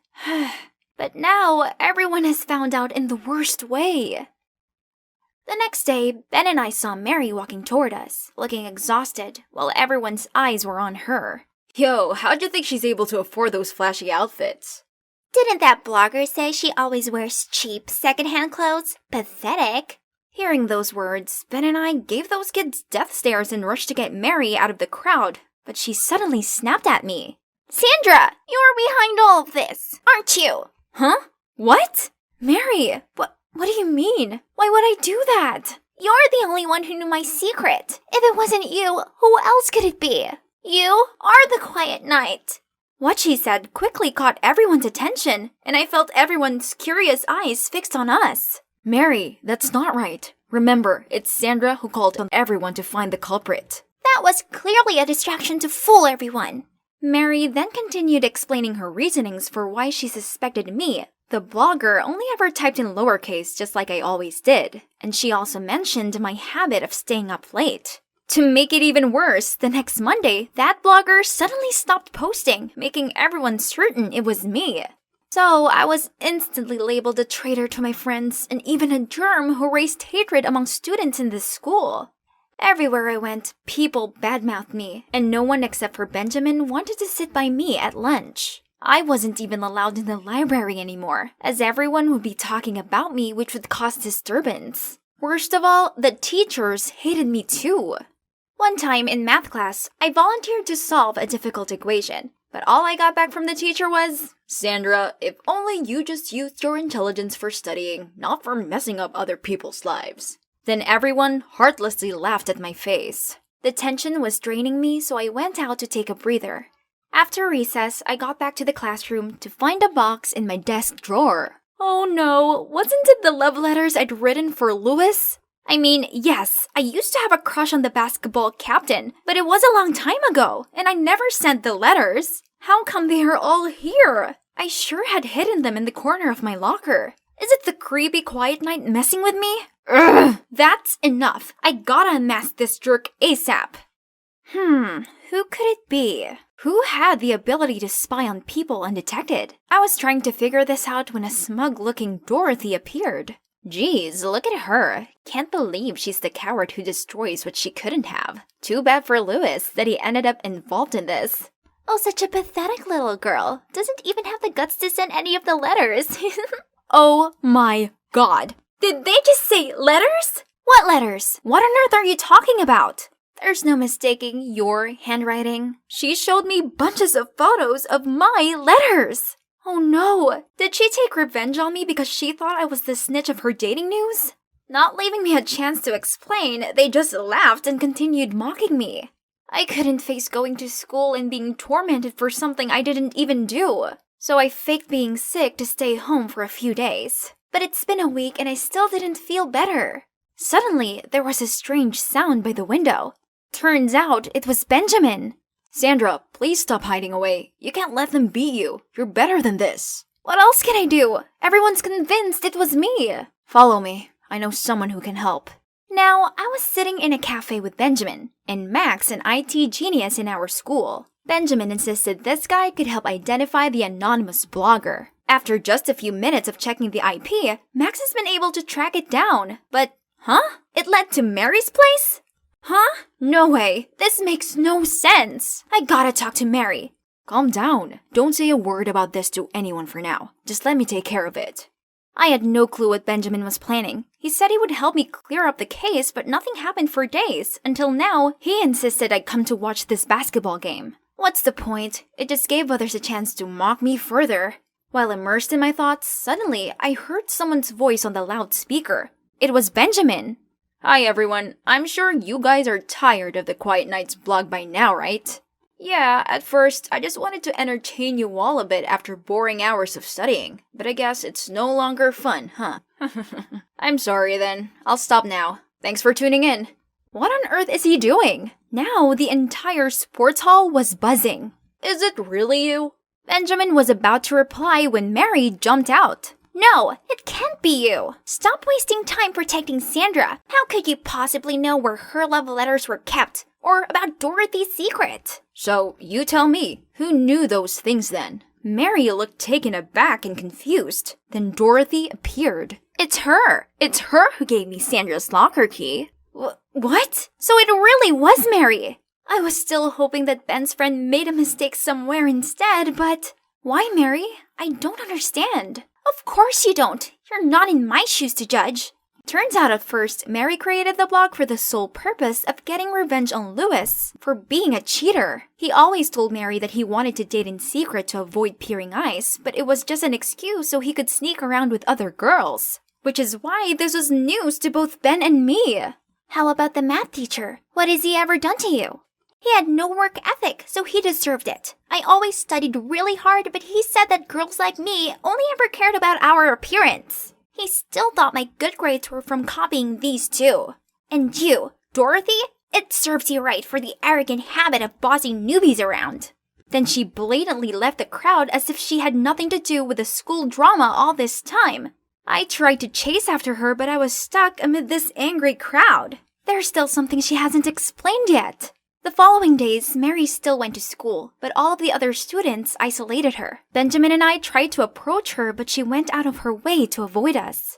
But now, everyone has found out in the worst way. The next day, Ben and I saw Mary walking toward us, looking exhausted, while everyone's eyes were on her. Yo, how'd you think she's able to afford those flashy outfits? Didn't that blogger say she always wears cheap secondhand clothes? Pathetic. Hearing those words, Ben and I gave those kids death stares and rushed to get Mary out of the crowd, but she suddenly snapped at me. Sandra, you're behind all of this, aren't you? Huh? What? Mary, what do you mean? Why would I do that? You're the only one who knew my secret. If it wasn't you, who else could it be? You are the quiet knight. What she said quickly caught everyone's attention, and I felt everyone's curious eyes fixed on us. Mary, that's not right. Remember, it's Sandra who called on everyone to find the culprit. That was clearly a distraction to fool everyone. Mary then continued explaining her reasonings for why she suspected me. The blogger only ever typed in lowercase just like I always did, and she also mentioned my habit of staying up late. To make it even worse, the next Monday, that blogger suddenly stopped posting, making everyone certain it was me. So I was instantly labeled a traitor to my friends and even a germ who raised hatred among students in this school. Everywhere I went, people badmouthed me, and no one except for Benjamin wanted to sit by me at lunch. I wasn't even allowed in the library anymore, as everyone would be talking about me, which would cause disturbance. Worst of all, the teachers hated me too. One time in math class, I volunteered to solve a difficult equation, but all I got back from the teacher was, "Sandra, if only you just used your intelligence for studying, not for messing up other people's lives." Then everyone heartlessly laughed at my face. The tension was draining me, so I went out to take a breather. After recess, I got back to the classroom to find a box in my desk drawer. Oh no, wasn't it the love letters I'd written for Louis? I mean, yes, I used to have a crush on the basketball captain, but it was a long time ago, and I never sent the letters. How come they are all here? I sure had hidden them in the corner of my locker. Is it the creepy quiet knight messing with me? Ugh, that's enough. I gotta unmask this jerk ASAP. Who could it be? Who had the ability to spy on people undetected? I was trying to figure this out when a smug-looking Dorothy appeared. Geez, look at her. Can't believe she's the coward who destroys what she couldn't have. Too bad for Louis that he ended up involved in this. Oh, such a pathetic little girl. Doesn't even have the guts to send any of the letters. Oh my god. Did they just say letters? What letters? What on earth are you talking about? There's no mistaking your handwriting. She showed me bunches of photos of my letters. Oh no, did she take revenge on me because she thought I was the snitch of her dating news? Not leaving me a chance to explain, they just laughed and continued mocking me. I couldn't face going to school and being tormented for something I didn't even do. So I faked being sick to stay home for a few days. But it's been a week and I still didn't feel better. Suddenly, there was a strange sound by the window. Turns out it was Benjamin. Sandra, please stop hiding away. You can't let them beat you. You're better than this. What else can I do? Everyone's convinced it was me. Follow me. I know someone who can help. Now, I was sitting in a cafe with Benjamin, and Max, an IT genius in our school. Benjamin insisted this guy could help identify the anonymous blogger. After just a few minutes of checking the IP, Max has been able to track it down. But, it led to Mary's place? No way. This makes no sense. I gotta talk to Mary. Calm down. Don't say a word about this to anyone for now. Just let me take care of it. I had no clue what Benjamin was planning. He said he would help me clear up the case, but nothing happened for days, until now he insisted I'd come to watch this basketball game. What's the point? It just gave others a chance to mock me further. While immersed in my thoughts, suddenly I heard someone's voice on the loudspeaker. It was Benjamin. Hi everyone, I'm sure you guys are tired of the Quiet Nights blog by now, right? Yeah, at first, I just wanted to entertain you all a bit after boring hours of studying, but I guess it's no longer fun, huh? I'm sorry then, I'll stop now. Thanks for tuning in. What on earth is he doing? Now the entire sports hall was buzzing. Is it really you? Benjamin was about to reply when Mary jumped out. No, it can't be you. Stop wasting time protecting Sandra. How could you possibly know where her love letters were kept? Or about Dorothy's secret? So, you tell me, who knew those things then? Mary looked taken aback and confused. Then Dorothy appeared. It's her. It's her who gave me Sandra's locker key. What? So it really was Mary. I was still hoping that Ben's friend made a mistake somewhere instead, but... Why, Mary? I don't understand. Of course you don't. You're not in my shoes to judge. Turns out at first, Mary created the blog for the sole purpose of getting revenge on Lewis for being a cheater. He always told Mary that he wanted to date in secret to avoid peering eyes, but it was just an excuse so he could sneak around with other girls. Which is why this was news to both Ben and me. How about the math teacher? What has he ever done to you? He had no work ethic, so he deserved it. I always studied really hard, but he said that girls like me only ever cared about our appearance. He still thought my good grades were from copying these two. And you, Dorothy? It serves you right for the arrogant habit of bossing newbies around. Then she blatantly left the crowd as if she had nothing to do with the school drama all this time. I tried to chase after her, but I was stuck amid this angry crowd. There's still something she hasn't explained yet. The following days, Mary still went to school, but all of the other students isolated her. Benjamin and I tried to approach her, but she went out of her way to avoid us.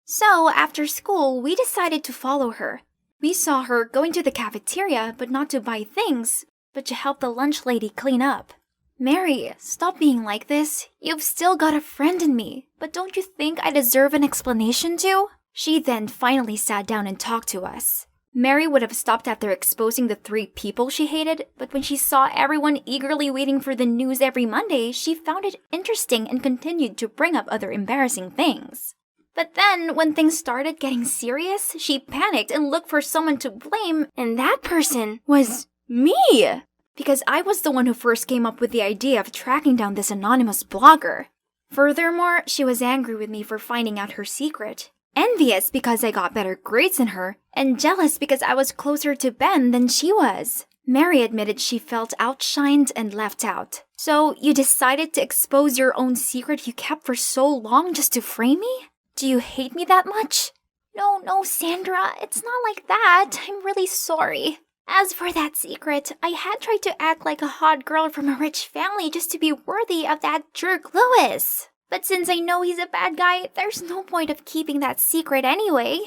So, after school, we decided to follow her. We saw her going to the cafeteria, but not to buy things, but to help the lunch lady clean up. Mary, stop being like this. You've still got a friend in me, but don't you think I deserve an explanation too? She then finally sat down and talked to us. Mary would have stopped after exposing the 3 people she hated, but when she saw everyone eagerly waiting for the news every Monday, she found it interesting and continued to bring up other embarrassing things. But then, when things started getting serious, she panicked and looked for someone to blame, and that person was me! Because I was the one who first came up with the idea of tracking down this anonymous blogger. Furthermore, she was angry with me for finding out her secret. Envious because I got better grades than her, and jealous because I was closer to Ben than she was. Mary admitted she felt outshined and left out. So, you decided to expose your own secret you kept for so long just to frame me? Do you hate me that much? No, Sandra, it's not like that. I'm really sorry. As for that secret, I had tried to act like a hot girl from a rich family just to be worthy of that jerk Lewis. But since I know he's a bad guy, there's no point of keeping that secret anyway.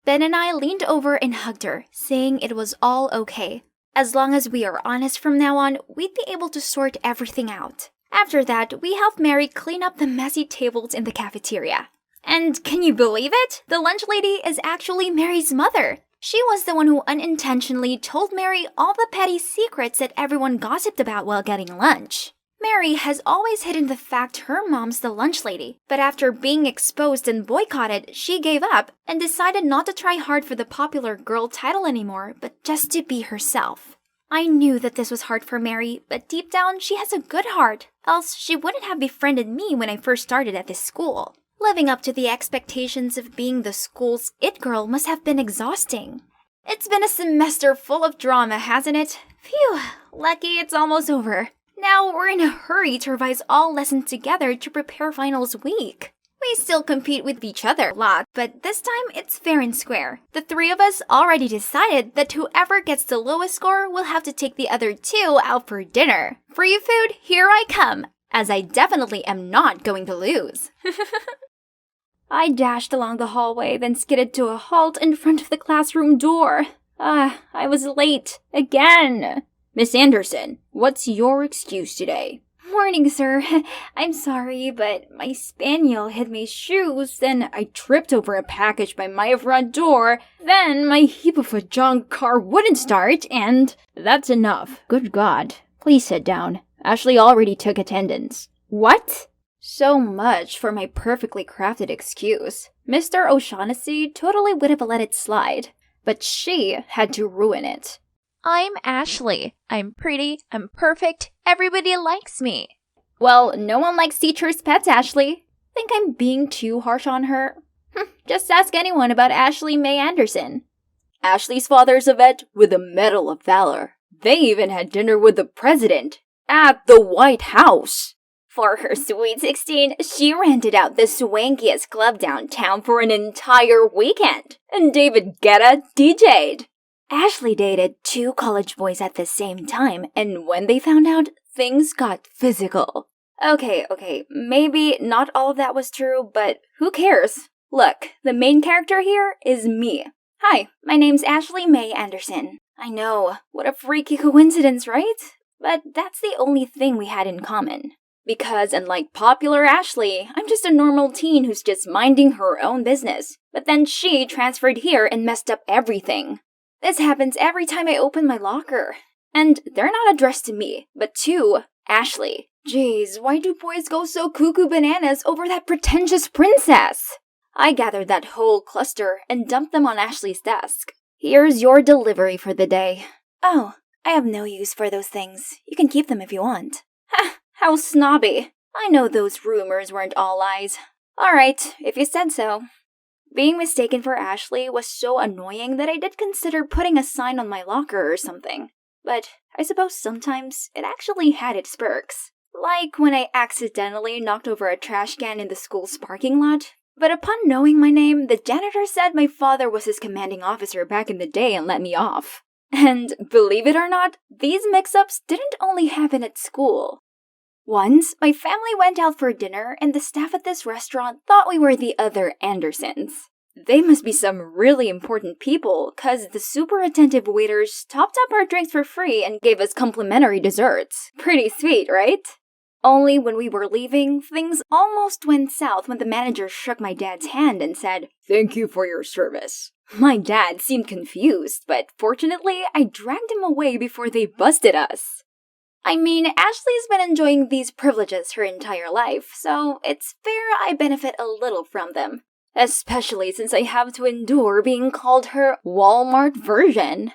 Ben and I leaned over and hugged her, saying it was all okay. As long as we are honest from now on, we'd be able to sort everything out. After that, we helped Mary clean up the messy tables in the cafeteria. And can you believe it? The lunch lady is actually Mary's mother. She was the one who unintentionally told Mary all the petty secrets that everyone gossiped about while getting lunch. Mary has always hidden the fact her mom's the lunch lady, but after being exposed and boycotted, she gave up and decided not to try hard for the popular girl title anymore, but just to be herself. I knew that this was hard for Mary, but deep down she has a good heart, else she wouldn't have befriended me when I first started at this school. Living up to the expectations of being the school's it girl must have been exhausting. It's been a semester full of drama, hasn't it? Phew, lucky it's almost over. Now we're in a hurry to revise all lessons together to prepare finals week. We still compete with each other a lot, but this time it's fair and square. The 3 of us already decided that whoever gets the lowest score will have to take the other 2 out for dinner. Free food, here I come, as I definitely am not going to lose. I dashed along the hallway, then skidded to a halt in front of the classroom door. I was late. Again. Miss Anderson, what's your excuse today? morning, sir. I'm sorry, but my spaniel hit my shoes, then I tripped over a package by my front door, then my heap of a junk car wouldn't start, and That's enough. Good God. Please sit down. Ashley already took attendance. what? So much for my perfectly crafted excuse. Mr. O'Shaughnessy totally would have let it slide, but she had to ruin it. I'm Ashley. I'm pretty. I'm perfect. Everybody likes me. Well, no one likes teachers' pets, Ashley. Think I'm being too harsh on her? Just ask anyone about Ashley May Anderson. Ashley's father's a vet with a Medal of Valor. They even had dinner with the president at the White House. For her sweet 16, she rented out the swankiest club downtown for an entire weekend, and David Guetta DJ'd. Ashley dated 2 college boys at the same time, and when they found out, things got physical. Okay, maybe not all of that was true, but who cares? Look, the main character here is me. Hi, my name's Ashley May Anderson. I know, what a freaky coincidence, right? But that's the only thing we had in common. Because unlike popular Ashley, I'm just a normal teen who's just minding her own business. But then she transferred here and messed up everything. This happens every time I open my locker. And they're not addressed to me, but to Ashley. Jeez, why do boys go so cuckoo bananas over that pretentious princess? I gathered that whole cluster and dumped them on Ashley's desk. Here's your delivery for the day. Oh, I have no use for those things. You can keep them if you want. Ha! How snobby. I know those rumors weren't all lies. Alright, if you said so. Being mistaken for Ashley was so annoying that I did consider putting a sign on my locker or something. But I suppose sometimes it actually had its perks. Like when I accidentally knocked over a trash can in the school's parking lot. But upon knowing my name, the janitor said my father was his commanding officer back in the day and let me off. And believe it or not, these mix-ups didn't only happen at school. Once, my family went out for dinner and the staff at this restaurant thought we were the other Andersons. They must be some really important people, cause the super attentive waiters topped up our drinks for free and gave us complimentary desserts. Pretty sweet, right? Only when we were leaving, things almost went south when the manager shook my dad's hand and said, "Thank you for your service." My dad seemed confused, but fortunately, I dragged him away before they busted us. I mean, Ashley's been enjoying these privileges her entire life, so it's fair I benefit a little from them. Especially since I have to endure being called her Walmart version.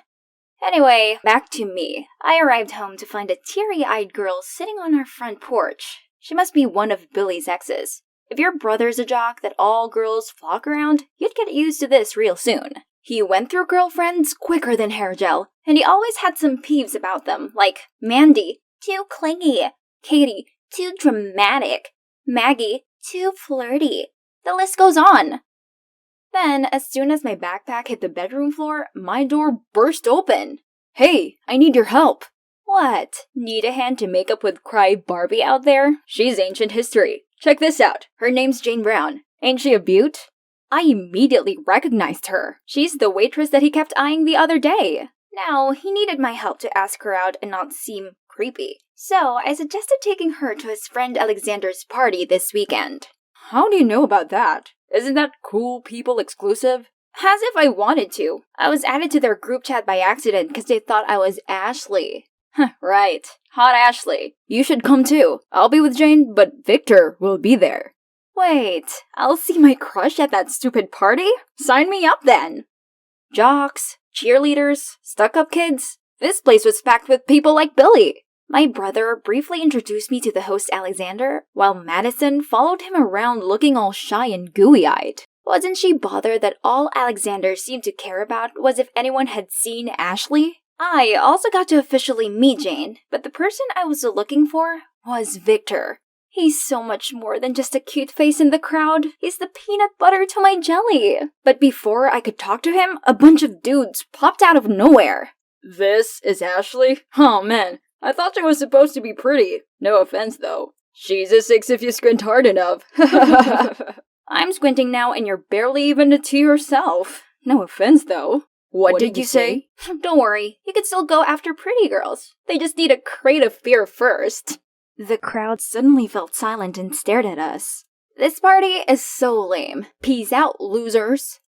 Anyway, back to me. I arrived home to find a teary-eyed girl sitting on our front porch. She must be one of Billy's exes. If your brother's a jock that all girls flock around, you'd get used to this real soon. He went through girlfriends quicker than hair gel, and he always had some peeves about them, like Mandy, too clingy, Katie, too dramatic, Maggie, too flirty. The list goes on. Then, as soon as my backpack hit the bedroom floor, my door burst open. Hey, I need your help. What? Need a hand to make up with Cry Barbie out there? She's ancient history. Check this out. Her name's Jane Brown. Ain't she a beaut? I immediately recognized her. She's the waitress that he kept eyeing the other day. Now, he needed my help to ask her out and not seem creepy. So, I suggested taking her to his friend Alexander's party this weekend. How do you know about that? Isn't that cool people exclusive? As if I wanted to. I was added to their group chat by accident because they thought I was Ashley. Right. Hot Ashley. You should come too. I'll be with Jane, but Victor will be there. Wait, I'll see my crush at that stupid party? Sign me up then. Jocks, cheerleaders, stuck-up kids. This place was packed with people like Billy. My brother briefly introduced me to the host Alexander, while Madison followed him around looking all shy and gooey-eyed. Wasn't she bothered that all Alexander seemed to care about was if anyone had seen Ashley? I also got to officially meet Jane, but the person I was looking for was Victor. He's so much more than just a cute face in the crowd. He's the peanut butter to my jelly. But before I could talk to him, a bunch of dudes popped out of nowhere. This is Ashley? Oh man, I thought she was supposed to be pretty. No offense though. She's a 6 if you squint hard enough. I'm squinting now and you're barely even to yourself. No offense though. What did you say? Don't worry, you can still go after pretty girls. They just need a crate of fear first. The crowd suddenly felt silent and stared at us. This party is so lame. Peace out, losers.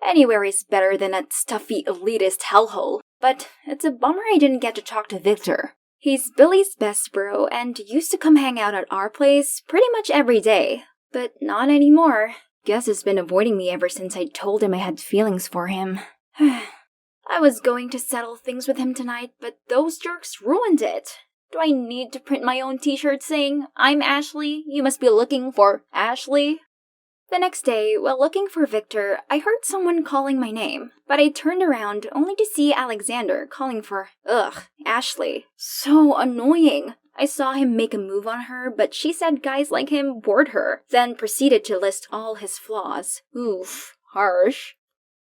Anywhere is better than that stuffy elitist hellhole, but it's a bummer I didn't get to talk to Victor. He's Billy's best bro and used to come hang out at our place pretty much every day, but not anymore. Guess he's been avoiding me ever since I told him I had feelings for him. I was going to settle things with him tonight, but those jerks ruined it. Do I need to print my own t-shirt saying, "I'm Ashley, you must be looking for Ashley"? The next day, while looking for Victor, I heard someone calling my name, but I turned around only to see Alexander calling for, Ashley. So annoying. I saw him make a move on her, but she said guys like him bored her, then proceeded to list all his flaws. Oof, harsh.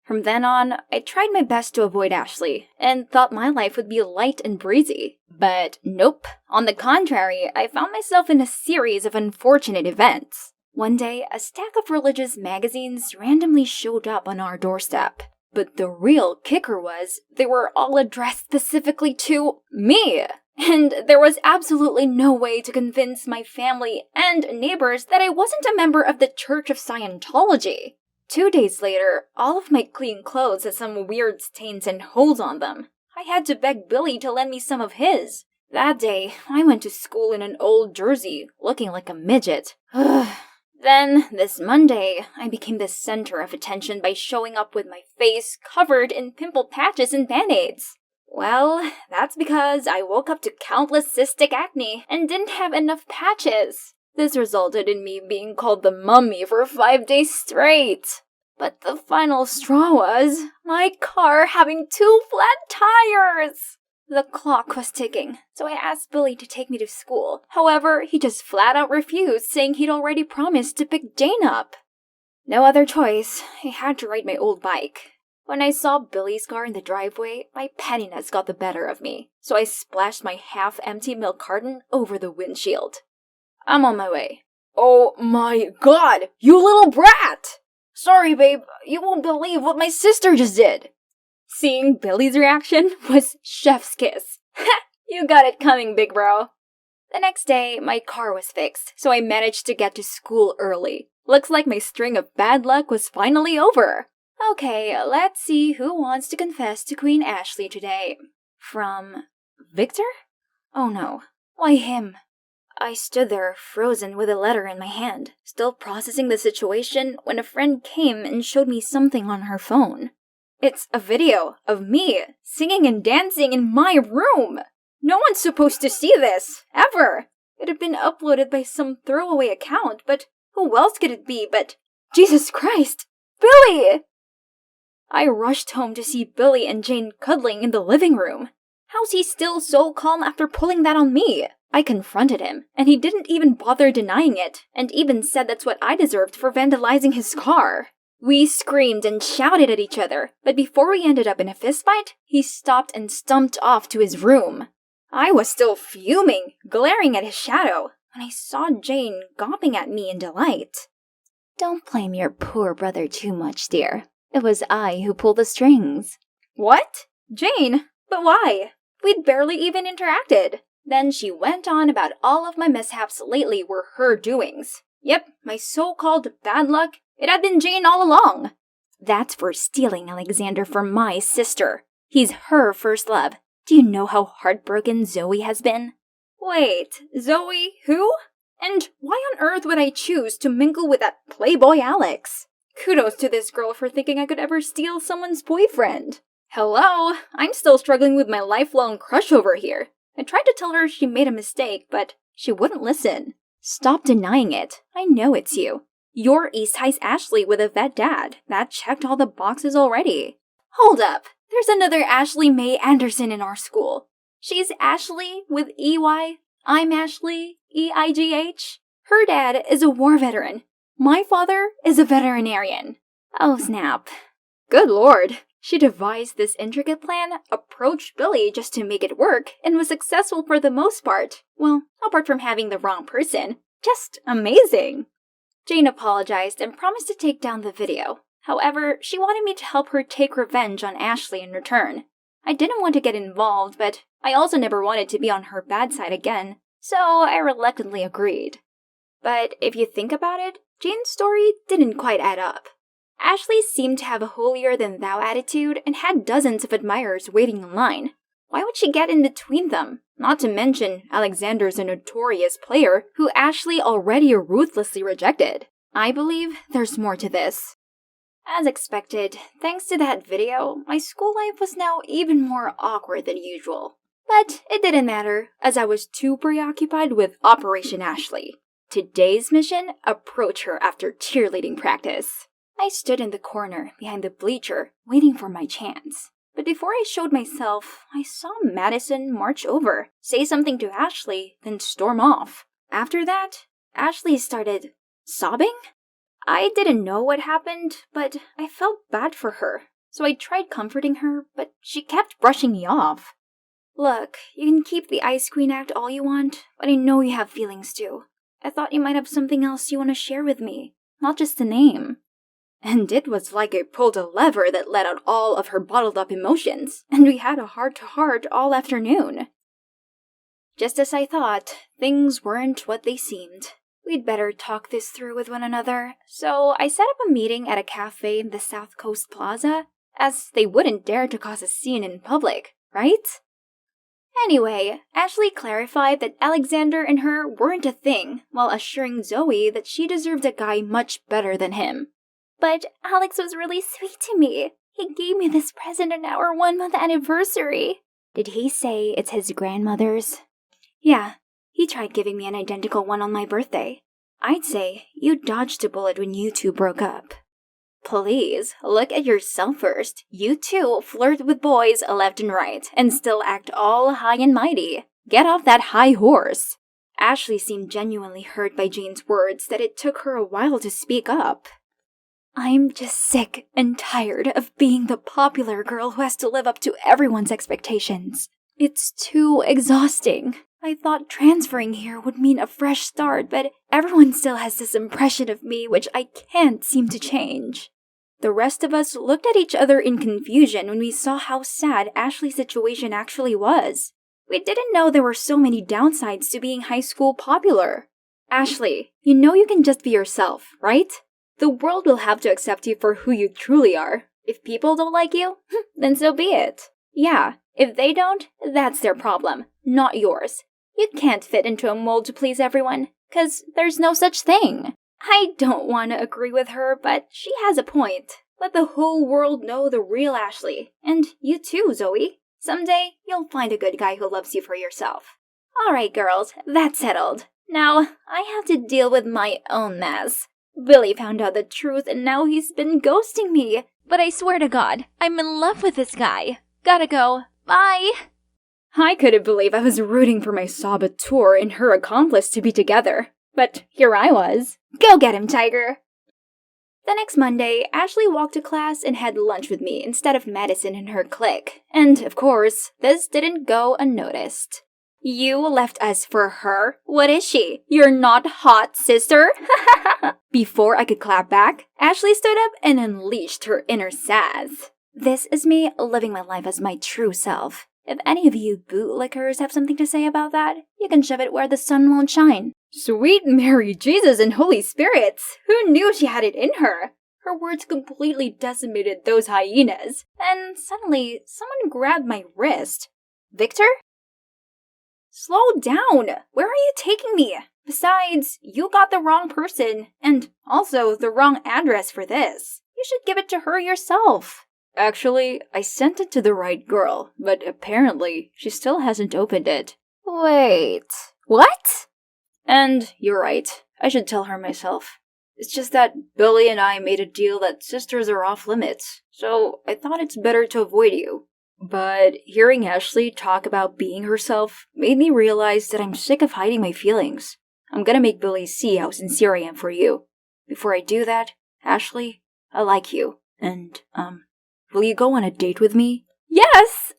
From then on, I tried my best to avoid Ashley, and thought my life would be light and breezy. But nope. On the contrary, I found myself in a series of unfortunate events. One day, a stack of religious magazines randomly showed up on our doorstep. But the real kicker was, they were all addressed specifically to me! And there was absolutely no way to convince my family and neighbors that I wasn't a member of the Church of Scientology. 2 days later, all of my clean clothes had some weird stains and holes on them. I had to beg Billy to lend me some of his. That day, I went to school in an old jersey, looking like a midget. Then, this Monday, I became the center of attention by showing up with my face covered in pimple patches and band-aids. Well, that's because I woke up to countless cystic acne and didn't have enough patches. This resulted in me being called the mummy for 5 days straight. But the final straw was my car having 2 flat tires. The clock was ticking, so I asked Billy to take me to school. However, he just flat out refused, saying he'd already promised to pick Jane up. No other choice, I had to ride my old bike. When I saw Billy's car in the driveway, my pettiness got the better of me, so I splashed my half-empty milk carton over the windshield. I'm on my way. Oh my god, you little brat! Sorry, babe, you won't believe what my sister just did. Seeing Billy's reaction was chef's kiss. Ha! You got it coming, big bro. The next day, my car was fixed, so I managed to get to school early. Looks like my string of bad luck was finally over. Okay, let's see who wants to confess to Queen Ashley today. From Victor? Oh no, why him? I stood there, frozen with a letter in my hand, still processing the situation when a friend came and showed me something on her phone. It's a video of me singing and dancing in my room! No one's supposed to see this, ever! It had been uploaded by some throwaway account, but who else could it be but Jesus Christ, Billy! I rushed home to see Billy and Jane cuddling in the living room. How's he still so calm after pulling that on me? I confronted him, and he didn't even bother denying it, and even said that's what I deserved for vandalizing his car. We screamed and shouted at each other, but before we ended up in a fistfight, he stopped and stumped off to his room. I was still fuming, glaring at his shadow, when I saw Jane gawping at me in delight. Don't blame your poor brother too much, dear. It was I who pulled the strings. What? Jane? But why? We'd barely even interacted. Then she went on about all of my mishaps lately were her doings. Yep, my so-called bad luck, it had been Jane all along. That's for stealing Alexander from my sister. He's her first love. Do you know how heartbroken Zoe has been? Wait, Zoe who? And why on earth would I choose to mingle with that playboy Alex? Kudos to this girl for thinking I could ever steal someone's boyfriend. Hello, I'm still struggling with my lifelong crush over here. I tried to tell her she made a mistake, but she wouldn't listen. Stop denying it. I know it's you. You're East High's Ashley with a vet dad. That checked all the boxes already. Hold up. There's another Ashley Mae Anderson in our school. She's Ashley with EY. I'm Ashley, EIGH. Her dad is a war veteran. My father is a veterinarian. Oh, snap. Good lord. She devised this intricate plan, approached Billy just to make it work, and was successful for the most part. Well, apart from having the wrong person. Just amazing. Jane apologized and promised to take down the video. However, she wanted me to help her take revenge on Ashley in return. I didn't want to get involved, but I also never wanted to be on her bad side again, so I reluctantly agreed. But if you think about it, Jane's story didn't quite add up. Ashley seemed to have a holier-than-thou attitude and had dozens of admirers waiting in line. Why would she get in between them? Not to mention, Alexander's a notorious player who Ashley already ruthlessly rejected. I believe there's more to this. As expected, thanks to that video, my school life was now even more awkward than usual. But it didn't matter, as I was too preoccupied with Operation Ashley. Today's mission, approach her after cheerleading practice. I stood in the corner behind the bleacher, waiting for my chance. But before I showed myself, I saw Madison march over, say something to Ashley, then storm off. After that, Ashley started sobbing? I didn't know what happened, but I felt bad for her. So I tried comforting her, but she kept brushing me off. Look, you can keep the Ice Queen act all you want, but I know you have feelings too. I thought you might have something else you want to share with me, not just the name. And it was like I pulled a lever that let out all of her bottled-up emotions, and we had a heart-to-heart all afternoon. Just as I thought, things weren't what they seemed. We'd better talk this through with one another, so I set up a meeting at a cafe in the South Coast Plaza, as they wouldn't dare to cause a scene in public, right? Anyway, Ashley clarified that Alexander and her weren't a thing, while assuring Zoe that she deserved a guy much better than him. But Alex was really sweet to me. He gave me this present on our 1-month anniversary. Did he say it's his grandmother's? Yeah, he tried giving me an identical one on my birthday. I'd say you dodged a bullet when you two broke up. Please, look at yourself first. You two flirt with boys left and right, and still act all high and mighty. Get off that high horse. Ashley seemed genuinely hurt by Jane's words that it took her a while to speak up. I'm just sick and tired of being the popular girl who has to live up to everyone's expectations. It's too exhausting. I thought transferring here would mean a fresh start, but everyone still has this impression of me which I can't seem to change. The rest of us looked at each other in confusion when we saw how sad Ashley's situation actually was. We didn't know there were so many downsides to being high school popular. Ashley, you know you can just be yourself, right? The world will have to accept you for who you truly are. If people don't like you, then so be it. Yeah, if they don't, that's their problem, not yours. You can't fit into a mold to please everyone, 'cause there's no such thing. I don't want to agree with her, but she has a point. Let the whole world know the real Ashley. And you too, Zoe. Someday, you'll find a good guy who loves you for yourself. Alright, girls, that's settled. Now, I have to deal with my own mess. Billy found out the truth and now he's been ghosting me. But I swear to God, I'm in love with this guy. Gotta go. Bye. I couldn't believe I was rooting for my saboteur and her accomplice to be together. But here I was. Go get him, Tiger. The next Monday, Ashley walked to class and had lunch with me instead of Madison and her clique. And, of course, this didn't go unnoticed. You left us for her? What is she? You're not hot, sister? Before I could clap back, Ashley stood up and unleashed her inner sass. This is me living my life as my true self. If any of you bootlickers have something to say about that, you can shove it where the sun won't shine. Sweet Mary, Jesus, and Holy Spirits! Who knew she had it in her? Her words completely decimated those hyenas. And suddenly, someone grabbed my wrist. Victor? Slow down! Where are you taking me? Besides, you got the wrong person, and also the wrong address for this. You should give it to her yourself. Actually, I sent it to the right girl, but apparently she still hasn't opened it. Wait, what? And you're right, I should tell her myself. It's just that Billy and I made a deal that sisters are off limits, so I thought it's better to avoid you. But hearing Ashley talk about being herself made me realize that I'm sick of hiding my feelings. I'm gonna make Billy see how sincere I am for you. Before I do that, Ashley, I like you. And, will you go on a date with me? Yes!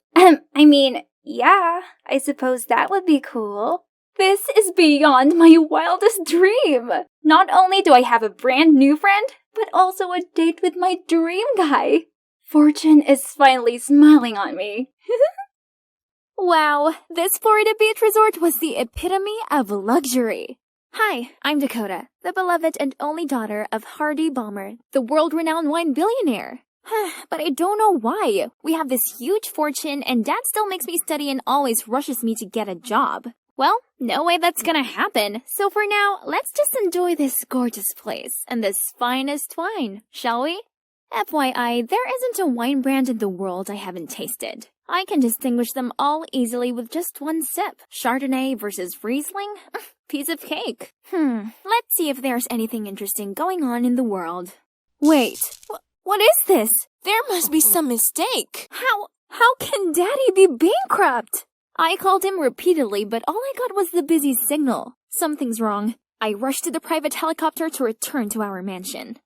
Yeah, I suppose that would be cool. This is beyond my wildest dream! Not only do I have a brand new friend, but also a date with my dream guy. Fortune is finally smiling on me. Wow, this Florida beach resort was the epitome of luxury. Hi, I'm Dakota, the beloved and only daughter of Hardy Balmer, the world-renowned wine billionaire. But I don't know why. We have this huge fortune and Dad still makes me study and always rushes me to get a job. Well, no way that's gonna happen. So for now, let's just enjoy this gorgeous place and this finest wine, shall we? FYI, there isn't a wine brand in the world I haven't tasted. I can distinguish them all easily with just one sip. Chardonnay versus Riesling? Piece of cake. Let's see if there's anything interesting going on in the world. Wait, what is this? There must be some mistake. How can Daddy be bankrupt? I called him repeatedly, but all I got was the busy signal. Something's wrong. I rushed to the private helicopter to return to our mansion.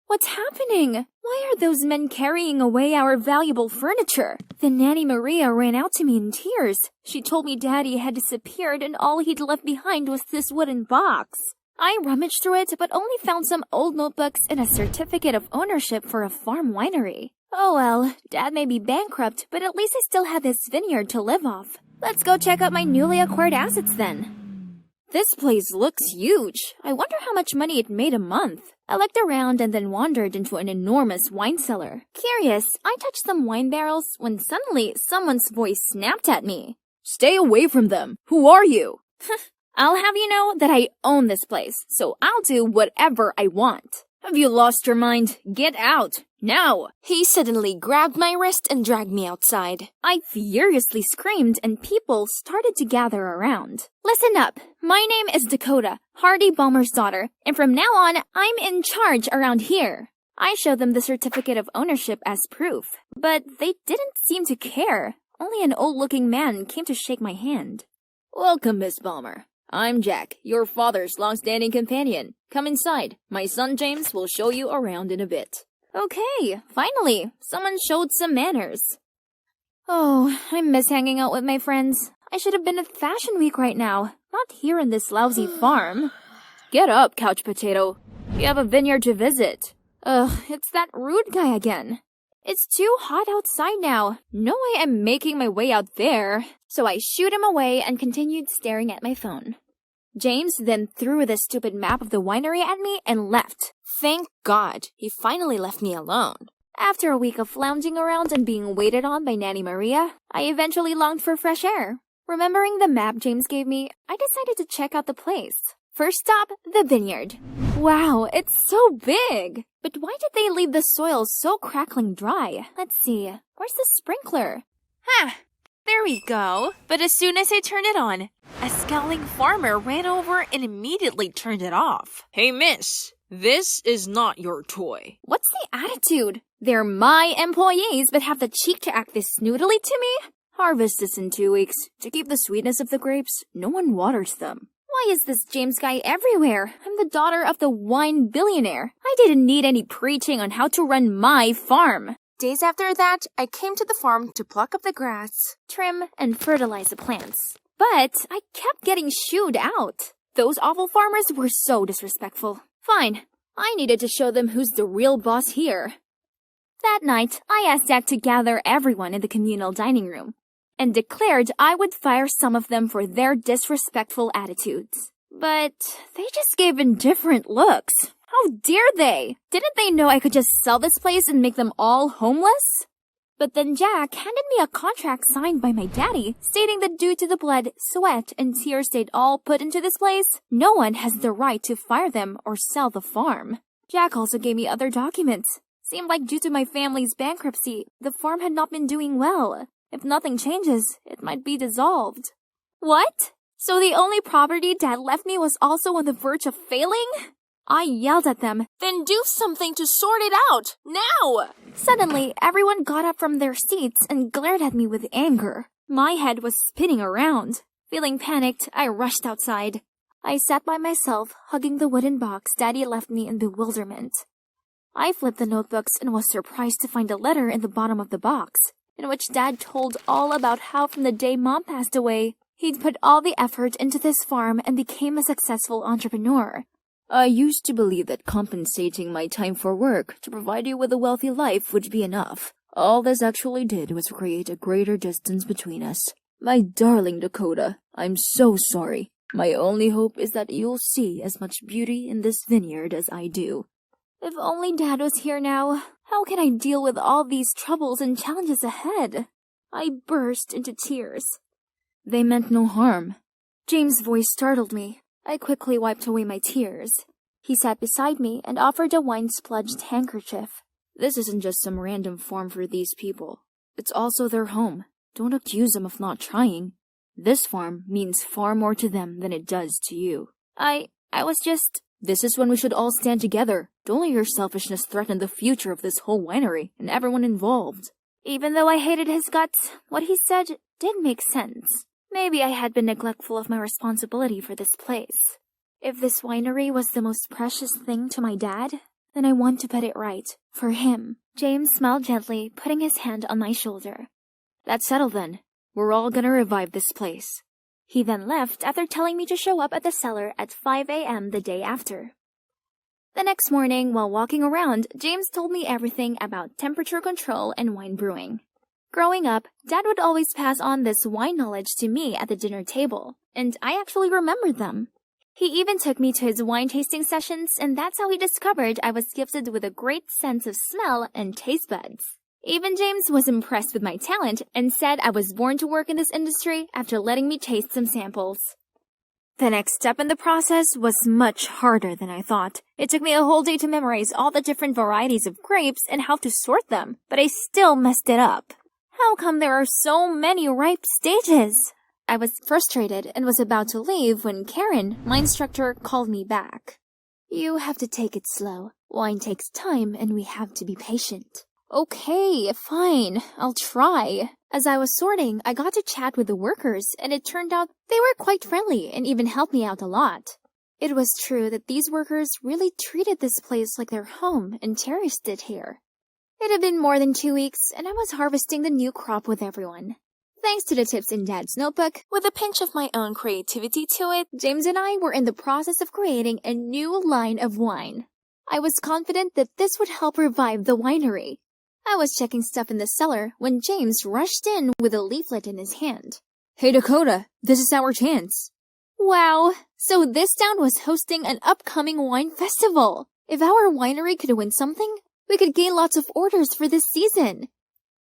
What's happening? Why are those men carrying away our valuable furniture? Then Nanny Maria ran out to me in tears. She told me Daddy had disappeared and all he'd left behind was this wooden box. I rummaged through it, but only found some old notebooks and a certificate of ownership for a farm winery. Oh well, Dad may be bankrupt, but at least I still have this vineyard to live off. Let's go check out my newly acquired assets then. This place looks huge. I wonder how much money it made a month. I looked around and then wandered into an enormous wine cellar. Curious, I touched some wine barrels when suddenly someone's voice snapped at me. Stay away from them. Who are you? I'll have you know that I own this place, so I'll do whatever I want. Have you lost your mind? Get out, now! He suddenly grabbed my wrist and dragged me outside. I furiously screamed and people started to gather around. Listen up, my name is Dakota, Hardy Balmer's daughter, and from now on, I'm in charge around here. I showed them the certificate of ownership as proof, but they didn't seem to care. Only an old-looking man came to shake my hand. Welcome, Miss Balmer. I'm Jack, your father's long-standing companion. Come inside. My son James will show you around in a bit. Okay, finally, someone showed some manners. Oh, I miss hanging out with my friends. I should have been at Fashion Week right now, not here in this lousy farm. Get up, couch potato. We have a vineyard to visit. Ugh, it's that rude guy again. It's too hot outside now. No way I'm making my way out there. So I shooed him away and continued staring at my phone. James then threw the stupid map of the winery at me and left. Thank God, he finally left me alone. After a week of lounging around and being waited on by Nanny Maria, I eventually longed for fresh air. Remembering the map James gave me, I decided to check out the place. First stop, the vineyard. Wow, it's so big! But why did they leave the soil so crackling dry? Let's see, where's the sprinkler? There we go. But as soon as I turned it on, a scowling farmer ran over and immediately turned it off. Hey, miss, this is not your toy. What's the attitude? They're my employees but have the cheek to act this snoodily to me? Harvest is in 2 weeks. To keep the sweetness of the grapes, no one waters them. Why is this James guy everywhere? I'm the daughter of the wine billionaire. I didn't need any preaching on how to run my farm. Days after that, I came to the farm to pluck up the grass, trim, and fertilize the plants. But I kept getting shooed out. Those awful farmers were so disrespectful. Fine, I needed to show them who's the real boss here. That night, I asked Jack to gather everyone in the communal dining room and declared I would fire some of them for their disrespectful attitudes. But they just gave indifferent looks. How dare they? Didn't they know I could just sell this place and make them all homeless? But then Jack handed me a contract signed by my daddy, stating that due to the blood, sweat, and tears they'd all put into this place, no one has the right to fire them or sell the farm. Jack also gave me other documents. Seemed like due to my family's bankruptcy, the farm had not been doing well. If nothing changes, it might be dissolved. What? So the only property Dad left me was also on the verge of failing? I yelled at them, then do something to sort it out, now! Suddenly, everyone got up from their seats and glared at me with anger. My head was spinning around. Feeling panicked, I rushed outside. I sat by myself, hugging the wooden box Daddy left me in bewilderment. I flipped the notebooks and was surprised to find a letter in the bottom of the box, in which Dad told all about how from the day Mom passed away, he'd put all the effort into this farm and became a successful entrepreneur. I used to believe that compensating my time for work to provide you with a wealthy life would be enough. All this actually did was create a greater distance between us. My darling Dakota, I'm so sorry. My only hope is that you'll see as much beauty in this vineyard as I do. If only Dad was here now. How can I deal with all these troubles and challenges ahead? I burst into tears. They meant no harm. James' voice startled me. I quickly wiped away my tears. He sat beside me and offered a wine-spludged handkerchief. This isn't just some random farm for these people. It's also their home. Don't accuse them of not trying. This farm means far more to them than it does to you. I was just... This is when we should all stand together. Don't let your selfishness threaten the future of this whole winery and everyone involved. Even though I hated his guts, what he said did make sense. Maybe I had been neglectful of my responsibility for this place. If this winery was the most precious thing to my dad, then I want to put it right, for him. James smiled gently, putting his hand on my shoulder. That's settled then. We're all gonna revive this place. He then left after telling me to show up at the cellar at 5 a.m. the day after. The next morning, while walking around, James told me everything about temperature control and wine brewing. Growing up, Dad would always pass on this wine knowledge to me at the dinner table, and I actually remembered them. He even took me to his wine tasting sessions, and that's how he discovered I was gifted with a great sense of smell and taste buds. Even James was impressed with my talent and said I was born to work in this industry after letting me taste some samples. The next step in the process was much harder than I thought. It took me a whole day to memorize all the different varieties of grapes and how to sort them, but I still messed it up. How come there are so many ripe stages? I was frustrated and was about to leave when Karen, my instructor, called me back. You have to take it slow. Wine takes time and we have to be patient. Okay, fine. I'll try. As I was sorting, I got to chat with the workers and it turned out they were quite friendly and even helped me out a lot. It was true that these workers really treated this place like their home and cherished it here. It had been more than 2 weeks, and I was harvesting the new crop with everyone. Thanks to the tips in Dad's notebook, with a pinch of my own creativity to it, James and I were in the process of creating a new line of wine. I was confident that this would help revive the winery. I was checking stuff in the cellar when James rushed in with a leaflet in his hand. Hey Dakota, this is our chance. Wow, so this town was hosting an upcoming wine festival. If our winery could win something, we could gain lots of orders for this season.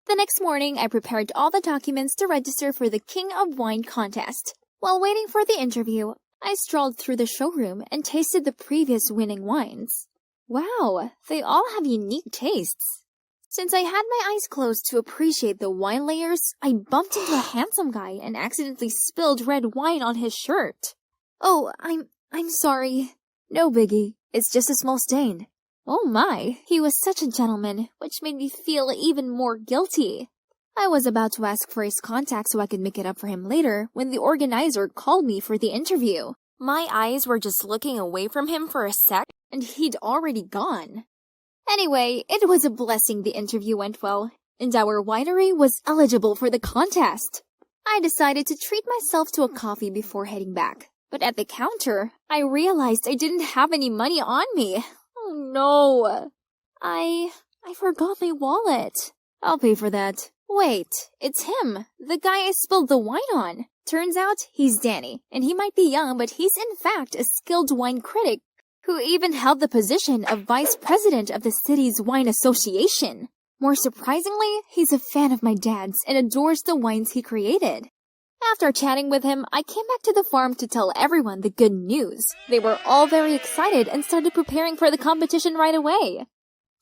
The next morning, I prepared all the documents to register for the King of Wine contest. While waiting for the interview, I strolled through the showroom and tasted the previous winning wines. Wow, they all have unique tastes. Since I had my eyes closed to appreciate the wine layers, I bumped into a handsome guy and accidentally spilled red wine on his shirt. Oh, I'm sorry. No biggie, it's just a small stain. Oh my, he was such a gentleman, which made me feel even more guilty. I was about to ask for his contact so I could make it up for him later when the organizer called me for the interview. My eyes were just looking away from him for a sec, and he'd already gone. Anyway, it was a blessing the interview went well, and our winery was eligible for the contest. I decided to treat myself to a coffee before heading back, but at the counter, I realized I didn't have any money on me. Oh no! I forgot my wallet. I'll pay for that. Wait, it's him, the guy I spilled the wine on. Turns out he's Danny, and he might be young, but he's in fact a skilled wine critic who even held the position of vice president of the city's wine association. More surprisingly, he's a fan of my dad's and adores the wines he created. After chatting with him, I came back to the farm to tell everyone the good news. They were all very excited and started preparing for the competition right away.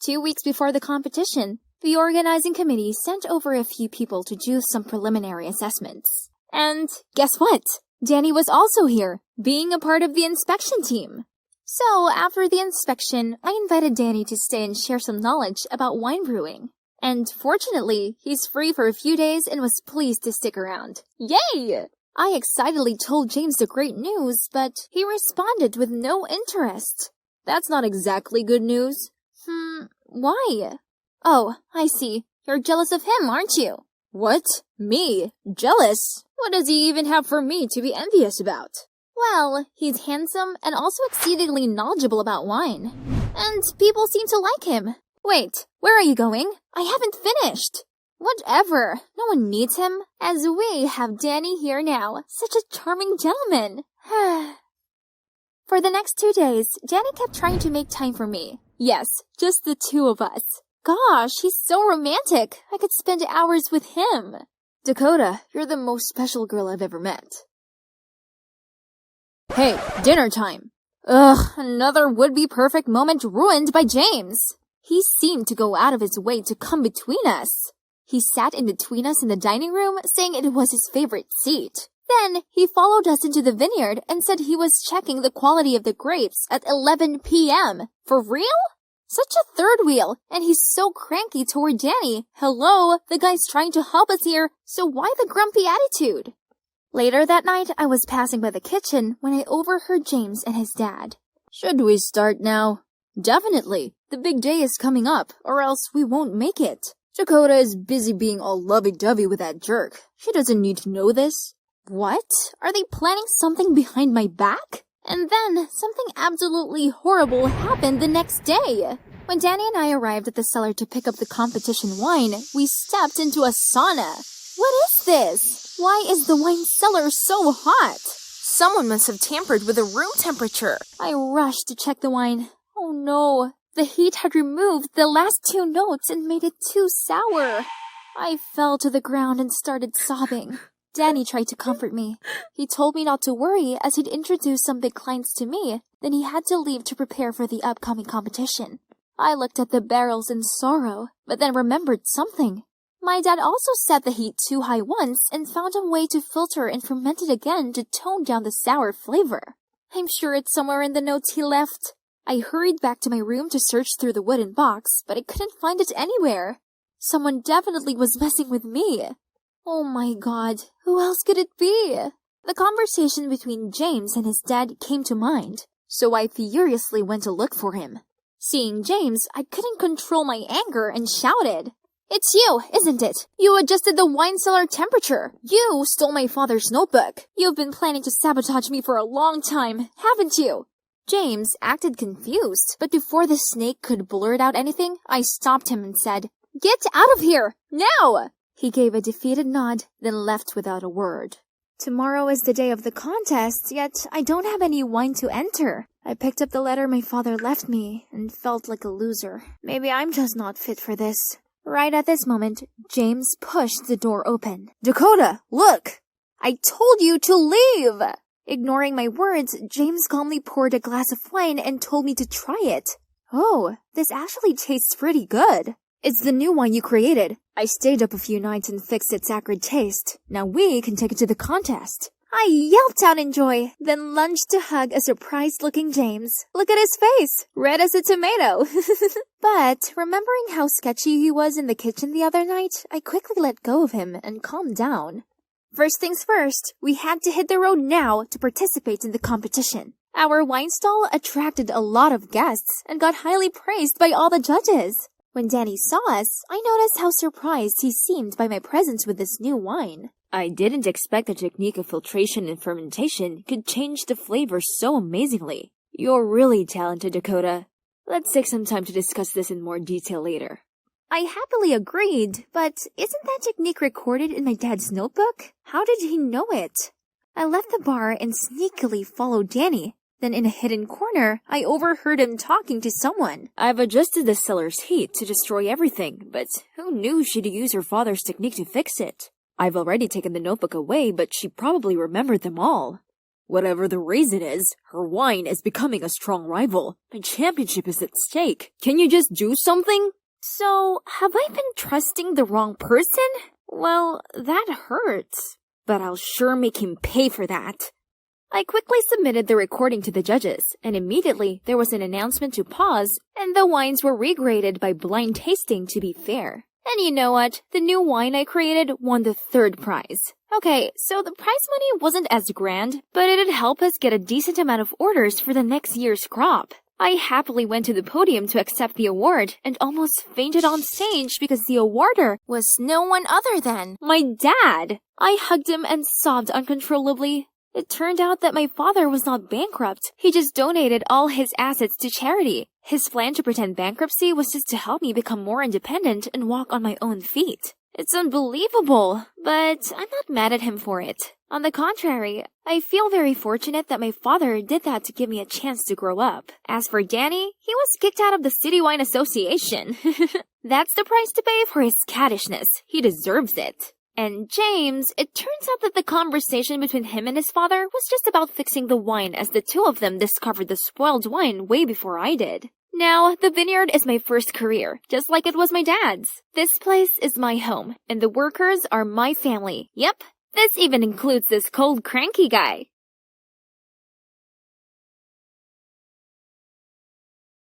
2 weeks before the competition, the organizing committee sent over a few people to do some preliminary assessments. And guess what? Danny was also here, being a part of the inspection team. So, after the inspection, I invited Danny to stay and share some knowledge about wine brewing. And fortunately, he's free for a few days and was pleased to stick around. Yay! I excitedly told James the great news, but he responded with no interest. That's not exactly good news. Why? Oh, I see. You're jealous of him, aren't you? What? Me? Jealous? What does he even have for me to be envious about? Well, he's handsome and also exceedingly knowledgeable about wine. And people seem to like him. Wait, where are you going? I haven't finished. Whatever. No one needs him, as we have Danny here now. Such a charming gentleman. For the next 2 days, Danny kept trying to make time for me. Yes, just the two of us. Gosh, he's so romantic. I could spend hours with him. Dakota, you're the most special girl I've ever met. Hey, dinner time. Ugh, another would-be perfect moment ruined by James. He seemed to go out of his way to come between us. He sat in between us in the dining room, saying it was his favorite seat. Then, he followed us into the vineyard and said he was checking the quality of the grapes at 11 p.m. For real? Such a third wheel, and he's so cranky toward Danny. Hello, the guy's trying to help us here, so why the grumpy attitude? Later that night, I was passing by the kitchen when I overheard James and his dad. Should we start now? Definitely. The big day is coming up, or else we won't make it. Dakota is busy being all lovey-dovey with that jerk. She doesn't need to know this. What? Are they planning something behind my back? And then, something absolutely horrible happened the next day. When Danny and I arrived at the cellar to pick up the competition wine, we stepped into a sauna. What is this? Why is the wine cellar so hot? Someone must have tampered with the room temperature. I rushed to check the wine. Oh no, the heat had removed the last 2 notes and made it too sour. I fell to the ground and started sobbing. Danny tried to comfort me. He told me not to worry as he'd introduced some big clients to me, then he had to leave to prepare for the upcoming competition. I looked at the barrels in sorrow, but then remembered something. My dad also set the heat too high once and found a way to filter and ferment it again to tone down the sour flavor. I'm sure it's somewhere in the notes he left. I hurried back to my room to search through the wooden box, but I couldn't find it anywhere. Someone definitely was messing with me. Oh my god, who else could it be? The conversation between James and his dad came to mind, so I furiously went to look for him. Seeing James, I couldn't control my anger and shouted, "It's you, isn't it? You adjusted the wine cellar temperature. You stole my father's notebook. You've been planning to sabotage me for a long time, haven't you?" James acted confused, but before the snake could blurt out anything, I stopped him and said, "Get out of here, now!" He gave a defeated nod, then left without a word. Tomorrow is the day of the contest, yet I don't have any wine to enter. I picked up the letter my father left me and felt like a loser. Maybe I'm just not fit for this. Right at this moment, James pushed the door open. "Dakota, look! I told you to leave!" Ignoring my words, James calmly poured a glass of wine and told me to try it. Oh, this actually tastes pretty good. It's the new wine you created. I stayed up a few nights and fixed its acrid taste. Now we can take it to the contest. I yelped out in joy, then lunged to hug a surprised-looking James. Look at his face, red as a tomato. But, remembering how sketchy he was in the kitchen the other night, I quickly let go of him and calmed down. First things first, we had to hit the road now to participate in the competition. Our wine stall attracted a lot of guests and got highly praised by all the judges. When Danny saw us, I noticed how surprised he seemed by my presence with this new wine. I didn't expect the technique of filtration and fermentation could change the flavor so amazingly. You're really talented, Dakota. Let's take some time to discuss this in more detail later. I happily agreed, but isn't that technique recorded in my dad's notebook? How did he know it? I left the bar and sneakily followed Danny. Then in a hidden corner, I overheard him talking to someone. I've adjusted the cellar's heat to destroy everything, but who knew she'd use her father's technique to fix it? I've already taken the notebook away, but she probably remembered them all. Whatever the reason is, her wine is becoming a strong rival. My championship is at stake. Can you just do something? So, have I been trusting the wrong person? Well, that hurts. But I'll sure make him pay for that. I quickly submitted the recording to the judges, and immediately there was an announcement to pause, and the wines were regraded by blind tasting to be fair. And you know what? The new wine I created won the 3rd prize. Okay, so the prize money wasn't as grand, but it'd help us get a decent amount of orders for the next year's crop. I happily went to the podium to accept the award and almost fainted on stage because the awarder was no one other than my dad. I hugged him and sobbed uncontrollably. It turned out that my father was not bankrupt. He just donated all his assets to charity. His plan to pretend bankruptcy was just to help me become more independent and walk on my own feet. It's unbelievable, but I'm not mad at him for it. On the contrary, I feel very fortunate that my father did that to give me a chance to grow up. As for Danny, he was kicked out of the City Wine Association. That's the price to pay for his cattishness. He deserves it. And James, it turns out that the conversation between him and his father was just about fixing the wine, as the two of them discovered the spoiled wine way before I did. Now, the vineyard is my first career, just like it was my dad's. This place is my home, and the workers are my family. Yep, this even includes this cold, cranky guy.